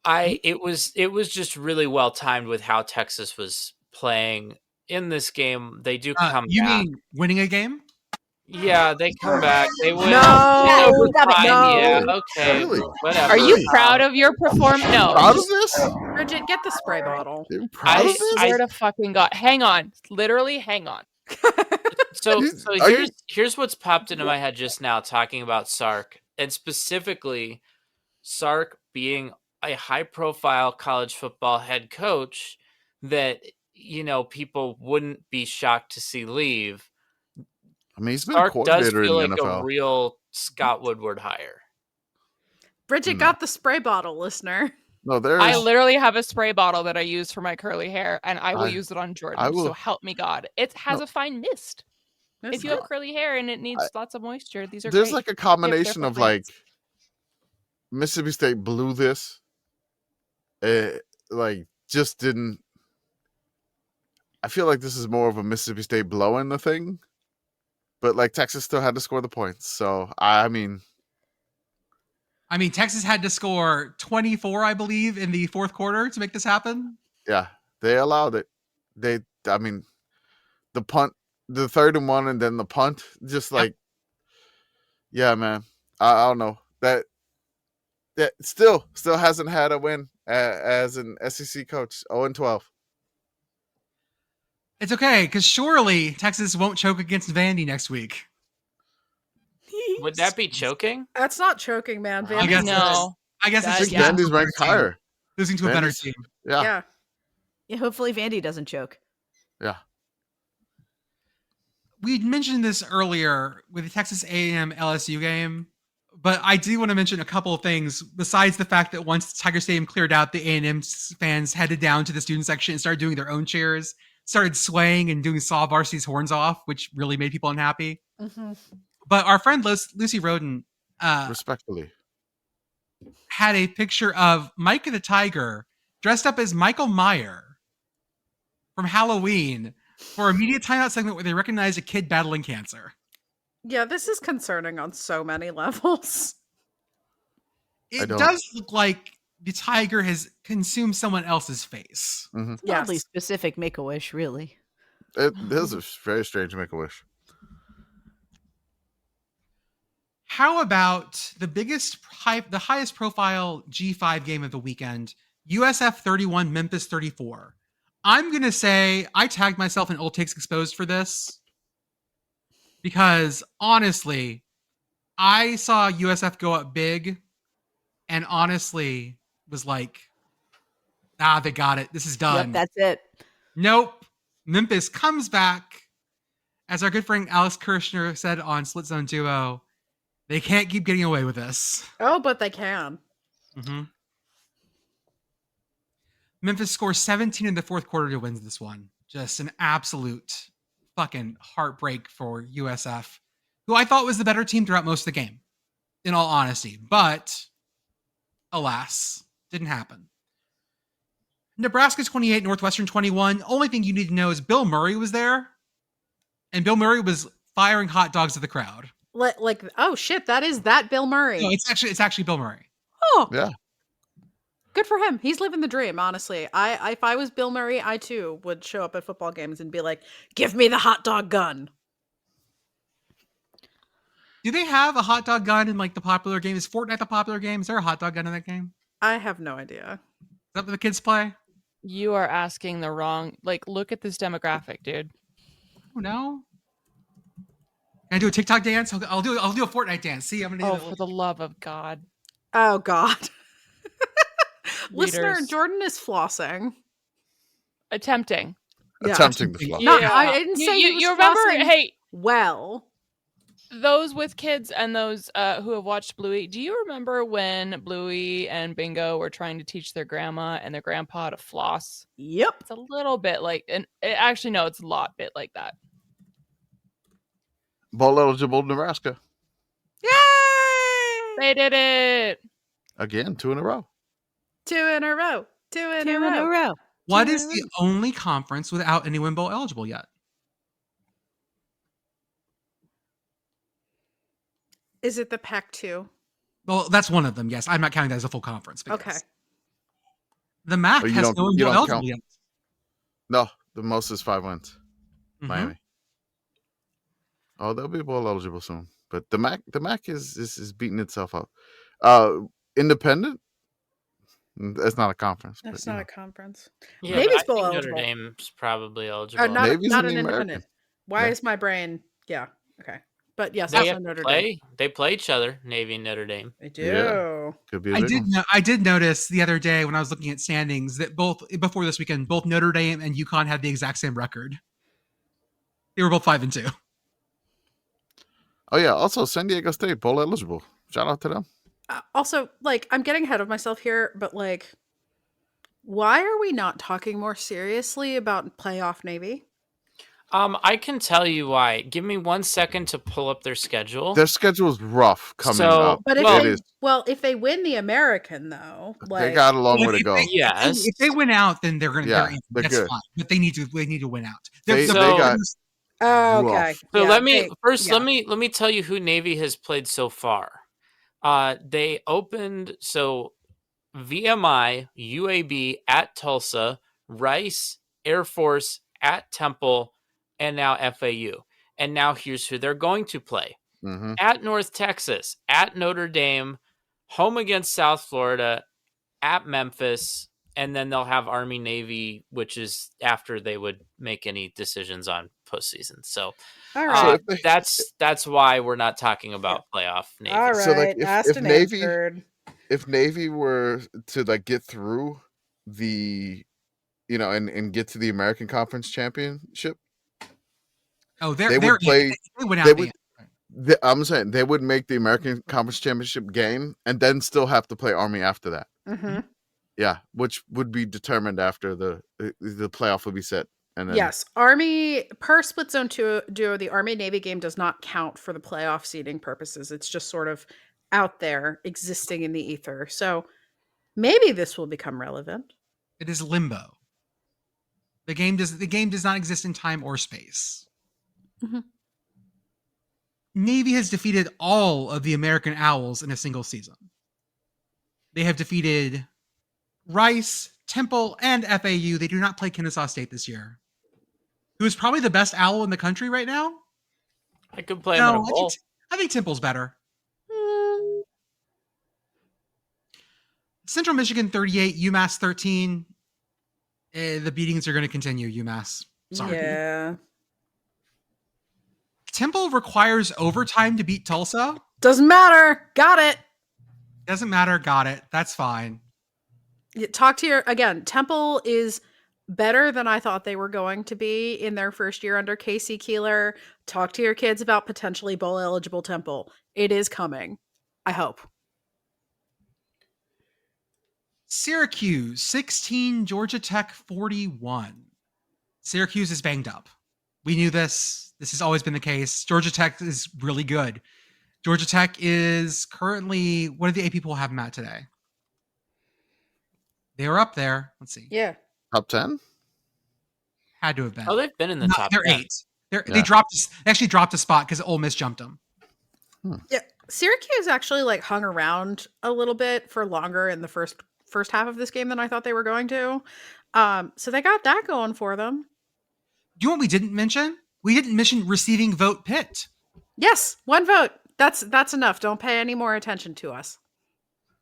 Speaker 4: It was just really well timed with how Texas was playing in this game. They do come
Speaker 1: You
Speaker 4: back.
Speaker 1: mean winning a game?
Speaker 4: Yeah, they come back. They win.
Speaker 3: No,
Speaker 4: overtime.
Speaker 3: no.
Speaker 4: Yeah, okay.
Speaker 2: Really?
Speaker 4: Whatever.
Speaker 5: Are you proud of your performance? No.
Speaker 2: Proud of this?
Speaker 3: Bridget, get the spray bottle.
Speaker 2: You're proud of
Speaker 5: I
Speaker 2: this?
Speaker 5: swear to fucking God. Hang on. Literally, hang on.
Speaker 4: So
Speaker 2: Are
Speaker 4: here's what's popped into my head just now talking about Sark, and specifically Sark being a high-profile college football head coach that, you know, people wouldn't be shocked to see leave.
Speaker 2: I mean, he's been a
Speaker 4: Sark does
Speaker 2: coordinator in
Speaker 4: feel
Speaker 2: the
Speaker 4: like
Speaker 2: NFL.
Speaker 4: a real Scott Woodward hire.
Speaker 3: Bridget got the spray bottle, listener.
Speaker 2: No, there's.
Speaker 5: I literally have a spray bottle that I use for my curly hair, and I will
Speaker 2: I-
Speaker 5: use it on Jordan.
Speaker 2: I will-
Speaker 5: So help me God. It has
Speaker 2: No.
Speaker 5: a fine mist.
Speaker 3: That's
Speaker 5: If you have
Speaker 3: good.
Speaker 5: curly hair and it needs lots of moisture, these are
Speaker 2: There's
Speaker 5: great.
Speaker 2: like a combination
Speaker 5: for
Speaker 2: of like
Speaker 5: plants.
Speaker 2: Mississippi State blew this. Like, just didn't. I feel like this is more of a Mississippi State blowing the thing, but like Texas still had to score the points. So I mean,
Speaker 1: Texas had to score 24, I believe, in the fourth quarter to make this happen.
Speaker 2: yeah, they allowed it. I mean, the punt, the 3rd and 1, and then the punt, just like, yeah, man. I don't know that still hasn't had a win as an SEC coach. 0-12.
Speaker 1: It's okay, because surely Texas won't choke against Vandy next week.
Speaker 4: Would that be choking?
Speaker 3: That's not choking, man.
Speaker 1: I guess
Speaker 5: No.
Speaker 1: I guess it's
Speaker 5: That-
Speaker 1: just
Speaker 5: yeah.
Speaker 1: losing
Speaker 2: Vandy's
Speaker 1: to a
Speaker 2: ranked
Speaker 1: better team.
Speaker 2: higher.
Speaker 1: Losing to a better
Speaker 2: Vandy's-
Speaker 1: team.
Speaker 2: Yeah,
Speaker 3: Yeah.
Speaker 6: Yeah, hopefully Vandy doesn't choke.
Speaker 2: yeah.
Speaker 1: We mentioned this earlier with the Texas A&M LSU game, but I do want to mention a couple of things besides the fact that once Tiger Stadium cleared out, the A&M fans headed down to the student section and started doing their own cheers. started swaying and doing Saw Varsity's horns off, which really made people unhappy.
Speaker 3: Mm-hmm.
Speaker 1: But our friend Lucy Roden
Speaker 2: Respectfully.
Speaker 1: had a picture of Micah the Tiger dressed up as Michael Meyer from Halloween for a media timeout segment where they recognized a kid battling cancer.
Speaker 3: Yeah, this is concerning on so many levels.
Speaker 1: It does look like the tiger has consumed someone else's face.
Speaker 2: Mm-hmm.
Speaker 6: It's oddly specific Make-A-Wish, really.
Speaker 2: This is very strange Make-A-Wish.
Speaker 1: How about the the highest profile G5 game of the weekend, USF 31, Memphis 34. I'm going to say I tagged myself in Old Takes Exposed for this because honestly, I saw USF go up big and honestly was like, they got it. This is done.
Speaker 6: Yep, that's it.
Speaker 1: Nope. Memphis comes back. As our good friend Alex Kirshner said on Split Zone Duo, they can't keep getting away with this.
Speaker 3: Oh, but they can.
Speaker 1: Mm-hmm. Memphis scores 17 in the fourth quarter to win this one. Just an absolute fucking heartbreak for USF, who I thought was the better team throughout most of the game, in all honesty. But, alas, didn't happen. Nebraska 28, Northwestern 21. Only thing you need to know is Bill Murray was there, and Bill Murray was firing hot dogs at the crowd.
Speaker 3: Like, oh shit, that is that Bill Murray.
Speaker 1: No, it's actually Bill Murray.
Speaker 3: Oh,
Speaker 2: Yeah.
Speaker 3: Good for him. He's living the dream, honestly. If I was Bill Murray, I too would show up at football games and be like, give me the hot dog gun.
Speaker 1: Do they have a hot dog gun in like the popular game? Is Fortnite the popular game? Is there a hot dog gun in that game?
Speaker 3: I have no idea.
Speaker 1: Is that what the kids play?
Speaker 5: You are asking the wrong. Like, look at this demographic, dude.
Speaker 1: Oh no. Can I do a TikTok dance? I'll do a Fortnite dance. See, I'm gonna
Speaker 5: Oh,
Speaker 1: do
Speaker 5: for the love of God.
Speaker 3: Oh God. Listener,
Speaker 5: Readers.
Speaker 3: Jordan is flossing.
Speaker 5: Attempting.
Speaker 3: Yeah.
Speaker 2: Attempting to fly.
Speaker 3: No, I didn't say he was
Speaker 5: you remember?
Speaker 3: flossing
Speaker 5: Hey,
Speaker 3: well.
Speaker 5: those with kids and those who have watched Bluey, do you remember when Bluey and Bingo were trying to teach their grandma and their grandpa to floss?
Speaker 3: Yep.
Speaker 5: It's a little bit like, and actually, no, it's a lot bit like that.
Speaker 2: Bowl eligible Nebraska.
Speaker 3: Yay!
Speaker 5: They did it.
Speaker 2: Again, 2 in a row.
Speaker 3: 2 in a row. 2 in a
Speaker 6: Two
Speaker 3: row.
Speaker 6: in a row.
Speaker 1: What is the only conference without anyone bowl eligible yet?
Speaker 3: Is it the Pac-2?
Speaker 1: Well, that's one of them. Yes, I'm not counting that as a full conference. But
Speaker 3: Okay.
Speaker 1: yes. The MAC
Speaker 2: But you
Speaker 1: has
Speaker 2: don't-
Speaker 1: no one
Speaker 2: you
Speaker 1: bowl
Speaker 2: don't
Speaker 1: eligible
Speaker 2: count-
Speaker 1: yet.
Speaker 2: No, the most is 5 wins.
Speaker 1: Mhm.
Speaker 2: Miami. Oh, they'll be bowl eligible soon. But the MAC is beating itself up. Independent? That's not a conference.
Speaker 3: That's
Speaker 2: but,
Speaker 3: not
Speaker 2: you
Speaker 3: a conference.
Speaker 4: Yeah,
Speaker 3: Navy's
Speaker 4: but I
Speaker 3: bowl
Speaker 4: think Notre
Speaker 3: eligible.
Speaker 4: Dame's probably eligible.
Speaker 3: Or not,
Speaker 2: Navy's
Speaker 3: not
Speaker 2: in
Speaker 3: an
Speaker 2: the
Speaker 3: independent.
Speaker 2: American.
Speaker 3: Why
Speaker 2: Yeah.
Speaker 3: is my brain? Yeah. Okay. But yes,
Speaker 4: They
Speaker 3: also
Speaker 4: have to
Speaker 3: Notre Dame.
Speaker 4: play. They play each other, Navy and Notre Dame.
Speaker 3: They do.
Speaker 2: Yeah. Could be a
Speaker 1: I
Speaker 2: big one.
Speaker 1: did notice the other day when I was looking at standings that before this weekend, both Notre Dame and UConn had the exact same record. They were both 5-2.
Speaker 2: Oh, yeah. Also, San Diego State, bowl eligible. Shout out to them.
Speaker 3: Also, like, I'm getting ahead of myself here, but like, why are we not talking more seriously about playoff Navy?
Speaker 4: I can tell you why. Give me 1 second to pull up their schedule.
Speaker 2: Their schedule's rough coming
Speaker 4: So-
Speaker 2: up.
Speaker 3: But if
Speaker 4: Well,
Speaker 3: they,
Speaker 2: it is.
Speaker 3: if they win the American though, like,
Speaker 2: They got a long way to
Speaker 1: If
Speaker 2: go.
Speaker 1: they-
Speaker 4: Yes.
Speaker 1: If they win out, then they're gonna.
Speaker 2: Yeah,
Speaker 1: they're in.
Speaker 2: they're
Speaker 1: That's
Speaker 2: good.
Speaker 1: fine. But they need to win out.
Speaker 2: They
Speaker 4: got-
Speaker 3: oh, okay.
Speaker 2: rough.
Speaker 4: So
Speaker 3: Yeah,
Speaker 4: let me
Speaker 3: yeah.
Speaker 4: let me tell you who Navy has played so far. They opened VMI, UAB at Tulsa, Rice, Air Force at Temple, and now FAU. And now here's who they're going to play.
Speaker 2: Mm-hmm.
Speaker 4: At North Texas, at Notre Dame, home against South Florida, at Memphis, and then they'll have Army Navy, which is after they would make any decisions on postseason. So
Speaker 3: All right.
Speaker 2: if they-
Speaker 4: that's why we're not talking about playoff Navy.
Speaker 3: All right.
Speaker 2: So, like,
Speaker 3: asked
Speaker 2: if
Speaker 3: and
Speaker 2: Navy-
Speaker 3: answered.
Speaker 2: If Navy were to like get through the, and get to the American Conference Championship,
Speaker 1: Oh,
Speaker 2: they
Speaker 1: they're
Speaker 2: would play.
Speaker 1: They win out.
Speaker 2: They
Speaker 1: in the
Speaker 2: would.
Speaker 1: end.
Speaker 2: I'm saying they would make the American Conference Championship game and then still have to play Army after that.
Speaker 3: Mm-hmm.
Speaker 2: Yeah, which would be determined after the playoff would be set And then,
Speaker 3: Yes, Army per split zone duo, the Army Navy game does not count for the playoff seeding purposes. It's just sort of out there, existing in the ether. So maybe this will become relevant.
Speaker 1: It is limbo. The game does not exist in time or space.
Speaker 3: Mhm.
Speaker 1: Navy has defeated all of the American Owls in a single season. They have defeated Rice, Temple, and FAU. They do not play Kennesaw State this year, who is probably the best owl in the country right now.
Speaker 4: I could play him in a bowl.
Speaker 1: I think Temple's better. Central Michigan 38, UMass 13. The beatings are going to continue, UMass. Sorry.
Speaker 3: Yeah.
Speaker 1: Temple requires overtime to beat Tulsa.
Speaker 3: Doesn't matter. Got it.
Speaker 1: Doesn't matter. Got it. That's fine.
Speaker 3: Talk to Temple is better than I thought they were going to be in their first year under Casey Keeler. Talk to your kids about potentially bowl eligible Temple. It is coming. I hope.
Speaker 1: Syracuse 16, Georgia Tech 41. Syracuse is banged up. We knew this. This has always been the case. Georgia Tech is really good. Georgia Tech is currently, what do the AP people have them at today? They were up there. Let's see.
Speaker 3: Yeah.
Speaker 2: top 10?
Speaker 1: Had to have been.
Speaker 4: Oh, they've been in the
Speaker 1: No,
Speaker 4: top.
Speaker 1: they're
Speaker 4: 10.
Speaker 1: 8. They actually dropped a spot because Ole Miss jumped them.
Speaker 3: Yeah. Syracuse actually hung around a little bit for longer in the first half of this game than I thought they were going to. So they got that going for them.
Speaker 1: Do you know what we didn't mention? We didn't mention receiving vote Pitt.
Speaker 3: Yes, 1 vote. That's enough. Don't pay any more attention to us.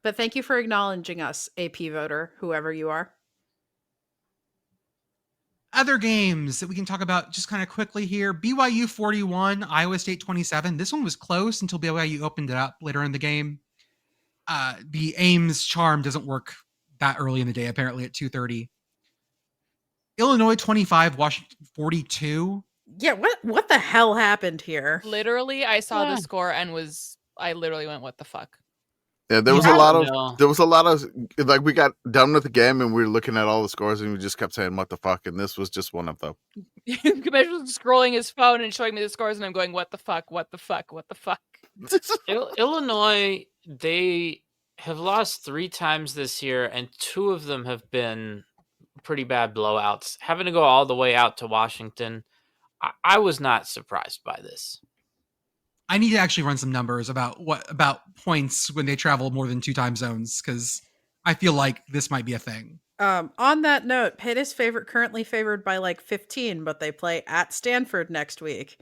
Speaker 3: But thank you for acknowledging us, AP voter, whoever you are.
Speaker 1: Other games that we can talk about just kind of quickly here. BYU 41, Iowa State 27. This one was close until BYU opened it up later in the game. The Ames charm doesn't work that early in the day, apparently at 2:30. Illinois 25, Washington 42.
Speaker 3: Yeah, what the hell happened here?
Speaker 5: Literally, I saw the score and I literally went, what the fuck?
Speaker 2: Yeah, there was
Speaker 1: Yeah.
Speaker 2: a lot of like, we got done with the game and we were looking at all the scores and we just kept saying what the fuck, and this was just one of them.
Speaker 5: Commish was scrolling his phone and showing me the scores, and I'm going, what the fuck, what the fuck, what the fuck?
Speaker 4: Illinois, they have lost 3 times this year, and 2 of them have been pretty bad blowouts. Having to go all the way out to Washington, I was not surprised by this.
Speaker 1: I need to actually run some numbers about points when they travel more than 2 time zones, because I feel like this might be a thing.
Speaker 3: On that note, Pitt is currently favored by 15, but they play at Stanford next week.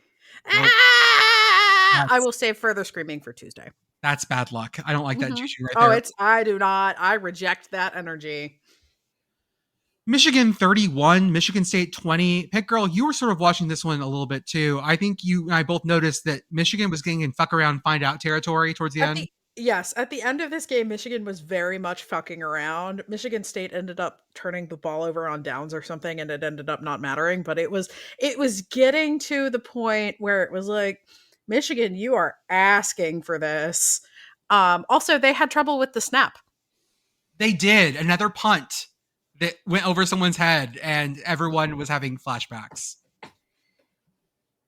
Speaker 1: Nope.
Speaker 3: I will save further screaming for Tuesday.
Speaker 1: That's bad luck. I don't like that juju right
Speaker 3: Oh,
Speaker 1: there.
Speaker 3: I do not. I reject that energy.
Speaker 1: Michigan 31, Michigan State 20. Pitt Girl, you were sort of watching this one a little bit too. I think you and I both noticed that Michigan was getting in fuck around, find out territory towards the end.
Speaker 3: Yes, at the end of this game, Michigan was very much fucking around. Michigan State ended up turning the ball over on downs or something, and it ended up not mattering. But it was getting to the point where it was like, Michigan, you are asking for this. Also, they had trouble with the snap.
Speaker 1: They did. Another punt that went over someone's head, and everyone was having flashbacks.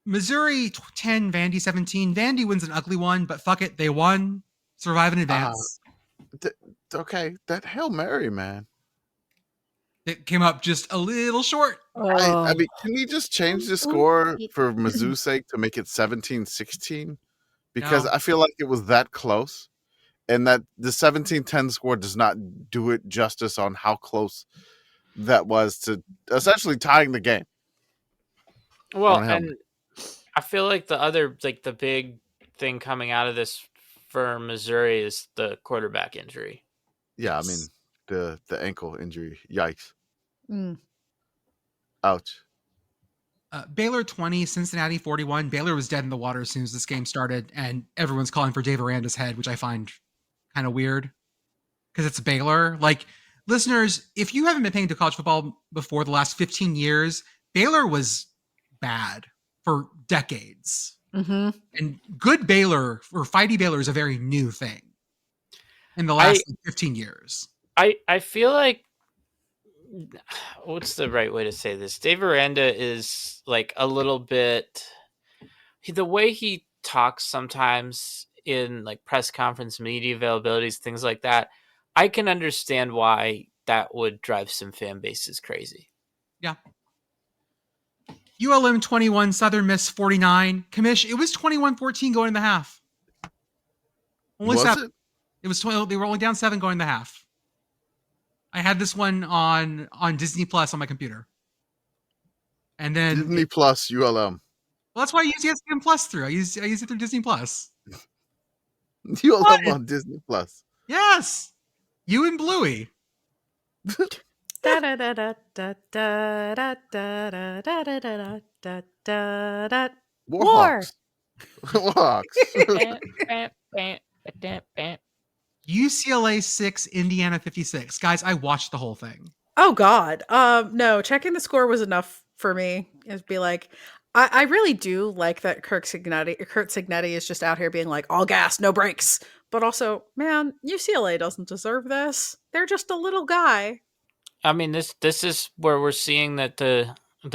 Speaker 1: Missouri 10, Vandy 17. Vandy wins an ugly one, but fuck it, they won. Survive in advance.
Speaker 2: Okay, that Hail Mary, man.
Speaker 1: It came up just a little short.
Speaker 2: I mean, can we just change the score for Mizzou's sake to make it 17-16? Because
Speaker 1: No.
Speaker 2: I feel like it was that close. And that the 17-10 score does not do it justice on how close that was to essentially tying the game.
Speaker 4: Well,
Speaker 2: on Hail
Speaker 4: and I feel like the big thing coming out of this for Missouri is the quarterback injury.
Speaker 2: Yeah, I mean, the ankle injury. Yikes.
Speaker 3: Mm.
Speaker 2: Ouch.
Speaker 1: Baylor 20, Cincinnati 41. Baylor was dead in the water as soon as this game started, and everyone's calling for Dave Aranda's head, which I find kind of weird because it's Baylor. Like, listeners, if you haven't been paying to college football before the last 15 years, Baylor was bad for decades.
Speaker 3: Mm-hmm.
Speaker 1: And good Baylor or fighty Baylor is a very new thing in the last 15 years.
Speaker 4: I feel like what's the right way to say this? Dave Aranda is like a little bit, the way he talks sometimes in like press conference media availabilities, things like that, I can understand why that would drive some fan bases crazy.
Speaker 1: Yeah. ULM 21, Southern Miss 49. Commish, it was 21-14 going in the half. Only
Speaker 2: Was
Speaker 1: 7.
Speaker 2: it?
Speaker 1: It was 12. They were only down 7 going in the half. I had this one on Disney Plus on my computer. And then
Speaker 2: Disney Plus ULM.
Speaker 1: well, that's why I use ESPN Plus through. I use it through Disney Plus.
Speaker 2: ULM
Speaker 1: What?
Speaker 2: on Disney Plus.
Speaker 1: Yes. You and Bluey.
Speaker 3: Da da da da da da da da da da da da da da da.
Speaker 2: Warhawks. Warhawks.
Speaker 5: Bam, bam, bam, bam.
Speaker 1: UCLA 6, Indiana 56. Guys, I watched the whole thing.
Speaker 3: Oh God. No, checking the score was enough for me. It'd be like, I really do like that Kurt Signetti is just out here being like, all gas, no brakes. But also, man, UCLA doesn't deserve this. They're just a little guy.
Speaker 4: I mean, this is where we're seeing that the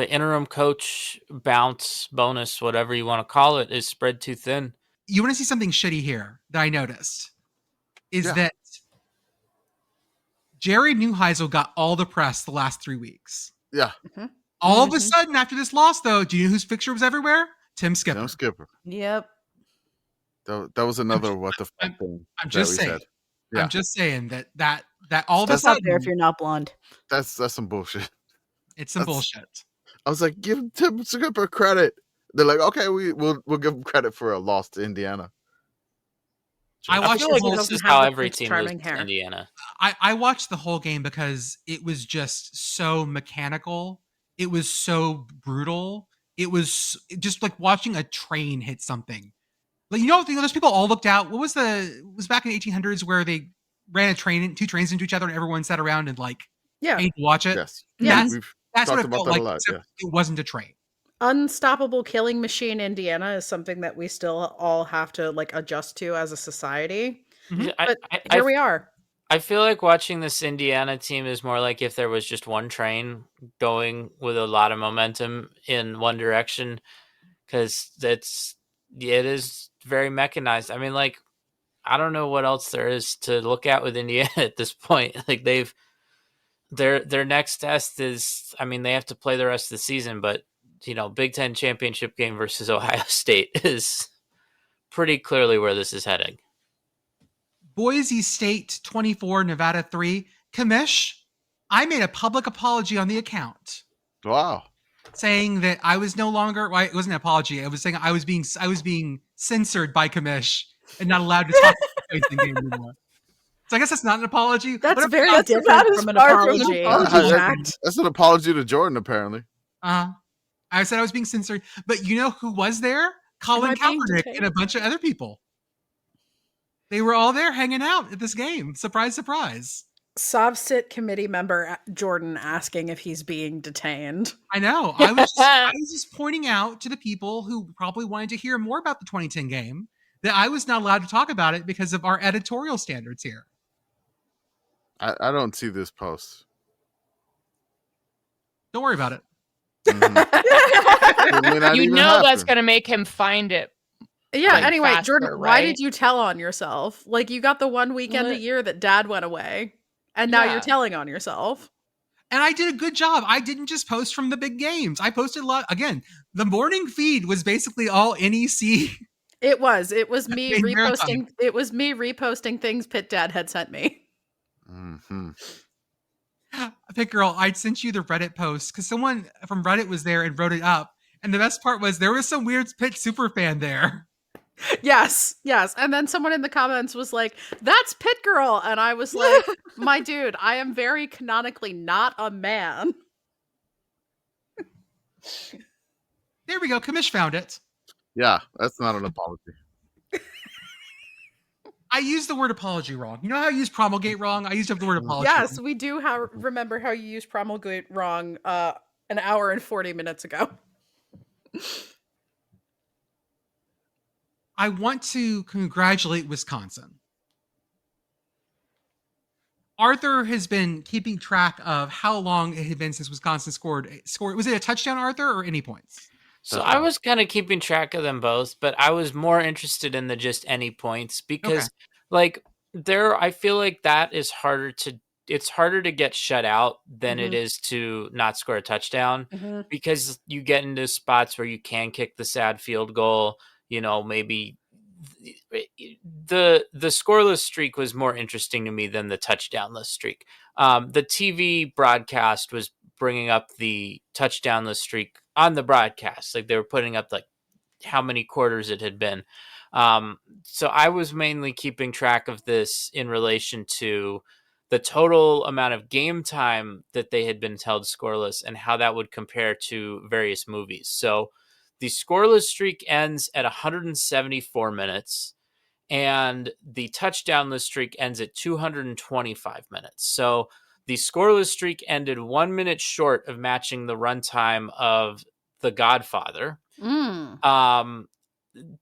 Speaker 4: interim coach bounce bonus, whatever you want to call it, is spread too thin.
Speaker 1: You want to see something shitty here that I noticed? Is that Jerry Neuheisel got all the press the last 3 weeks.
Speaker 2: Yeah.
Speaker 1: All of a sudden, after this loss, though, do you know whose picture was everywhere? Tim Skipper.
Speaker 2: Tim Skipper.
Speaker 6: Yep.
Speaker 2: That was another what the fuck thing.
Speaker 1: I'm just
Speaker 2: that we
Speaker 1: saying.
Speaker 2: said. Yeah.
Speaker 1: I'm just saying that all of a
Speaker 6: That's not
Speaker 1: sudden,
Speaker 6: there if you're not blonde.
Speaker 2: That's some bullshit.
Speaker 1: it's some bullshit.
Speaker 2: I was like, give Tim Skipper credit. They're like, okay, we'll give him credit for a loss to Indiana.
Speaker 1: I
Speaker 4: I
Speaker 1: watched
Speaker 4: feel
Speaker 1: the
Speaker 4: like
Speaker 1: whole.
Speaker 4: this
Speaker 3: doesn't
Speaker 4: is
Speaker 3: have
Speaker 4: how
Speaker 3: the
Speaker 4: every
Speaker 3: Prince
Speaker 4: team
Speaker 3: Charming
Speaker 4: loses to
Speaker 3: hair.
Speaker 4: Indiana.
Speaker 1: I watched the whole game because it was just so mechanical. It was so brutal. It was just like watching a train hit something. Like those people all looked out. It was back in the 1800s where they ran two trains into each other and everyone sat around and like
Speaker 3: Yeah.
Speaker 1: paid to watch it.
Speaker 2: Yes.
Speaker 3: Yeah.
Speaker 2: We've
Speaker 1: That's what
Speaker 2: talked
Speaker 1: it
Speaker 2: about
Speaker 1: felt
Speaker 2: that
Speaker 1: like.
Speaker 2: a lot.
Speaker 1: Except
Speaker 2: Yeah.
Speaker 1: it wasn't a train.
Speaker 3: Unstoppable killing machine Indiana is something that we still all have to like adjust to as a society.
Speaker 1: Mhm.
Speaker 3: But here we are.
Speaker 4: I feel like watching this Indiana team is more like if there was just one train going with a lot of momentum in one direction, because it is very mechanized. I mean, like, I don't know what else there is to look at with Indiana at this point. Like their next test is, I mean, they have to play the rest of the season, but Big Ten championship game versus Ohio State is pretty clearly where this is heading.
Speaker 1: Boise State 24, Nevada 3. Commish, I made a public apology on the account
Speaker 2: Wow.
Speaker 1: saying that I was no longer. Well, it wasn't an apology. I was saying I was being censored by Commish and not allowed to talk about the game anymore. So I guess that's not an apology.
Speaker 3: That's
Speaker 1: Whatever.
Speaker 3: very
Speaker 6: That's
Speaker 3: different
Speaker 6: about as
Speaker 3: from an
Speaker 6: far from an
Speaker 3: apology.
Speaker 6: apology.
Speaker 3: Jack.
Speaker 2: That's an apology to Jordan, apparently.
Speaker 1: I said I was being censored, but you know who was there? Colin
Speaker 3: I being
Speaker 1: Kaepernick
Speaker 3: detained?
Speaker 1: and a bunch of other people. They were all there hanging out at this game. Surprise, surprise.
Speaker 3: Sovsit committee member Jordan asking if he's being detained.
Speaker 1: I know. I was just pointing out to the people who probably wanted to hear more about the 2010 game that I was not allowed to talk about it because of our editorial standards here.
Speaker 2: I don't see this post.
Speaker 1: Don't worry about it.
Speaker 2: Mhm. It may not
Speaker 5: You
Speaker 2: even
Speaker 5: know that's
Speaker 2: happen.
Speaker 5: going to make him find it.
Speaker 3: Yeah,
Speaker 5: Like,
Speaker 3: anyway,
Speaker 5: faster,
Speaker 3: Jordan, why
Speaker 5: right?
Speaker 3: did you tell on yourself? Like, you got the one weekend a
Speaker 5: What?
Speaker 3: year that dad went away, and now
Speaker 5: Yeah.
Speaker 3: you're telling on yourself.
Speaker 1: And I did a good job. I didn't just post from the big games. I posted a lot. Again, the morning feed was basically all NEC.
Speaker 3: It was me
Speaker 1: Maine
Speaker 3: reposting.
Speaker 1: Maritime.
Speaker 3: It was me reposting things Pitt Dad had sent me.
Speaker 2: Mhm.
Speaker 1: Pitt Girl, I sent you the Reddit post because someone from Reddit was there and wrote it up. And the best part was there was some weird Pitt superfan there.
Speaker 3: Yes. And then someone in the comments was like, "That's Pitt Girl," and I was like, "My dude, I am very canonically not a man."
Speaker 1: There we go. Commish found it.
Speaker 2: Yeah, that's not an apology.
Speaker 1: I used the word apology wrong. You know how I use promulgate wrong? I used the word apology.
Speaker 3: Yes,
Speaker 1: wrong.
Speaker 3: we do remember how you used promulgate wrong an hour and 40 minutes ago.
Speaker 1: I want to congratulate Wisconsin. Arthur has been keeping track of how long it had been since Wisconsin scored. Was it a touchdown, Arthur, or any points?
Speaker 4: So I was kind of keeping track of them both, but I was more interested in the just any points because like I feel like that is it's harder to get shut out than it is to not score a touchdown because you get into spots where you can kick the sad field goal, maybe the scoreless streak was more interesting to me than the touchdownless streak. The TV broadcast was bringing up the touchdownless streak on the broadcast. Like they were putting up like how many quarters it had been. So I was mainly keeping track of this in relation to the total amount of game time that they had been held scoreless and how that would compare to various movies. So the scoreless streak ends at 174 minutes and the touchdownless streak ends at 225 minutes. So the scoreless streak ended 1 minute short of matching the runtime of The Godfather.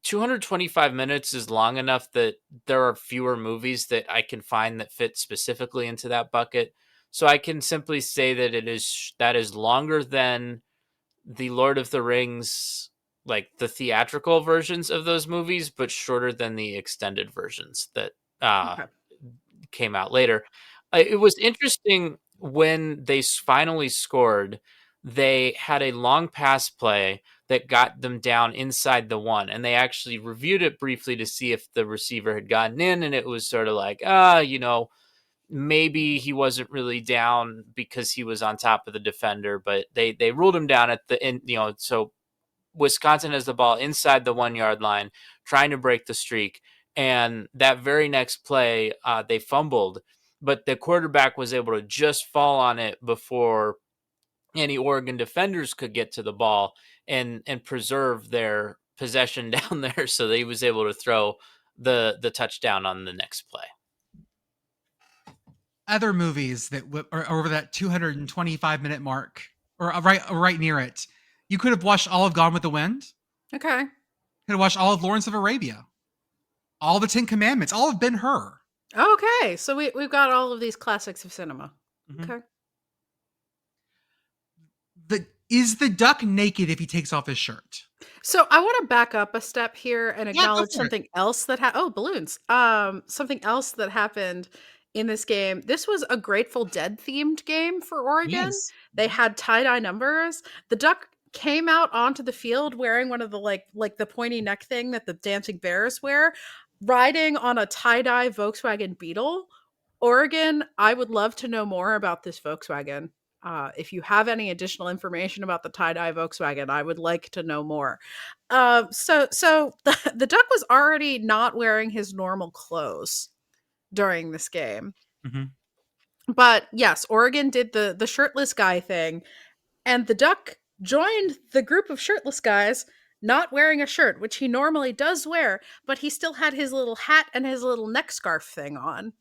Speaker 4: 225 minutes is long enough that there are fewer movies that I can find that fit specifically into that bucket. So I can simply say that that is longer than the Lord of the Rings, like the theatrical versions of those movies, but shorter than the extended versions that came out later. It was interesting when they finally scored, they had a long pass play that got them down inside the one. And they actually reviewed it briefly to see if the receiver had gotten in. And it was sort of like, maybe he wasn't really down because he was on top of the defender, but they ruled him down at the end, so Wisconsin has the ball inside the 1 yard line, trying to break the streak. And that very next play, they fumbled, but the quarterback was able to just fall on it before any Oregon defenders could get to the ball and preserve their possession down there. So they was able to throw the touchdown on the next play.
Speaker 1: Other movies that are over that 225-minute mark or right near it. You could have watched all of Gone with the Wind.
Speaker 3: Okay.
Speaker 1: Could have watched all of Lawrence of Arabia. All the 10 Commandments. All of Ben-Hur.
Speaker 3: Okay. So we've got all of these classics of cinema.
Speaker 1: Mm-hmm.
Speaker 3: Okay.
Speaker 1: Is the duck naked if he takes off his shirt?
Speaker 3: So I want to back up a step here and acknowledge something else that balloons. Something else that happened in this game. This was a Grateful Dead themed game for Oregon.
Speaker 1: Yes.
Speaker 3: They had tie-dye numbers. The duck came out onto the field wearing one of the like the pointy neck thing that the dancing bears wear, riding on a tie-dye Volkswagen Beetle. Oregon, I would love to know more about this Volkswagen. If you have any additional information about the tie-dye Volkswagen, I would like to know more. So the duck was already not wearing his normal clothes during this game.
Speaker 1: Mm-hmm.
Speaker 3: But yes, Oregon did the shirtless guy thing, and the duck joined the group of shirtless guys not wearing a shirt, which he normally does wear, but he still had his little hat and his little neck scarf thing on.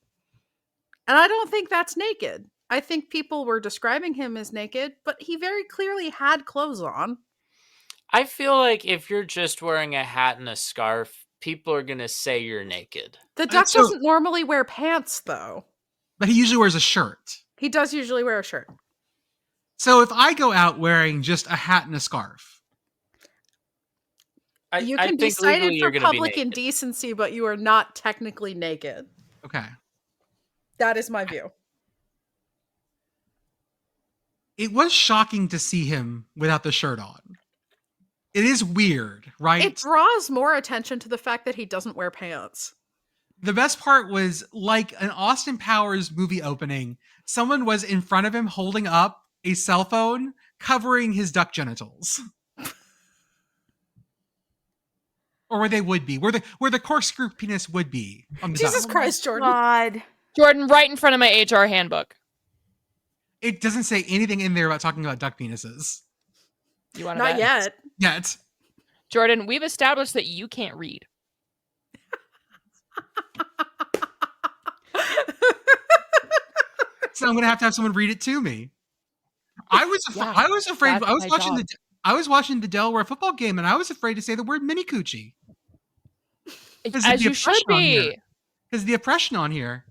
Speaker 3: And I don't think that's naked. I think people were describing him as naked, but he very clearly had clothes on.
Speaker 4: I feel like if you're just wearing a hat and a scarf, people are going to say you're naked.
Speaker 3: The duck doesn't normally wear pants, though.
Speaker 1: But he usually wears a shirt.
Speaker 3: He does usually wear a shirt.
Speaker 1: So if I go out wearing just a hat and a scarf,
Speaker 3: you can be cited for public indecency, but you are not technically naked.
Speaker 1: Okay.
Speaker 3: That is my view.
Speaker 1: It was shocking to see him without the shirt on. It is weird, right?
Speaker 3: It draws more attention to the fact that he doesn't wear pants.
Speaker 1: The best part was, like an Austin Powers movie opening, someone was in front of him holding up a cell phone covering his duck genitals. Or where they would be. Where the corkscrew penis would be. On the
Speaker 3: Jesus
Speaker 1: duck.
Speaker 3: Christ, Jordan.
Speaker 6: God.
Speaker 5: Jordan, right in front of my HR handbook.
Speaker 1: It doesn't say anything in there about talking about duck penises.
Speaker 5: You want to
Speaker 3: Not yet.
Speaker 1: Yet.
Speaker 5: Jordan, we've established that you can't read.
Speaker 1: So I'm gonna have to have someone read it to me. I was afraid. I was watching the Delaware football game, and I was afraid to say the word mini coochie.
Speaker 5: As you should be.
Speaker 1: Because the oppression on here.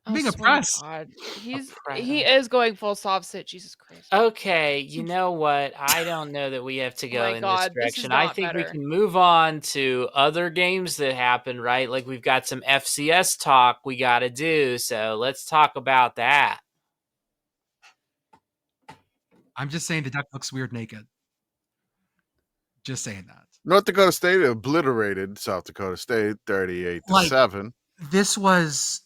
Speaker 1: I'm being
Speaker 5: Oh, swear to
Speaker 1: oppressed.
Speaker 5: God. He
Speaker 4: Oppressed.
Speaker 5: is going full soft sit. Jesus Christ.
Speaker 4: Okay, you know what? I don't know that we have to
Speaker 5: Oh
Speaker 4: go
Speaker 5: my
Speaker 4: in
Speaker 5: God,
Speaker 4: this
Speaker 5: this is
Speaker 4: direction. I
Speaker 5: not
Speaker 4: think we
Speaker 5: better.
Speaker 4: can move on to other games that happened, right? Like we've got some FCS talk we got to do. So let's talk about that.
Speaker 1: I'm just saying the duck looks weird naked. Just saying that.
Speaker 2: North Dakota State obliterated South Dakota State 38-7.
Speaker 1: This was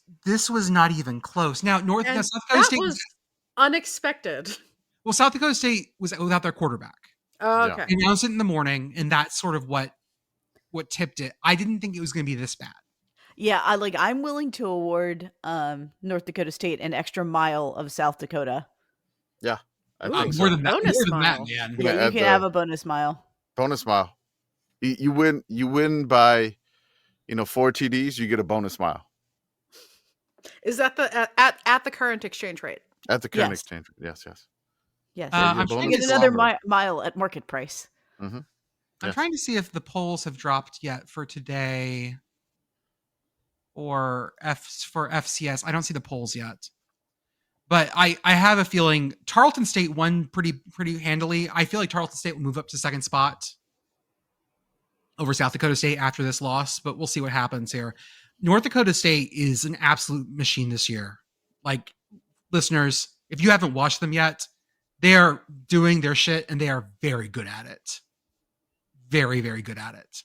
Speaker 1: not even close. Now South Dakota
Speaker 3: that
Speaker 1: State
Speaker 3: was unexpected.
Speaker 1: well, South Dakota State was without their quarterback.
Speaker 3: Oh,
Speaker 2: Yeah.
Speaker 3: okay.
Speaker 1: They announced it in the morning, and that's sort of what tipped it. I didn't think it was going to be this bad.
Speaker 6: Yeah, I'm willing to award North Dakota State an extra mile of South Dakota.
Speaker 2: Yeah, I
Speaker 3: Ooh,
Speaker 2: think
Speaker 1: More
Speaker 2: so.
Speaker 1: than that,
Speaker 3: bonus
Speaker 1: more than that,
Speaker 3: mile.
Speaker 1: man.
Speaker 2: Gonna
Speaker 6: Yeah, you
Speaker 2: add
Speaker 6: can
Speaker 2: the-
Speaker 6: have a bonus mile.
Speaker 2: Bonus mile. You win by 4 TDs, you get a bonus mile
Speaker 3: Is that the at the current exchange rate?
Speaker 2: at the current
Speaker 6: Yes.
Speaker 2: exchange. Yes.
Speaker 6: Yes,
Speaker 2: Yeah,
Speaker 1: I'm
Speaker 2: your
Speaker 1: trying
Speaker 2: bonus
Speaker 6: you
Speaker 1: to
Speaker 6: get
Speaker 2: is
Speaker 6: another
Speaker 2: longer.
Speaker 6: mile at market price.
Speaker 2: Mm-hmm.
Speaker 1: I'm
Speaker 2: Yes.
Speaker 1: trying to see if the polls have dropped yet for today or for FCS. I don't see the polls yet. But I have a feeling Tarleton State won pretty handily. I feel like Tarleton State will move up to second spot over South Dakota State after this loss, but we'll see what happens here. North Dakota State is an absolute machine this year. Like, listeners, if you haven't watched them yet, they are doing their shit and they are very good at it. Very, very good at it.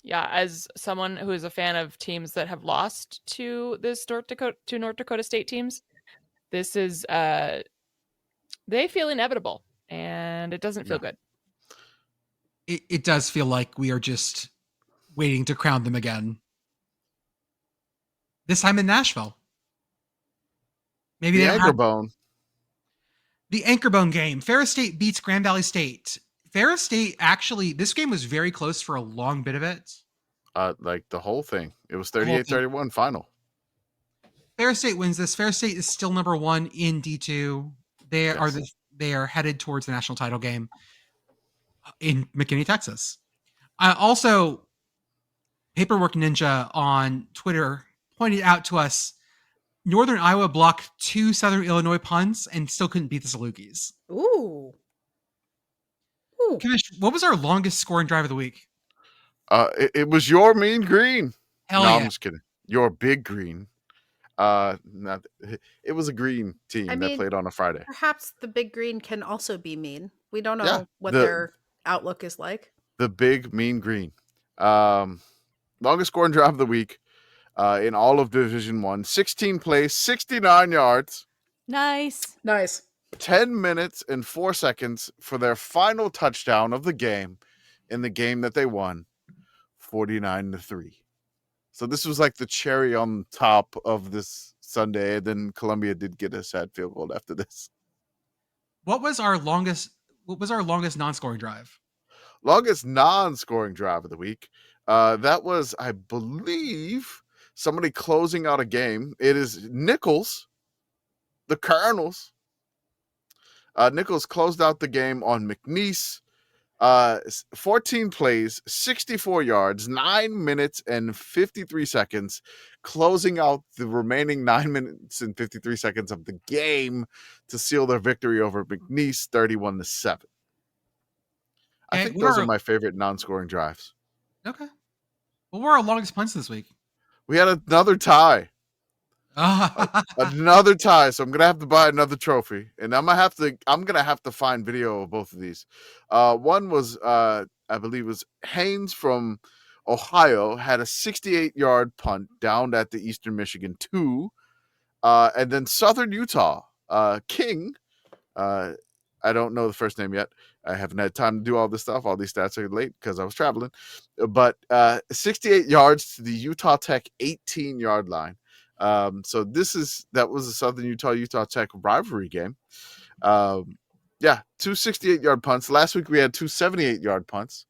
Speaker 5: Yeah, as someone who is a fan of teams that have lost to North Dakota State teams, this is they feel inevitable, and it doesn't feel good.
Speaker 1: It does feel like we are just waiting to crown them again. This time in Nashville. Maybe
Speaker 2: The
Speaker 1: they don't
Speaker 2: anchor
Speaker 1: have
Speaker 2: bone.
Speaker 1: the anchor bone game. Ferris State beats Grand Valley State. Ferris State actually, this game was very close for a long bit of it.
Speaker 2: Like the whole thing. It was
Speaker 1: The whole thing.
Speaker 2: 38-31 final.
Speaker 1: Ferris State wins this. Ferris State is still number 1 in D2. They are headed towards the national title game in McKinney, Texas. Also, Paperwork Ninja on Twitter pointed out to us Northern Iowa blocked 2 Southern Illinois punts and still couldn't beat the Salukis.
Speaker 3: Ooh.
Speaker 1: Commish, what was our longest scoring drive of the week?
Speaker 2: It was your mean green.
Speaker 1: Hell
Speaker 2: no,
Speaker 1: yeah.
Speaker 2: I'm just kidding. Your big green. It was a green team
Speaker 3: I
Speaker 2: that
Speaker 3: mean,
Speaker 2: played on a Friday.
Speaker 3: Perhaps the big green can also be mean. We don't know
Speaker 2: Yeah,
Speaker 3: what
Speaker 2: the-
Speaker 3: their outlook is like.
Speaker 2: The big mean green. Longest scoring drive of the week in all of Division 1. 16 plays, 69 yards,
Speaker 6: Nice.
Speaker 2: 10 minutes and 4 seconds for their final touchdown of the game in the game that they won 49-3. So this was like the cherry on top of this Sunday. And then Columbia did get a sad field goal after this.
Speaker 1: What was our longest non-scoring drive?
Speaker 2: Longest non-scoring drive of the week. That was, I believe, somebody closing out a game. It is Nichols, the Colonels. Nichols closed out the game on McNeese. 14 plays, 64 yards, 9 minutes and 53 seconds, closing out the remaining 9 minutes and 53 seconds of the game to seal their victory over McNeese 31-7. I
Speaker 1: Okay,
Speaker 2: think
Speaker 1: what
Speaker 2: those
Speaker 1: are-
Speaker 2: are my favorite non-scoring drives.
Speaker 1: Okay. What were our longest punts this week?
Speaker 2: We had another tie. Another tie, so I'm gonna have to buy another trophy, and I'm gonna have to find video of both of these. One was I believe it was Haynes from Ohio had a 68-yard punt down at the Eastern Michigan 2, and then Southern Utah King. I don't know the first name yet. I haven't had time to do all this stuff. All these stats are late because I was traveling. But 68 yards to the Utah Tech 18-yard line. So that was a Southern Utah Tech rivalry game. 2 68-yard punts. Last week we had 2 78-yard punts.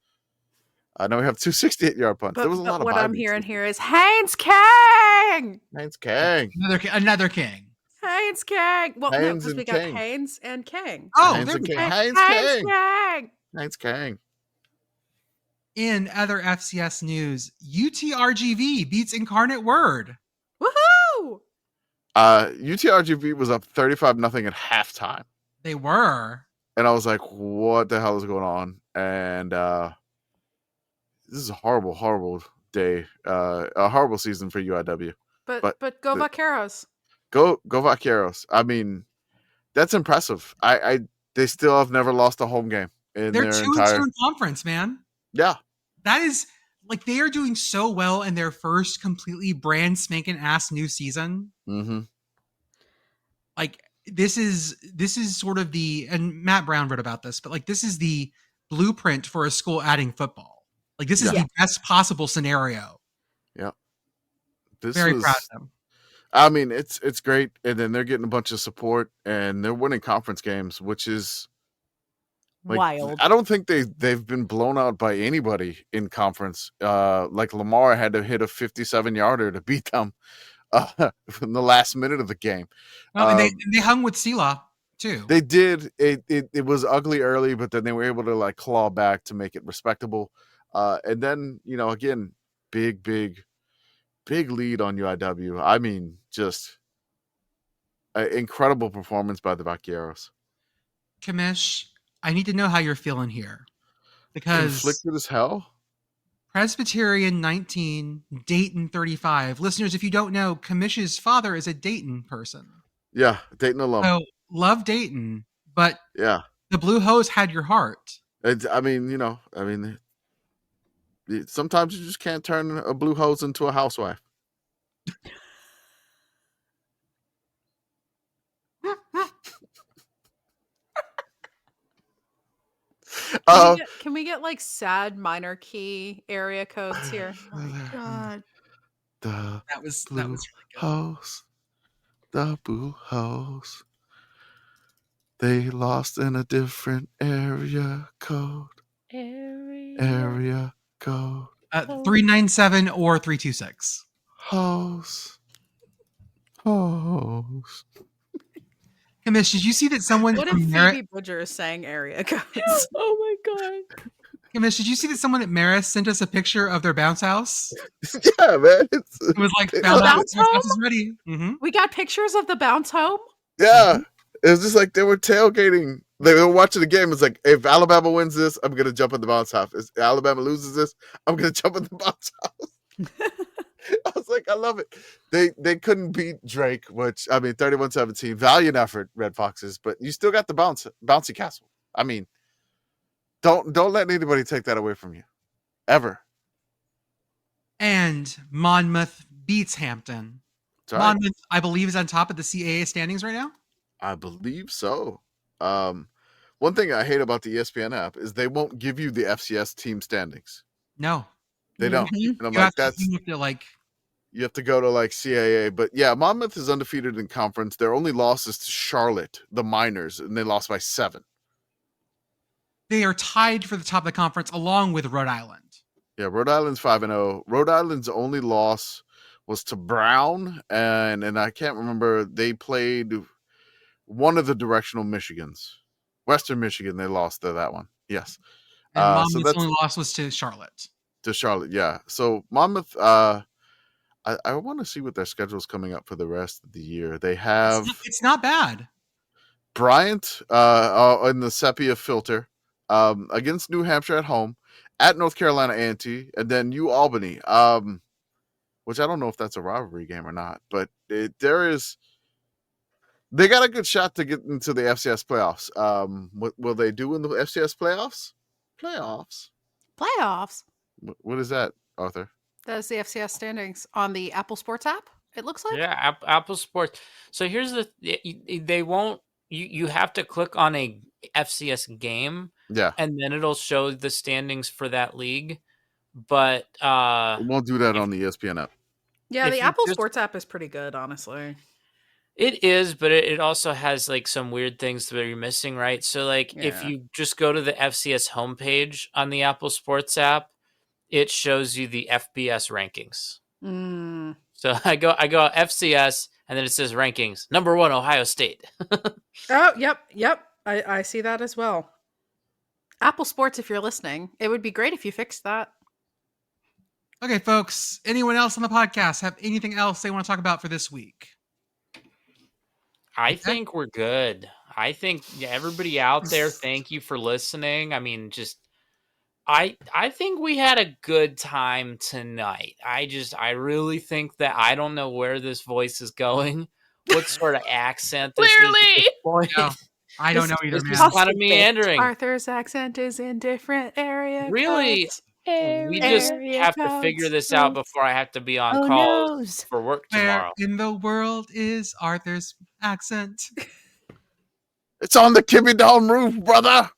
Speaker 2: Now we have 2 68-yard punts.
Speaker 3: But,
Speaker 2: There was a lot of
Speaker 3: what
Speaker 2: bye
Speaker 3: I'm
Speaker 2: weeks
Speaker 3: hearing
Speaker 2: this
Speaker 3: here is Haynes King!
Speaker 2: Haynes King.
Speaker 1: Another king.
Speaker 3: Haynes King! Well, no,
Speaker 2: Haynes
Speaker 3: because we
Speaker 2: and
Speaker 3: got
Speaker 2: King.
Speaker 3: Haynes and King.
Speaker 1: Oh,
Speaker 2: Haynes
Speaker 1: there
Speaker 2: and
Speaker 1: we
Speaker 2: King.
Speaker 1: go.
Speaker 2: Haynes
Speaker 3: Haynes
Speaker 2: King.
Speaker 3: King!
Speaker 2: Haynes King.
Speaker 1: In other FCS news, UTRGV beats Incarnate Word.
Speaker 3: Woohoo!
Speaker 2: UTRGV was up 35-0 at halftime.
Speaker 1: They were.
Speaker 2: And I was like, what the hell is going on? And this is a horrible, horrible day. A horrible season for UIW.
Speaker 3: But go Vaqueros.
Speaker 2: Go Vaqueros. I mean, that's impressive. They still have never lost a home game in
Speaker 1: They're
Speaker 2: their
Speaker 1: 2-2 in conference, man.
Speaker 2: Yeah.
Speaker 1: That is like they are doing so well in their first completely brand spanking ass new season.
Speaker 2: Mm-hmm.
Speaker 1: Like this is sort of and Matt Brown wrote about this, but like this is the blueprint for a school adding football. Like this is the best possible scenario.
Speaker 2: Yeah.
Speaker 1: Very proud of them.
Speaker 2: I mean, it's great, and then they're getting a bunch of support, and they're winning conference games, which is like,
Speaker 6: wild.
Speaker 2: I don't think they've been blown out by anybody in conference. Like Lamar had to hit a 57-yarder to beat them in the last minute of the game.
Speaker 1: Oh, and they hung with Sela too.
Speaker 2: They did. It was ugly early, but then they were able to like claw back to make it respectable. And then again, big lead on UIW. I mean, just an incredible performance by the Vaqueros.
Speaker 1: Commish, I need to know how you're feeling here. Because
Speaker 2: conflicted as hell.
Speaker 1: Presbyterian 19, Dayton 35. Listeners, if you don't know, Commish's father is a Dayton person.
Speaker 2: Yeah, Dayton alum.
Speaker 1: So love Dayton, but
Speaker 2: yeah,
Speaker 1: the Blue Hose had your heart.
Speaker 2: Sometimes you just can't turn a Blue Hose into a housewife.
Speaker 3: Can we get like sad minor key area codes here?
Speaker 6: Oh my God.
Speaker 1: That was really good.
Speaker 2: Hose. The Blue Hose. They lost in a different area code. Area code.
Speaker 1: 397 or 326.
Speaker 2: Hose.
Speaker 1: Commish, did you see that someone
Speaker 3: What if Phoebe Bridger sang area codes?
Speaker 5: Oh my God.
Speaker 1: Commish, did you see that someone at Marist sent us a picture of their bounce house?
Speaker 2: Yeah, man.
Speaker 1: It was like,
Speaker 3: bounce home?
Speaker 1: house is ready. Mm-hmm.
Speaker 3: We got pictures of the bounce home?
Speaker 2: Yeah. It was just like they were tailgating. They were watching the game. It's like, if Alabama wins this, I'm going to jump in the bounce house. If Alabama loses this, I'm going to jump in the bounce house. I was like, I love it. They couldn't beat Drake, which, 31-17. Valiant effort, Red Foxes, but you still got the bouncy castle. I mean, don't let anybody take that away from you. Ever.
Speaker 1: And Monmouth beats Hampton.
Speaker 2: Right.
Speaker 1: Monmouth, I believe, is on top of the CAA standings right now.
Speaker 2: I believe so. One thing I hate about the ESPN app is they won't give you the FCS team standings.
Speaker 1: No,
Speaker 2: they don't. And I'm you have to go to like CAA. But yeah, Monmouth is undefeated in conference. Their only loss is to Charlotte, the Miners, and they lost by 7.
Speaker 1: They are tied for the top of the conference along with Rhode Island.
Speaker 2: Yeah, Rhode Island's 5-0. Rhode Island's only loss was to Brown, and I can't remember. They played one of the directional Michigans. Western Michigan, they lost to that one. Yes.
Speaker 1: And Monmouth's only loss was to Charlotte.
Speaker 2: To Charlotte, yeah. So Monmouth, I want to see what their schedule is coming up for the rest of the year. They have...
Speaker 1: It's not bad.
Speaker 2: Bryant in the Sepia Filter, against New Hampshire at home, at North Carolina A&T, and then Albany, which I don't know if that's a rivalry game or not, but they got a good shot to get into the FCS playoffs. What will they do in the FCS playoffs?
Speaker 3: Playoffs.
Speaker 2: What is that, Arthur?
Speaker 3: That is the FCS standings on the Apple Sports app, it looks like.
Speaker 4: Yeah, Apple Sports. So here's they won't, you have to click on a FCS game.
Speaker 2: Yeah.
Speaker 4: And then it'll show the standings for that league. But
Speaker 2: it won't do that on the ESPN app.
Speaker 3: Yeah, the Apple Sports app is pretty good, honestly.
Speaker 4: It is, but it also has like some weird things that you're missing, right? So like if you just go to the FCS homepage on the Apple Sports app, it shows you the FBS rankings.
Speaker 3: Mm.
Speaker 4: So I go FCS, and then it says rankings. Number 1, Ohio State.
Speaker 3: Oh, yep. I see that as well. Apple Sports, if you're listening, it would be great if you fixed that.
Speaker 1: Okay, folks. Anyone else on the podcast have anything else they want to talk about for this week?
Speaker 4: I
Speaker 1: Okay.
Speaker 4: think we're good. I think everybody out there, thank you for listening. I mean, just I think we had a good time tonight. I really think that I don't know where this voice is going, what sort of accent this is at
Speaker 5: Clearly.
Speaker 4: this point.
Speaker 1: No, I don't know either,
Speaker 4: It's
Speaker 1: man.
Speaker 4: just kind of
Speaker 6: Possibly.
Speaker 4: meandering.
Speaker 3: Arthur's accent is in different area
Speaker 4: Really,
Speaker 3: codes.
Speaker 4: we just
Speaker 3: Area
Speaker 4: have to figure
Speaker 3: codes.
Speaker 4: this out before I have to be on
Speaker 6: Oh,
Speaker 4: calls
Speaker 6: noes.
Speaker 4: for work
Speaker 1: Where
Speaker 4: tomorrow.
Speaker 1: in the world is Arthur's accent?
Speaker 2: It's on the Kibbie Dome roof, brother.